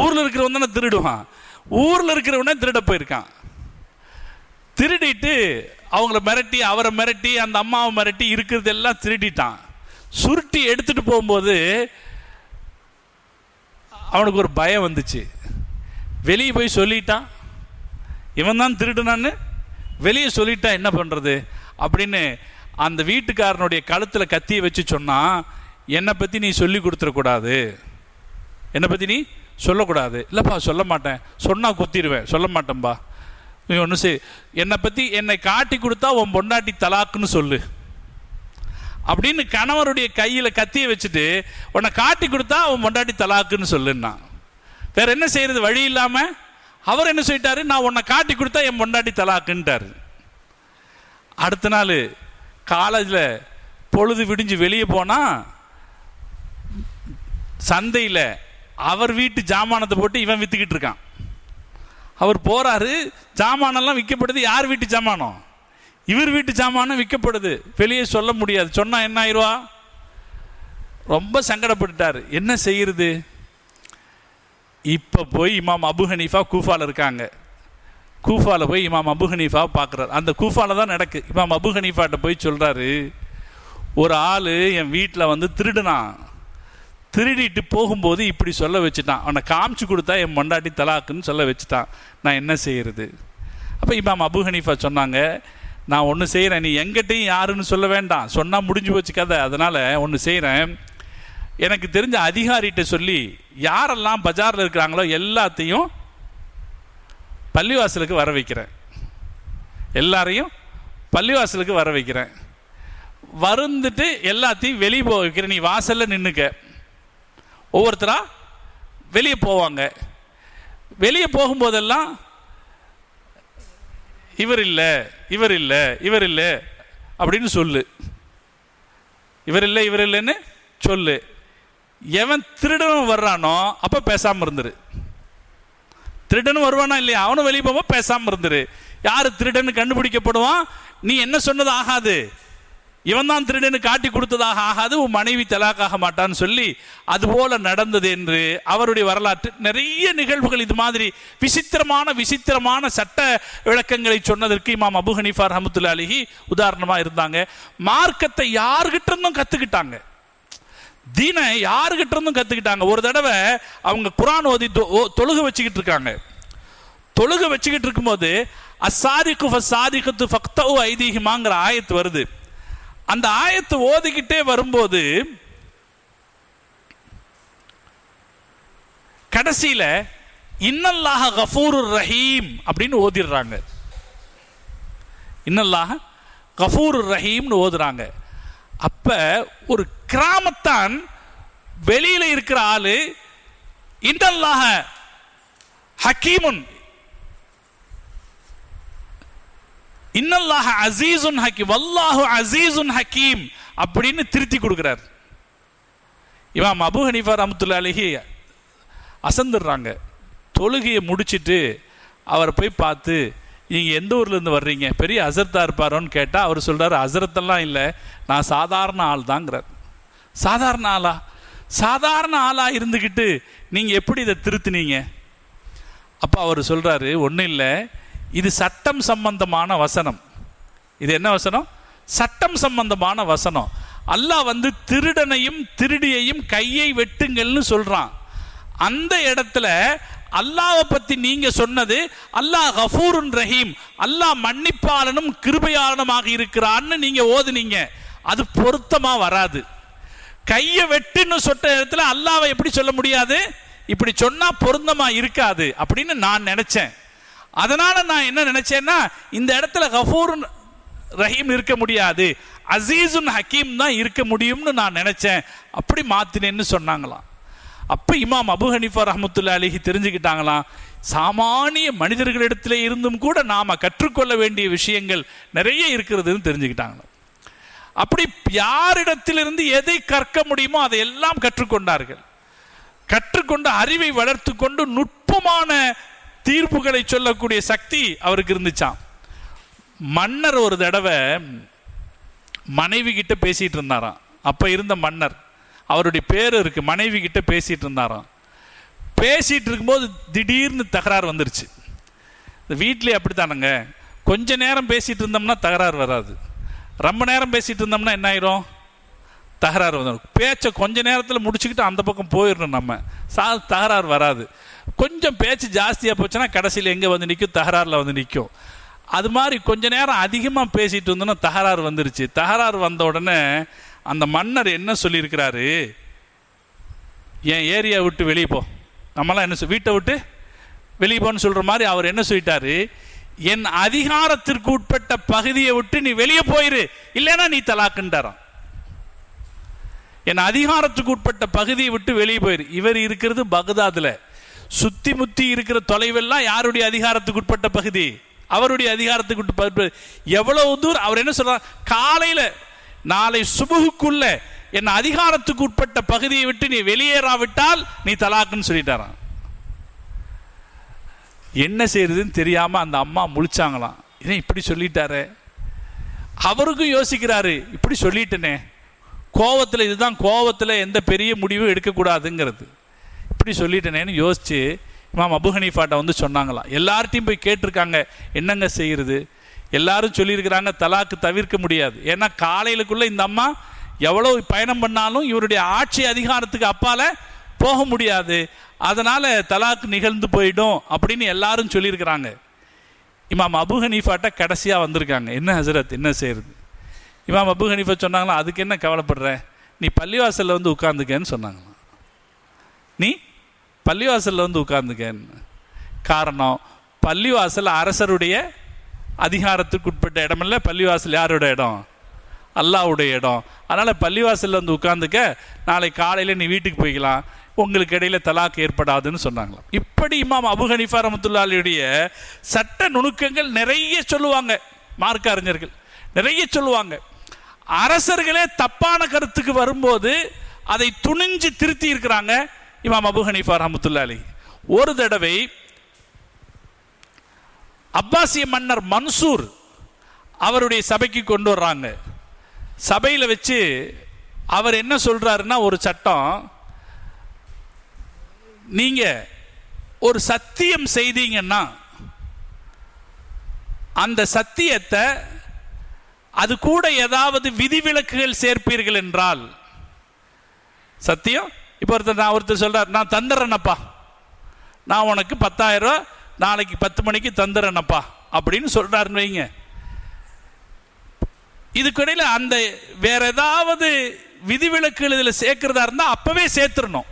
ஊரில் இருக்கிறவன் தானே திருடுவான். ஊரில் இருக்கிறவனே திருட போயிருக்கான். திருடிட்டு அவங்கள மிரட்டி, அவரை மிரட்டி, அந்த அம்மாவை மிரட்டி இருக்கிறதெல்லாம் திருடிட்டான். சுருட்டி எடுத்துட்டு போகும்போது அவனுக்கு ஒரு பயம் வந்துச்சு. வெளியே போய் சொல்லிட்டான், இவன் தான் திருடுனான்னு வெளியே சொல்லிட்டா என்ன பண்ணுறது அப்படின்னு அந்த வீட்டுக்காரனுடைய கழுத்தில் கத்தியை வச்சு சொன்னான், என்னை பற்றி நீ சொல்லி கொடுத்துடக்கூடாது, என்னை பற்றி நீ சொல்லக்கூடாது. இல்லைப்பா சொல்ல மாட்டேன், சொன்னால் குத்திடுவேன், சொல்ல மாட்டேன்பா. நீ ஒன்று செய், என்னை பற்றி என்னை காட்டி கொடுத்தா உன் பொண்டாட்டி தலாக்குன்னு சொல்லு அப்படின்னு கணவருடைய கையில் கத்தியை வச்சுட்டு உன்னை காட்டி கொடுத்தா உன் பொண்டாட்டி தலாக்குன்னு சொல்லுன்னா. வேற என்ன செய்யறது, வழி இல்லாமல் அவர் என்ன சொல்லிட்டாரு, நான் உன்னை காட்டி கொடுத்தா என் பொண்டாட்டி தலாக்குன்ட்டாரு. அடுத்த நாள் காலேஜில் பொழுது விடிஞ்சு வெளியே போனால் சந்தையில் அவர் வீட்டு ஜாமானத்தை போட்டு இவன் விற்றுக்கிட்டு இருக்கான். அவர் போறாரு, ஜாமானெல்லாம் விற்கப்படுது. யார் வீட்டு ஜாமானம்? இவர் வீட்டு ஜாமானம் விற்கப்படுது. வெளியே சொல்ல முடியாது, சொன்னா என்ன ஆயிடுவா? ரொம்ப சங்கடப்பட்டுட்டார். என்ன செய்யறது? இப்போ போய் இமாம் அபு ஹனீஃபா கூஃபால இருக்காங்க. கூஃபால போய் இமாம் அபு ஹனீஃபா பார்க்குறாரு. அந்த கூஃபால தான் நடக்கு. இமாம் அபு ஹனீஃபாட்ட போய் சொல்றாரு, ஒரு ஆள் என் வீட்டில் திருடுனான், திருடிட்டு போகும்போது இப்படி சொல்ல வச்சுட்டான், அவனை காமிச்சு கொடுத்தா என் பொண்டாட்டி தலாக்குன்னு சொல்ல வச்சுட்டான், நான் என்ன செய்யறது? அப்போ இமாம் அபு ஹனீஃபா சொன்னாங்க, நான் ஒன்று செய்கிறேன், நீ எங்கிட்டையும் யாருன்னு சொல்ல வேண்டாம், சொன்னால் முடிஞ்சு போச்சு கதை. அதனால் ஒன்று செய்கிறேன், எனக்கு தெரிஞ்ச அதிகாரிகிட்ட சொல்லி யாரெல்லாம் பஜாரில் இருக்கிறாங்களோ எல்லாத்தையும் பள்ளிவாசலுக்கு வர வைக்கிறேன், எல்லாரையும் பள்ளிவாசலுக்கு வர வைக்கிறேன், வந்துட்டு எல்லாத்தையும் வெளியே போக வைக்கிறேன், நீ வாசலில் நின்றுக்க. ஒவ்வொருத்தரா வெளியே போவாங்க. வெளியே போகும்போதெல்லாம் இவர் இல்லை, இவர் இல்லை, இவர் இல்லை அப்படின்னு சொல்லு, இவர் இல்லை, இவர் இல்லைன்னு சொல்லு. எவன் திருடனும் வர்றானோ அப்ப பேசாம இருந்துரு. திருடனும் வருவானா இல்லையா, அவனும் வெளியே போகும்போது பேசாம இருந்துரு. யாரு திருடன்னு கண்டுபிடிக்கப்படுவான், நீ என்ன சொன்னது ஆகாது, இவன் தான் திருடன்னு காட்டி கொடுத்ததாக ஆகாது, உன் மனைவி தலாக்காக மாட்டான்னு சொல்லி அதுபோல நடந்தது என்று அவருடைய வரலாற்று நிறைய நிகழ்வுகள் இது மாதிரி விசித்திரமான சட்ட விளக்கங்களை சொன்னதற்கு இமாம் அபு ஹனீஃபா ரஹ்மத்துல்லாஹி அலைஹி உதாரணமா இருந்தாங்க. மார்க்கத்தை யார்கிட்ட இருந்தும் கத்துக்கிட்டாங்க, தீனை யாருகிட்ட இருந்தும் கத்துக்கிட்டாங்க. ஒரு தடவை அவங்க குர்ஆன் ஓதி தொழுக வச்சுக்கிட்டு இருக்காங்க. தொழுக வச்சுக்கிட்டு இருக்கும்போது அஸ்ஸாரிகு ஃபஸ்ஸாரிகத்து ஃபக்தஉ ஐதீஹிமாங்கிற ஆயத்து வருது. அந்த ஆயத்தை ஓதிக்கிட்டே வரும்போது கடைசியில இன்னல்லாஹ கஃபூருர் ரஹீம் அப்படின்னு ஓதிடுறாங்க. இன்னல்லாஹ கஃபூருர் ரஹீம்னு ஓதுறாங்க. அப்ப ஒரு கிராமத்தான் வெளியில இருக்கிற ஆளு இன்னல்லாஹ ஹக்கீமுன் இன்னல்லாஹ அசீசுன் ஹக்கீம் வல்லாஹு அசீசுன் ஹக்கீம் அப்படின்னு திருத்தி கொடுக்கிறார். இமாம் அபூ ஹனீஃபா ரஹ்மத்துல்லாஹி அலைஹி அசந்துடுறாங்க. தொழுகையை முடிச்சுட்டு அவரை போய் பார்த்து, நீங்கள் எந்த ஊர்லேருந்து வர்றீங்க, பெரிய ஹசரத்தா இருப்பாரோன்னு கேட்டால் அவர் சொல்கிறார், ஹசரத்தெல்லாம் இல்லை, நான் சாதாரண ஆள் தாங்கிறார். சாதாரண ஆளா? சாதாரண ஆளாக இருந்துக்கிட்டு நீங்கள் எப்படி இதை திருத்தினீங்க? அப்போ அவர் சொல்கிறாரு, ஒன்றும் இல்லை, இது சட்டம் சம்பந்தமான வசனம். இது என்ன வசனம்? சட்டம் சம்பந்தமான வசனம். அல்லாஹ் திருடனையும் திருடியையும் கையை வெட்டுங்கள்னு சொல்கிறான். அந்த இடத்துல அல்லாஹ்வை பற்றி நீங்க சொன்னது அல்லாஹ் கஃபூருன் ரஹீம், அல்லாஹ் மன்னிப்பாளனும் கிருபையாளனுமாக இருக்கிறான்னு நீங்க ஓதுனீங்க. அது பொருத்தமா வராது. கையை வெட்டுன்னு சொன்ன இடத்துல அல்லாஹ்வை எப்படி சொல்ல முடியாது? இப்படி சொன்னா பொருந்தமா இருக்காது அப்படின்னு நான் நினைச்சேன். அதனால நான் என்ன நினைச்சேன்னா, இந்த இடத்துல கஃபூருன் ரஹீம் இருக்க முடியாது, அசீசுன் ஹக்கீம் தான் இருக்க முடியும்னு நான் நினைச்சேன். அப்படி மாத்தினேன்னு சொன்னாங்களாம். அப்போ இமாம் அபூ ஹனீஃபா ரஹ்மத்துல்லாஹி அலைஹி தெரிஞ்சுக்கிட்டாங்களாம், சாமானிய மனிதர்களிடத்திலே இருந்தும் கூட நாம் கற்றுக்கொள்ள வேண்டிய விஷயங்கள் நிறைய இருக்கிறதுன்னு தெரிஞ்சுக்கிட்டாங்களாம். அப்படி யாரிடத்திலிருந்து எதை கற்க முடியுமோ அதையெல்லாம் கற்றுக்கொண்டார்கள். கற்றுக்கொண்டு அறிவை வளர்த்து கொண்டு நுட்பமான தீர்ப்புகளை சொல்லக்கூடிய சக்தி அவருக்கு இருந்துச்சாம். மன்னர் ஒரு தடவை மனைவி கிட்ட பேசிட்டு இருந்தாராம். அப்போ இருந்த மன்னர், அவருடைய பேர் இருக்கு, மனைவி கிட்ட பேசிட்டு இருந்தாராம். பேசிட்டு இருக்கும்போது திடீர்னு தகராறு வந்துருச்சு. இந்த வீட்டிலே அப்படித்தானுங்க, கொஞ்ச நேரம் பேசிட்டு இருந்தோம்னா தகராறு வராது, ரொம்ப நேரம் பேசிட்டு இருந்தோம்னா என்ன ஆயிரும்? தகராறு வந்துடும். பேச்சை கொஞ்ச நேரத்தில் முடிச்சுக்கிட்டு அந்த பக்கம் போயிடணும், நம்ம தகராறு வராது. கொஞ்சம் பேச்சு ஜாஸ்தியாக போச்சுன்னா கடைசியில் எங்கே வந்து நிற்கும்? தகராறில் வந்து நிற்கும். அது மாதிரி கொஞ்ச நேரம் அதிகமாக பேசிட்டு இருந்தோன்னா தகராறு வந்துருச்சு. தகராறு வந்த உடனே அந்த மன்னர் என்ன சொல்லியிருக்கிறாரு, என் ஏரியா விட்டு வெளியே போ, நம்மளாம் என்ன வீட்டை விட்டு வெளியே போன்னு சொல்கிற மாதிரி அவர் என்ன சொல்லிட்டாரு, என் அதிகாரத்திற்கு உட்பட்ட பகுதியை விட்டு நீ வெளியே போயிரு, இல்லைன்னா நீ தலாக்குன்றாராம். என் அதிகாரத்துக்கு உட்பட்ட பகுதியை விட்டு வெளியே போயிரு. இவர் இருக்கிறது பகதாதில், சுத்தி முத்தி இருக்கிற தொலைவெல்லாம் யாருடைய அதிகாரத்துக்கு உட்பட்ட பகுதி? அவருடைய அதிகாரத்துக்கு உட்பட்ட. எவ்வளவு தூரம் அவர் என்ன சொல்றார், காலையில் நாளை சுபுகுக்குள்ள என் அதிகாரத்துக்கு உட்பட்ட பகுதியை விட்டு நீ வெளியேறாவிட்டால் நீ தலாக்குன்னு சொல்லிட்டாராம். என்ன செய்யறதுன்னு தெரியாம அந்த அம்மா முழிச்சாங்களாம். ஏன் இப்படி சொல்லிட்டாரு? அவருக்கும் யோசிக்கிறாரு, இப்படி சொல்லிட்டனே, கோவத்தில், இதுதான் கோவத்தில் எந்த பெரிய முடிவும் எடுக்கக்கூடாதுங்கிறது, இப்படி சொல்லிட்டனேன்னு யோசிச்சு இமாம் அபூ ஹனீஃபாட்ட வந்து சொன்னாங்களாம். எல்லார்ட்டையும் போய் கேட்டிருக்காங்க, என்னங்க செய்யறது? எல்லாரும் சொல்லியிருக்கிறாங்க தலாக்கு தவிர்க்க முடியாது. ஏன்னா காலையிலுக்குள்ள இந்த அம்மா எவ்வளோ பயணம் பண்ணாலும் இவருடைய ஆட்சி அதிகாரத்துக்கு அப்பால போக முடியாது, அதனால தலாக்கு நிகழ்ந்து போயிடும் அப்படின்னு எல்லாரும் சொல்லியிருக்கிறாங்க. இமாம் அபூ ஹனீஃபாட்ட கடைசியாக வந்திருக்காங்க, என்ன ஹசரத் என்ன செய்யறது? இமாம் அபூ ஹனீஃபா சொன்னாங்களா, அதுக்கு என்ன கவலைப்படுற, நீ பள்ளிவாசலில் வந்து உட்கார்ந்துக்கன்னு சொன்னாங்களாம். நீ பள்ளிவாசலில் வந்து உட்கார்ந்துக்கன்னு. காரணம், பள்ளிவாசல் அரசருடைய அதிகாரத்துக்கு உட்பட்ட இடமில்ல, பள்ளிவாசல் யாரோட இடம்? அல்லாஹ்வுடைய இடம். அதனால் பள்ளிவாசலில் வந்து உட்கார்ந்துக்க, நாளை காலையில் நீ வீட்டுக்கு போய்க்கலாம், உங்களுக்கு இடையில தலாக் ஏற்படாதுன்னு சொன்னாங்களாம். இப்படி இமாம் அபூ ஹனீஃபா ரஹ்மத்துல்லாஹி அலைஹியுடைய சட்ட நுணுக்கங்கள் நிறைய சொல்லுவாங்க, மார்க்க அறிஞர்கள் நிறைய சொல்லுவாங்க. அரசர்களே தப்பான கருத்துக்கு வரும்போது அதை துணிஞ்சு திருத்தி இருக்கிறாங்க இமாம் அபூ ஹனீஃபா ரஹ்மத்துல்லாஹி அலைஹி. ஒரு தடவை அப்பாசிய மன்னர் மன்சூர் அவருடைய சபைக்கு கொண்டு வர்றாங்க. சபையில் வச்சு அவர் என்ன சொல்றாருன்னா, ஒரு சட்டம், நீங்க ஒரு சத்தியம் செய்தீங்கன்னா அந்த சத்தியத்தை அது கூட ஏதாவது விதிவிலக்குகள் சேர்ப்பீர்கள் என்றால், சத்தியம் இப்போ ஒருத்தர் சொல்றார், நான் தந்துடுறேனப்பா, நான் உனக்கு 10,000 ரூபா நாளைக்கு 10 மணிக்கு தந்துடுறேனப்பா அப்படின்னு சொல்றாருன்னு வைங்க. இதுக்கிடையில் அந்த வேற ஏதாவது விதிவிலக்குகள் இதில் சேர்க்கிறதா இருந்தால் அப்பவே சேர்த்துடணும்.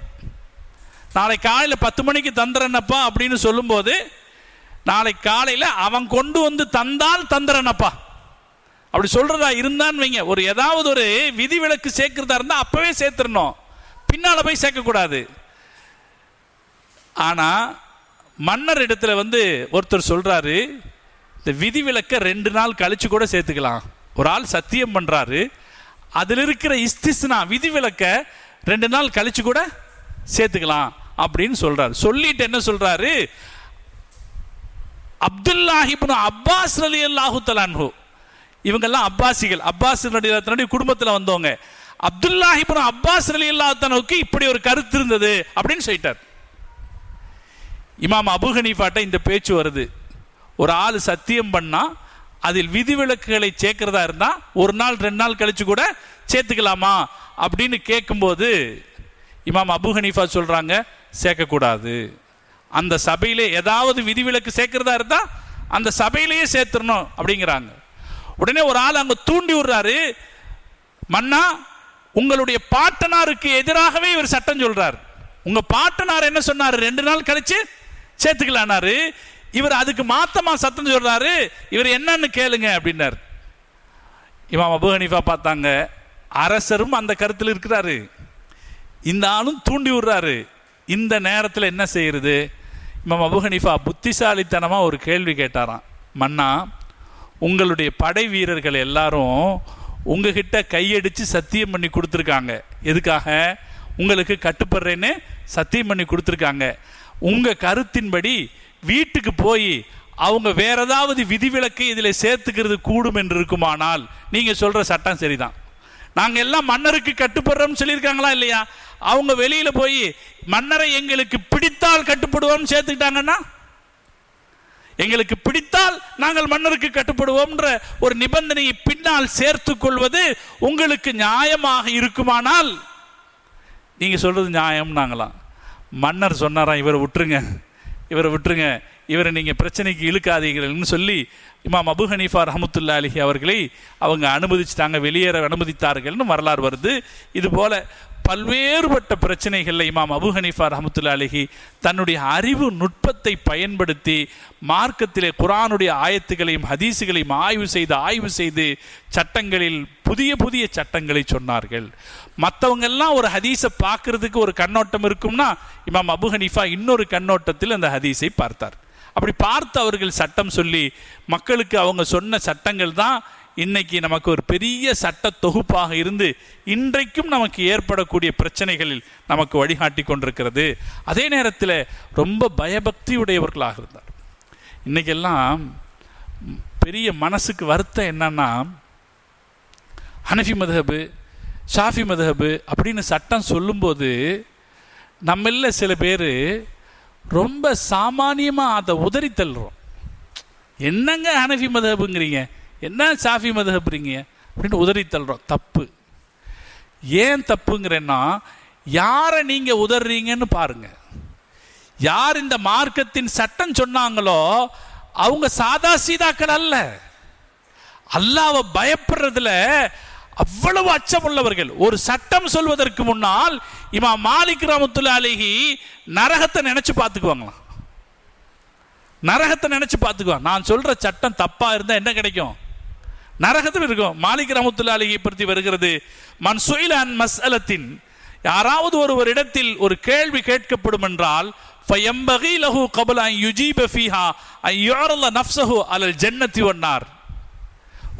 நாளை காலையில் 10 மணிக்கு தந்துறேனப்பா அப்படின்னு சொல்லும்போது, நாளை காலையில் அவன் கொண்டு வந்து தந்தால் தந்துறேனப்பா அப்படி சொல்றதா இருந்தான்னு வைங்க. ஒரு ஏதாவது ஒரு விதிவிலக்கு சேர்க்கிறதா இருந்தால் அப்பவே சேர்த்துடணும், பின்னால் போய் சேர்க்கக்கூடாது. ஆனால் மன்னர் இடத்துல ஒருத்தர் சொல்றாரு, இந்த விதிவிலக்கை 2 நாள் கழிச்சு கூட சேர்த்துக்கலாம். ஒரு ஆள் சத்தியம் பண்றாரு, அதில் இருக்கிற இஸ்திஸ்னா விதிவிலக்க 2 நாள் கழிச்சு கூட சேர்த்துக்கலாம் அப்படின்னு சொல்றாரு. சொல்லிட்டு என்ன சொல்றாரு, அப்துல்லாஹ் இப்னு அப்பாஸ் ரலியல்லாஹு தஆலா அன்ஹு, இவங்கெல்லாம் அப்பாசிகள், அப்பாஸ் ரலியல்லாஹு குடும்பத்தில் வந்தவங்க. அப்துல்லாஹ் இப்னு அப்பாஸ் ரலியல்லாஹு தஆலாவுக்கு இப்படி ஒரு கருத்து இருந்தது அப்படின்னு சொல்லிட்டார். இமாம் அபூ ஹனீஃபாட்ட இந்த பேச்சு வருது, ஒரு ஆள் சத்தியம் பண்ணா அதில் விதிவிலக்குகளை சேர்க்கிறதா இருந்தா 1 நாள் 2 நாள் கழிச்சு கூட சேர்த்துக்கலாமா அப்படின்னு கேட்கும்போது இமாம் அபூ ஹனீஃபா சொல்றாங்க, சேர்க்கக்கூடாது. அந்த சபையிலே ஏதாவது விதிவிலக்கு சேர்க்கிறதா இருந்தா அந்த சபையிலேயே சேர்த்துடணும் அப்படிங்கிறாங்க. உடனே ஒரு ஆள் அங்க தூண்டி விடுறாரு, மன்னா உங்களுடைய பாட்டனாருக்கு எதிராகவே இவர் சட்டம் சொல்றார். உங்க பாட்டனார் என்ன சொன்னாரு, 2 நாள் கழிச்சு சேர்த்துக்கலானாரு. இவர் அதுக்கு மாத்தமா சத்தம் சொல்றாரு, இவர் என்னன்னு கேளுங்க அப்படின்னாரு. இமாம் அபூ ஹனீஃபா பார்த்தாங்க, அரசரும் அந்த கருத்தில் இருக்கிறாரு, இந்த ஆளும் தூண்டி விடுறாரு. இந்த நேரத்தில் என்ன செய்யறது? இமாம் அபூ ஹனீஃபா புத்திசாலித்தனமா ஒரு கேள்வி கேட்டாராம், மன்னா உங்களுடைய படை வீரர்கள் எல்லாரும் உங்ககிட்ட கையடிச்சு சத்தியம் பண்ணி கொடுத்துருக்காங்க. எதுக்காக? உங்களுக்கு கட்டுப்படுறேன்னு சத்தியம் பண்ணி கொடுத்துருக்காங்க. உங்க கருத்தின்படி வீட்டுக்கு போய் அவங்க வேற ஏதாவது விதிவிலக்கை இதில் சேர்த்துக்கிறது கூடும் என்று இருக்குமானால் நீங்க சொல்ற சட்டம் சரிதான். நாங்க எல்லாம் மன்னருக்கு கட்டுப்படுறோம் சொல்லியிருக்காங்களா இல்லையா? அவங்க வெளியில போய் மன்னரை எங்களுக்கு பிடித்தால் கட்டுப்படுவோம் சேர்த்துக்கிட்டாங்கன்னா, எங்களுக்கு பிடித்தால் நாங்கள் மன்னருக்கு கட்டுப்படுவோம்ன்ற ஒரு நிபந்தனையை பின்னால் சேர்த்து கொள்வது உங்களுக்கு நியாயமாக இருக்குமானால் நீங்க சொல்றது நியாயம். நாங்களாம் மன்னர் சொன்னாராம், இவரை விட்டுருங்க, இவரை நீங்க பிரச்சனைக்கு இழுக்காதீங்கள்னு சொல்லி இமாம் அபூ ஹனீஃபா ரஹ்மத்துல்லாஹி அலைஹி அவர்களை அவங்க அனுமதிச்சிட்டாங்க, வெளியேற அனுமதித்தார்கள்னு வரலாறு வருது. இது போல பல்வேறுபட்ட பிரச்சனைகளில் இமாம் அபூ ஹனீஃபா ரஹ்மத்துல்லாஹி அலைஹி தன்னுடைய அறிவு நுட்பத்தை பயன்படுத்தி மார்க்கத்திலே குர்ஆனுடைய ஆயத்துகளையும் ஹதீஸுகளையும் ஆய்வு செய்து சட்டங்களில் புதிய புதிய சட்டங்களை சொன்னார்கள். மற்றவங்க எல்லாம் ஒரு ஹதீஸை பார்க்கறதுக்கு ஒரு கண்ணோட்டம் இருக்கும்னா, இமாம் அபூ ஹனீஃபா இன்னொரு கண்ணோட்டத்தில் அந்த ஹதீஸை பார்த்தார். அப்படி பார்த்து அவர்கள் சட்டம் சொல்லி மக்களுக்கு அவங்க சொன்ன சட்டங்கள் தான் இன்னைக்கு நமக்கு ஒரு பெரிய சட்ட தொகுப்பாக இருந்து இன்றைக்கும் நமக்கு ஏற்படக்கூடிய பிரச்சனைகளில் நமக்கு வழிகாட்டி கொண்டிருக்கிறது. அதே நேரத்தில் ரொம்ப பயபக்தி உடையவர்களாக இருந்தார். இன்னைக்கெல்லாம் பெரிய மனசுக்கு வருத்தம் என்னன்னா, ஹனஃபி மதுஹபு ஷாஃபி மதுஹபு அப்படின்னு சட்டம் சொல்லும்போது நம்மள சில பேர் ரொம்ப சாமானியமாக அதை உதறி தள்ளுறோம். என்னங்க ஹனஃபி மதுஹபுங்கிறீங்க, என்ன ஷாஃபி மதுஹபுறீங்க அப்படின்னு உதறி தள்ளுறோம். தப்பு. ஏன் தப்புங்கிறேன்னா, யாரை நீங்க உதறீங்கன்னு பாருங்க. யார் இந்த மார்க்கத்தின் சட்டம் சொன்னாங்களோ அவங்க சாதா சீதாக்கள் அல்ல. அல்லாஹ்வை பயப்படுறதுல அவ்வளவு அச்சமுள்ளவர்கள். ஒரு சட்டம் சொல்வதற்கு முன்னால் இமாம் மாலிக் ரஹ்மத்துல்லாஹி அலைஹி நரகத்தை நினைச்சு பார்த்துக்குவாங்களாம். நரகத்தை நினைச்சு பார்த்துக்குவாங்க. நான் சொல்ற சட்டம் தப்பா இருந்தா என்ன கிடைக்கும்? நரகத்தில் இருக்கும். மாலிக் ரஹ்மத்துல்லாஹி அலைஹி பற்றி வருகிறது, மன் சுயில அன் மஸ்அலத்தின், யாராவது ஒரு இடத்தில் ஒரு கேள்வி கேட்கப்படும் என்றால் ஃபயம்பகி லஹு கப்ல அன் யுஜீப ஃபீஹா அன் யுஅர்ல நஃப்ஸஹு அலல் ஜன்னதி வன்னார்.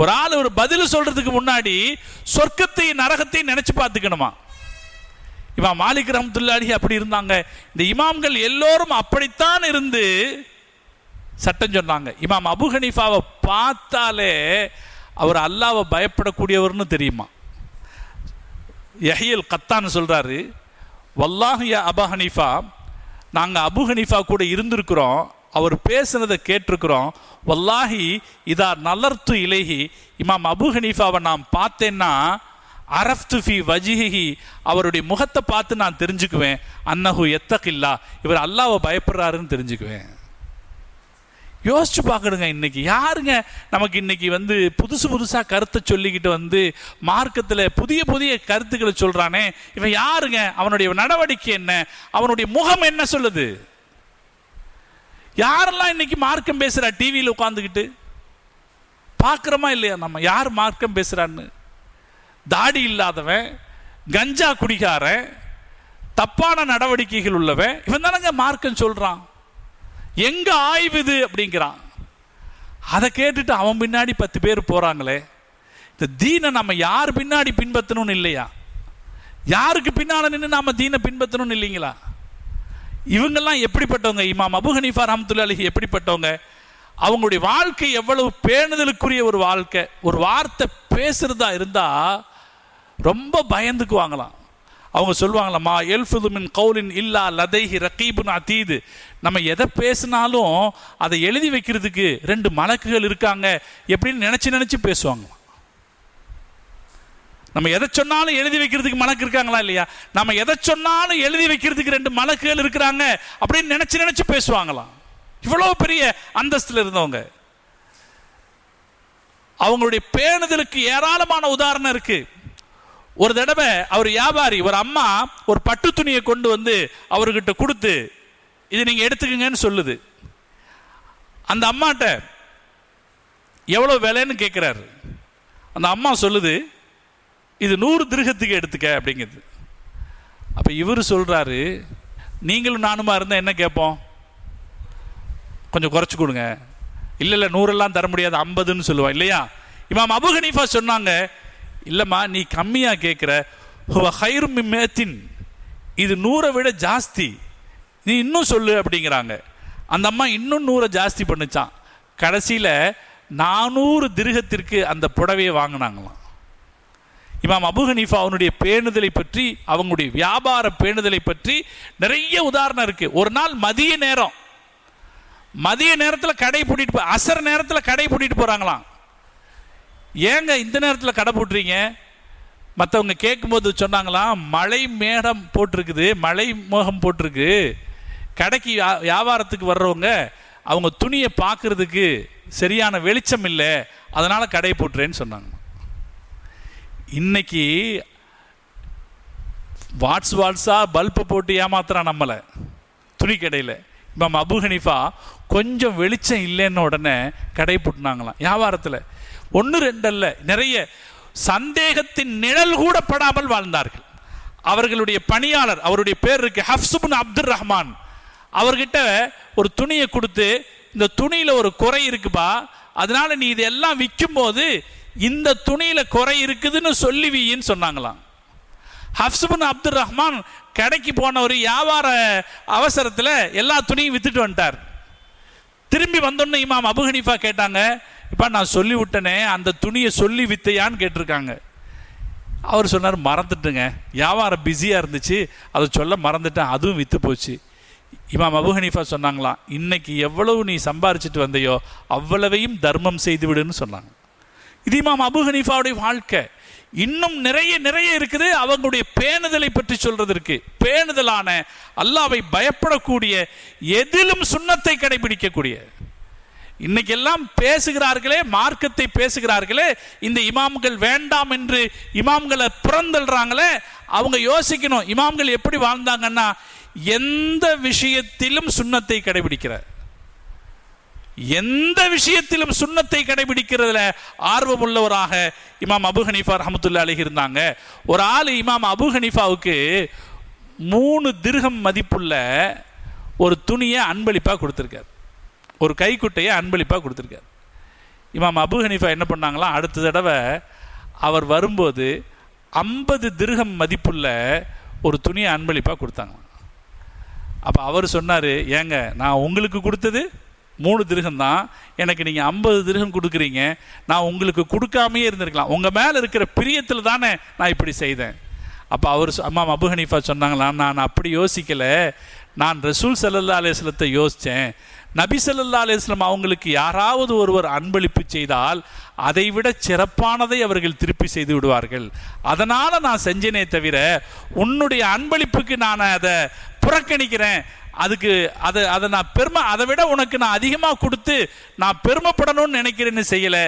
ஒரு ஆள் ஒரு பதில் சொல்றதுக்கு முன்னாடி சொர்க்கத்தை நரகத்தை நினைச்சு பார்த்துக்கணுமா? இமாம் மாலிக் ரஹ்மத்துல்லாஹி அலைஹி அப்படி இருந்தாங்க. இந்த இமாம்கள் எல்லோரும் அப்படித்தான் இருந்து சட்டம் சொன்னாங்க. இமாம் அபூ ஹனீஃபாவை பார்த்தாலே அவர் அல்லாஹ்வை பயப்படக்கூடியவர்னு தெரியுமா? யஹ்யல் கத்தான் சொல்றாரு, வல்லாஹி யா அபூ ஹனீஃபா, நாங்கள் அபூ ஹனீஃபா கூட இருந்திருக்கிறோம், அவர் பேசுனதை கேட்டிருக்கிறோம். வல்லாஹி இதா நலர்த்து இலைஹி, இமாம் அபூ ஹனீஃபாவை நான் பார்த்தேன்னா அரஃப்து ஃபி வஜ்ஹிஹி, அவருடைய முகத்தை பார்த்து நான் தெரிஞ்சுக்குவேன், அன்னஹு யத்தகில்லா, இவர் அல்லாஹ்வை பயப்படுறாருன்னு தெரிஞ்சுக்குவேன். யோசிச்சு பார்க்கணுங்க. இன்னைக்கு யாருங்க நமக்கு இன்னைக்கு புதுசாக கருத்தை சொல்லிக்கிட்டு மார்க்கத்தில் புதிய புதிய கருத்துக்களை சொல்றானே, இவன் யாருங்க? அவனுடைய நடவடிக்கை என்ன? அவனுடைய முகம் என்ன சொல்லுது? யாரெல்லாம் இன்னைக்கு மார்க்கம் பேசுறா? டிவியில் உட்காந்துக்கிட்டு பார்க்குறோமா இல்லையா? நம்ம யார் மார்க்கம் பேசுறான்னு? தாடி இல்லாதவன், கஞ்சா குடிகாரன், தப்பான நடவடிக்கைகள் உள்ளவன், இவன் தானங்க மார்க்கம் சொல்றான். எங்க ஆய்வு இது அப்படிங்கிறான். அதை கேட்டுட்டு அவன் பின்னாடி 10 பேர் போறாங்களே. இந்த தீனை நம்ம யார் பின்னாடி பின்பற்றணும்னு இல்லையா? யாருக்கு பின்னால நின்று நாம தீனை பின்பற்றணும்னு இல்லைங்களா? இவங்கெல்லாம் எப்படிப்பட்டவங்க? இமாம் அபு ஹனீஃபா ரஹ்மத்துல்லாஹி அலைஹி எப்படிப்பட்டவங்க? அவங்களுடைய வாழ்க்கை எவ்வளவு பேணுதலுக்குரிய ஒரு வாழ்க்கை. ஒரு வார்த்தை பேசுறதா இருந்தா ரொம்ப பயந்துக்குவாங்களாம். அவங்க சொல்லுவாங்களாம், மா எல்ஃபுது மின் கௌலின் இல்லா லதைஹி ரகீபுன் அதீது. நம்ம எதை பேசினாலும் அதை எழுதி வைக்கிறதுக்கு 2 மலக்குகள் இருக்காங்க எப்படின்னு நினைச்சு பேசுவாங்க. நம்ம எதை சொன்னாலும் எழுதி வைக்கிறதுக்கு மலக்கு இருக்காங்களா இல்லையா? நம்ம எதை சொன்னாலும் எழுதி வைக்கிறதுக்கு 2 மலக்குகள் இருக்கிறாங்க அப்படின்னு நினைச்சு பேசுவாங்களாம். இவ்வளவு பெரிய அந்தஸ்துல இருந்தவங்க. அவங்களுடைய பேணுதலுக்கு ஏராளமான உதாரணம் இருக்கு. ஒரு தடவை அவர் வியாபாரி, ஒரு அம்மா ஒரு பட்டு துணியை கொண்டு அவர்கிட்ட கொடுத்து, இது நீங்க எடுத்துக்கங்கன்னு சொல்லுது. அந்த அம்மாட்ட எவ்வளவு விலைன்னு கேட்கிறாரு. அந்த அம்மா சொல்லுது, இது 100 திர்ஹத்துக்கு எடுத்துக்க அப்படிங்கிறது. அப்ப இவர் சொல்றாரு, நீங்களும் நானுமா இருந்தா என்ன கேட்போம்? கொஞ்சம் குறைச்சு கொடுங்க. இல்ல 100 தர முடியாது, 50ன்னு சொல்லுவான் இல்லையா? இமாம் அபு ஹனீஃபா சொன்னாங்க, இல்லம்மா நீ கம்மியா கேட்கிற, இது 100 விட ஜாஸ்தி, நீ இன்னும் சொல்லு அப்படிங்கிறாங்க. அந்த அம்மா இன்னும் 100 ஜாஸ்தி பண்ணுச்சான். கடைசியில 400 திர்ஹத்திற்கு அந்த புடவையை வாங்கினாங்களாம். இமாம் அபு ஹனீஃபா அவனுடைய பேணுதலை பற்றி, அவங்களுடைய வியாபார பேணுதலை பற்றி நிறைய உதாரணம் இருக்கு. ஒரு நாள் மதிய நேரத்தில் கடை பூட்டிட்டு, அசர் நேரத்தில் கடை பூட்டிட்டு போறாங்களாம். ஏங்க இந்த நேரத்தில் கடை போட்டுறீங்க? மற்றவங்க கேட்கும்போது சொன்னாங்களாம், மழை மேகம் போட்டிருக்குது, மழை மோகம் போட்டிருக்கு, கடைக்கு வியாபாரத்துக்கு வர்றவங்க அவங்க துணியை பார்க்கறதுக்கு சரியான வெளிச்சம் இல்லை, அதனால கடை போட்டுறேன்னு சொன்னாங்க. இன்னைக்கு வாட்ஸா பல்பை போட்டு ஏமாத்துறான் நம்மளை துணி கடையில். இமாம் அபு ஹனீஃபா கொஞ்சம் வெளிச்சம் இல்லைன்னு உடனே கடை போட்டுனாங்களாம். வியாபாரத்தில் 1 2 அல்ல, நிறைய. சந்தேகத்தின் நிழல் கூட படாமல் வாழ்ந்தார்கள். அவர்களுடைய பணியாளர், அவருடைய பேர் இருக்கு ஹஃப்ஸ் இப்னு அப்துர் ரஹ்மான், அவர்கிட்ட ஒரு துணியை கொடுத்து, இந்த துணியில ஒரு குறை இருக்குப்பா, அதனால நீ இதெல்லாம் விற்கும் போது இந்த துணியில குறை இருக்குதுன்னு சொல்லுவீன்னு சொன்னாங்களாம். ஹஃப்ஸ் இப்னு அப்துர் ரஹ்மான் கடைக்கு போன ஒரு வியாபார அவசரத்தில் எல்லா துணியும் வித்துட்டு வந்துட்டார். திரும்பி வந்தோன்னு இமாம் அபு ஹனீஃபா கேட்டாங்க, இப்போ நான் சொல்லி விட்டனே அந்த துணியை சொல்லி வித்தையான்னு கேட்டிருக்காங்க. அவர் சொன்னார், மறந்துட்டுங்க, வியாபாரம் பிஸியாக இருந்துச்சு, அதை சொல்ல மறந்துட்டேன், அதுவும் விற்று போச்சு. இமாம் அபு ஹனீஃபா சொன்னாங்களாம், இன்னைக்கு எவ்வளவு நீ சம்பாரிச்சிட்டு வந்தையோ அவ்வளவையும் தர்மம் செய்து விடுன்னு சொன்னாங்க. இது இமாம் அபு ஹனீஃபாவுடைய வாழ்க்கை. இன்னும் நிறைய இருக்குது. அவங்களுடைய பேணுதலை பற்றி சொல்றதற்கு, பேணுதலான, அல்லாஹ்வை பயப்படக்கூடிய, எதிலும் சுன்னத்தை கடைபிடிக்கக்கூடிய. இன்னைக்கு எல்லாம் பேசுகிறார்களே, மார்க்கத்தை பேசுகிறார்களே, இந்த இமாம்கள் வேண்டாம் என்று இமாம்களை புறந்தள்ளுறாங்களே, அவங்க யோசிக்கணும், இமாம்கள் எப்படி வாழ்ந்தாங்கன்னா, எந்த விஷயத்திலும் சுன்னத்தை கடைபிடிக்கிறார், எந்த விஷயத்திலும் சுன்னத்தை கடைபிடிக்கிறதுல ஆர்வம் உள்ளவராக இமாம் அபு ஹனீஃபா ரஹ்மத்துல்லாஹி அலைஹி இருந்தாங்க. ஒரு ஆள் இமாம் அபு ஹனீஃபாவுக்கு 3 திர்ஹம் மதிப்புள்ள ஒரு துணியை அன்பளிப்பாக கொடுத்துருக்கார், ஒரு கைக்குட்டையை அன்பளிப்பாக கொடுத்துருக்கார். இமாம் அபு ஹனீஃபா என்ன பண்ணாங்களாம், அடுத்த தடவை அவர் வரும்போது 50 திர்ஹம் மதிப்புள்ள ஒரு துணியை அன்பளிப்பாக கொடுத்தாங்க. அப்போ அவர் சொன்னார், ஏங்க நான் உங்களுக்கு கொடுத்தது 3 திர்ஹம் தான், எனக்கு நீங்கள் 50 திர்ஹம் கொடுக்குறீங்க, நான் உங்களுக்கு கொடுக்காமையே இருந்திருக்கலாம், உங்கள் மேலே இருக்கிற பிரியத்தில் தானே நான் இப்படி செய்தேன். அப்போ அவர் இமாம் அபு ஹனீஃபா சொன்னாங்களாம், நான் அப்படி யோசிக்கலை, நான் ரசூல் ஸல்லல்லாஹு அலைஹி வஸல்லத்தை யோசித்தேன். நபி ஸல்லல்லாஹு அலைஹி வஸல்லம் அவங்களுக்கு யாராவது ஒருவர் அன்பளிப்பு செய்தால் அதைவிட சிறப்பானதை அவர்கள் திருப்பி செய்து விடுவார்கள், அதனால் நான் செஞ்சேனே தவிர உன்னுடைய அன்பளிப்புக்கு நான் அதை புறக்கணிக்கிறேன், அதுக்கு அதை நான் அதை விட உனக்கு நான் அதிகமாக கொடுத்து நான் பெருமைப்படணும்னு நினைக்கிறேன்னு செய்யலை,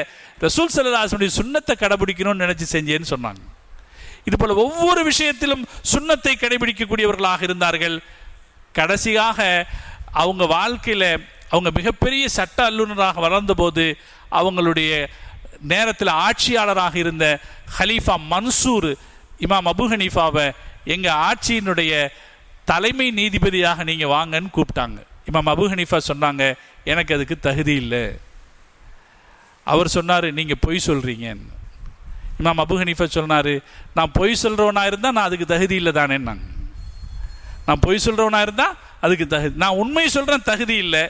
ரசூல் ஸல்லல்லாஹு அலைஹி வஸல்லம் சுன்னத்தை கடைபிடிக்கணும்னு நினைச்சு செஞ்சேன்னு சொன்னாங்க. இது போல ஒவ்வொரு விஷயத்திலும் சுன்னத்தை கடைபிடிக்கக்கூடியவர்களாக இருந்தார்கள். கடைசியாக அவங்க வாழ்க்கையில் அவங்க மிகப்பெரிய சட்ட அல்லுநராக வளர்ந்தபோது அவங்களுடைய நேரத்தில் ஆட்சியாளராக இருந்த ஹலீஃபா மன்சூர் இமாம் அபு ஹனீஃபாவை எங்கள் ஆட்சியினுடைய தலைமை நீதிபதியாக நீங்கள் வாங்கன்னு கூப்பிட்டாங்க. இமாம் அபு ஹனீஃபா சொன்னாங்க, எனக்கு அதுக்கு தகுதி இல்லை. அவர் சொன்னார், நீங்கள் பொய் சொல்கிறீங்கன்னு. இமாம் அபு ஹனீஃபா சொன்னார், நான் பொய் சொல்கிறவனா இருந்தால் நான் அதுக்கு தகுதி இல்லை தானேன்னாங்க. நான் பொய் சொல்கிறவனா இருந்தால் அதுக்கு தகுதி, நான் உண்மை சொல்கிறேன் தகுதி இல்லை.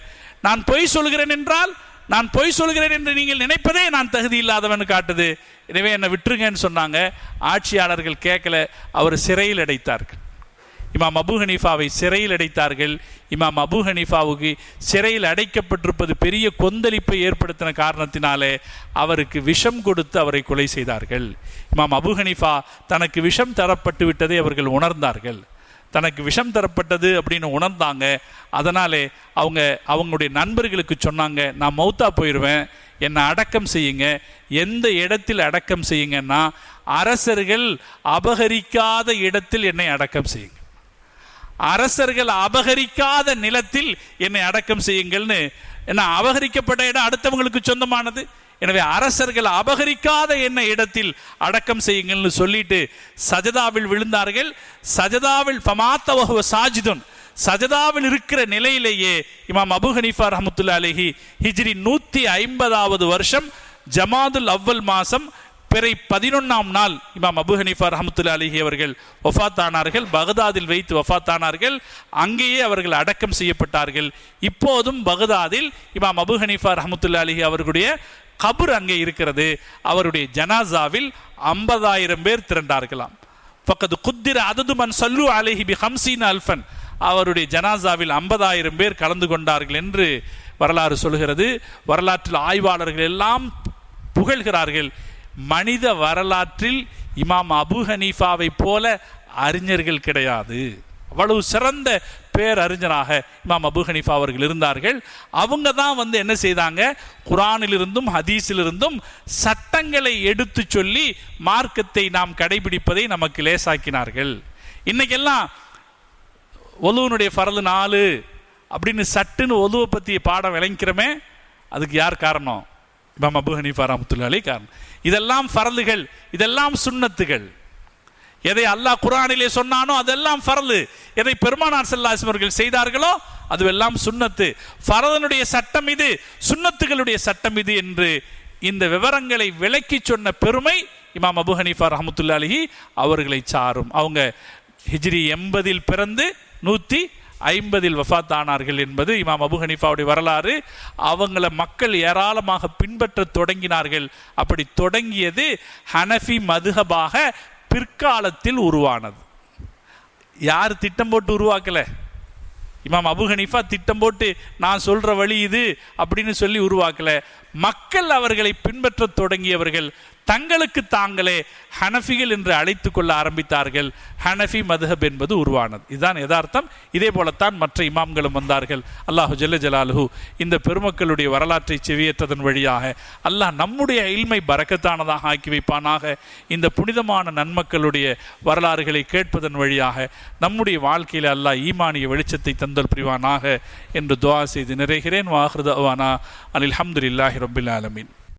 நான் பொய் சொல்கிறேன் என்றால் நான் பொய் சொல்கிறேன் என்று நீங்கள் நினைப்பதே நான் தகுதி இல்லாதவன் காட்டுது. எனவே என்னை விட்டுருங்கன்னு சொன்னாங்க. ஆட்சியாளர்கள் கேட்கல, அவர் சிறையில் அடைத்தார்கள். இமாம் அபு ஹனீஃபாவை சிறையில் அடைத்தார்கள். இமாம் அபு ஹனீஃபாவுக்கு சிறையில் அடைக்கப்பட்டிருப்பது பெரிய கொந்தளிப்பை ஏற்படுத்தின காரணத்தினாலே அவருக்கு விஷம் கொடுத்து அவரை கொலை செய்தார்கள். இமாம் அபு ஹனீஃபா தனக்கு விஷம் தரப்பட்டு விட்டதை அவர்கள் உணர்ந்தார்கள். தனக்கு விஷம் தரப்பட்டது அப்படின்னு உணர்ந்தாங்க. அதனாலே அவங்களுடைய நண்பர்களுக்கு சொன்னாங்க, நான் மௌத்தா போயிடுவேன், என்னை அடக்கம் செய்யுங்க. எந்த இடத்தில் அடக்கம் செய்யுங்கன்னா அரசர்கள் அபகரிக்காத இடத்தில் என்னை அடக்கம் செய்யுங்க, அரசர்கள் அபகரிக்காத நிலத்தில் என்னை அடக்கம் செய்யுங்கள்னு. ஏன்னா அபகரிக்கப்பட்ட இடம் அடுத்தவங்களுக்கு சொந்தமானது. எனவே அரசர்கள் அபகரிக்காத என்ன இடத்தில் அடக்கம் செய்யுங்கள்னு சொல்லிட்டு சஜதாவில் விழுந்தார்கள். சஜதாவில் ஃபமாத்தவஹுவ சாஜிதுன், சஜதாவில் இருக்கிற நிலையிலேயே இமாம் அபு ஹனீஃபா ரஹ்மத்துல்லாஹி அலைஹி ஹிஜ்ரி 150வது வருஷம் ஜமாதுல் அவ்வல் மாதம் பிறை 11ஆம் நாள் இமாம் அபு ஹனீஃபா ரஹ்மத்துல்லாஹி அலைஹி அவர்கள் வஃபாத்தானார்கள். பகதாதில் வைத்து வஃபாத்தானார்கள். அங்கேயே அவர்கள் அடக்கம் செய்யப்பட்டார்கள். இப்போதும் பகதாதில் இமாம் அபு ஹனீஃபா ரஹ்மத்துல்லாஹி அலைஹி அவர்களுடைய கபர் அங்கே இருக்கிறது. அவருடைய ஜனாசாவில் 50,000 பேர் திரண்டார்களாம். ஃபக்கத் குத்திர அதது மன் ஸல்லு அலைஹி பி 50 அல்ஃபன், அவருடைய ஜனாசாவில் 50,000 பேர் கலந்து கொண்டார்கள் என்று வரலாறு சொல்கிறது. வரலாற்றில் ஆய்வாளர்கள் எல்லாம் புகழ்கிறார்கள். மனித வரலாற்றில் இமாம் அபு ஹனீஃபாவை போல அறிஞர்கள் கிடையாது. அவ்வளவு சிறந்த பேரறிஞராக இமாம் அபு ஹனீஃபா அவர்கள் இருந்தார்கள். அவங்க தான் என்ன செய்தாங்க, குரானிலிருந்தும் ஹதீஸிலிருந்தும் சட்டங்களை எடுத்து சொல்லி மார்க்கத்தை நாம் கடைபிடிப்பதை நமக்கு லேசாக்கினார்கள். இன்னைக்கெல்லாம் ஒலுவனுடைய ஃபர்லு 4 அப்படின்னு சட்டுன்னு ஒலுவை பற்றி பாடம் விளங்கிறமே, அதுக்கு யார் காரணம்? இமாம் அபு ஹனீஃபா ரஹ்மத்துல்லாஹி அலைஹி காரணம். இதெல்லாம் ஃபர்லுகள், இதெல்லாம் சுன்னத்துகள். எதை அல்லாஹ் குர்ஆனிலே சொன்னானோ அதெல்லாம் ஃபர்லு, எதை பெருமானார் ஸல்லல்லாஹு அலைஹி வஸல்லம் அவர்கள் செய்தார்களோ அதுவெல்லாம் சுன்னத்து. ஃபர்லுடைய சட்டம் இது, சுன்னத்துகளுடைய சட்டம் இது என்று இந்த விவரங்களை விளக்கி சொன்ன பெருமை இமாம் அபு ஹனீஃபா ரஹ்மத்துல்லாஹி அலைஹி அவர்களை சாரும். அவங்க ஹிஜ்ரி 80 பிறந்து 150 வஃபாத் ஆனார்கள் என்பது இமாம் அபு ஹனீஃபாவுடைய வரலாறு. அவங்கள மக்கள் ஏராளமாக பின்பற்ற தொடங்கினார்கள். அப்படி தொடங்கியது ஹனஃபி மதுஹபாக பிற்காலத்தில் உருவானது. யார் திட்டம் போட்டு உருவாக்கல, இமாம் அபு ஹனீஃபா திட்டம் போட்டு நான் சொல்ற வழி இது அப்படின்னு சொல்லி உருவாக்கல. மக்கள் அவர்களை பின்பற்ற தொடங்கியவர்கள் தங்களுக்கு தாங்களே ஹனஃபிகள் என்று அழைத்து கொள்ள ஆரம்பித்தார்கள். ஹனஃபி மதுஹப் என்பது உருவானது. இதுதான் யதார்த்தம். இதே போலத்தான் மற்ற இமாம்களும் வந்தார்கள். அல்லாஹு ஜல்ல ஜலாலுஹு இந்த பெருமக்களுடைய வரலாற்றை செவியேற்றதன் வழியாக அல்லாஹ் நம்முடைய இல்மை பரக்கத்தானதாக ஆக்கி வைப்பானாக. இந்த புனிதமான நன்மக்களுடைய வரலாறுகளை கேட்பதன் வழியாக நம்முடைய வாழ்க்கையில் அல்லாஹ் ஈமானிய வெளிச்சத்தை தந்தல் புரிவானாக என்று துஆ செய்து நிறைகிறேன். வாஹிரு தஅவானா அனில் ஹம்துலில்லாஹி ரப்பில் ஆலமீன்.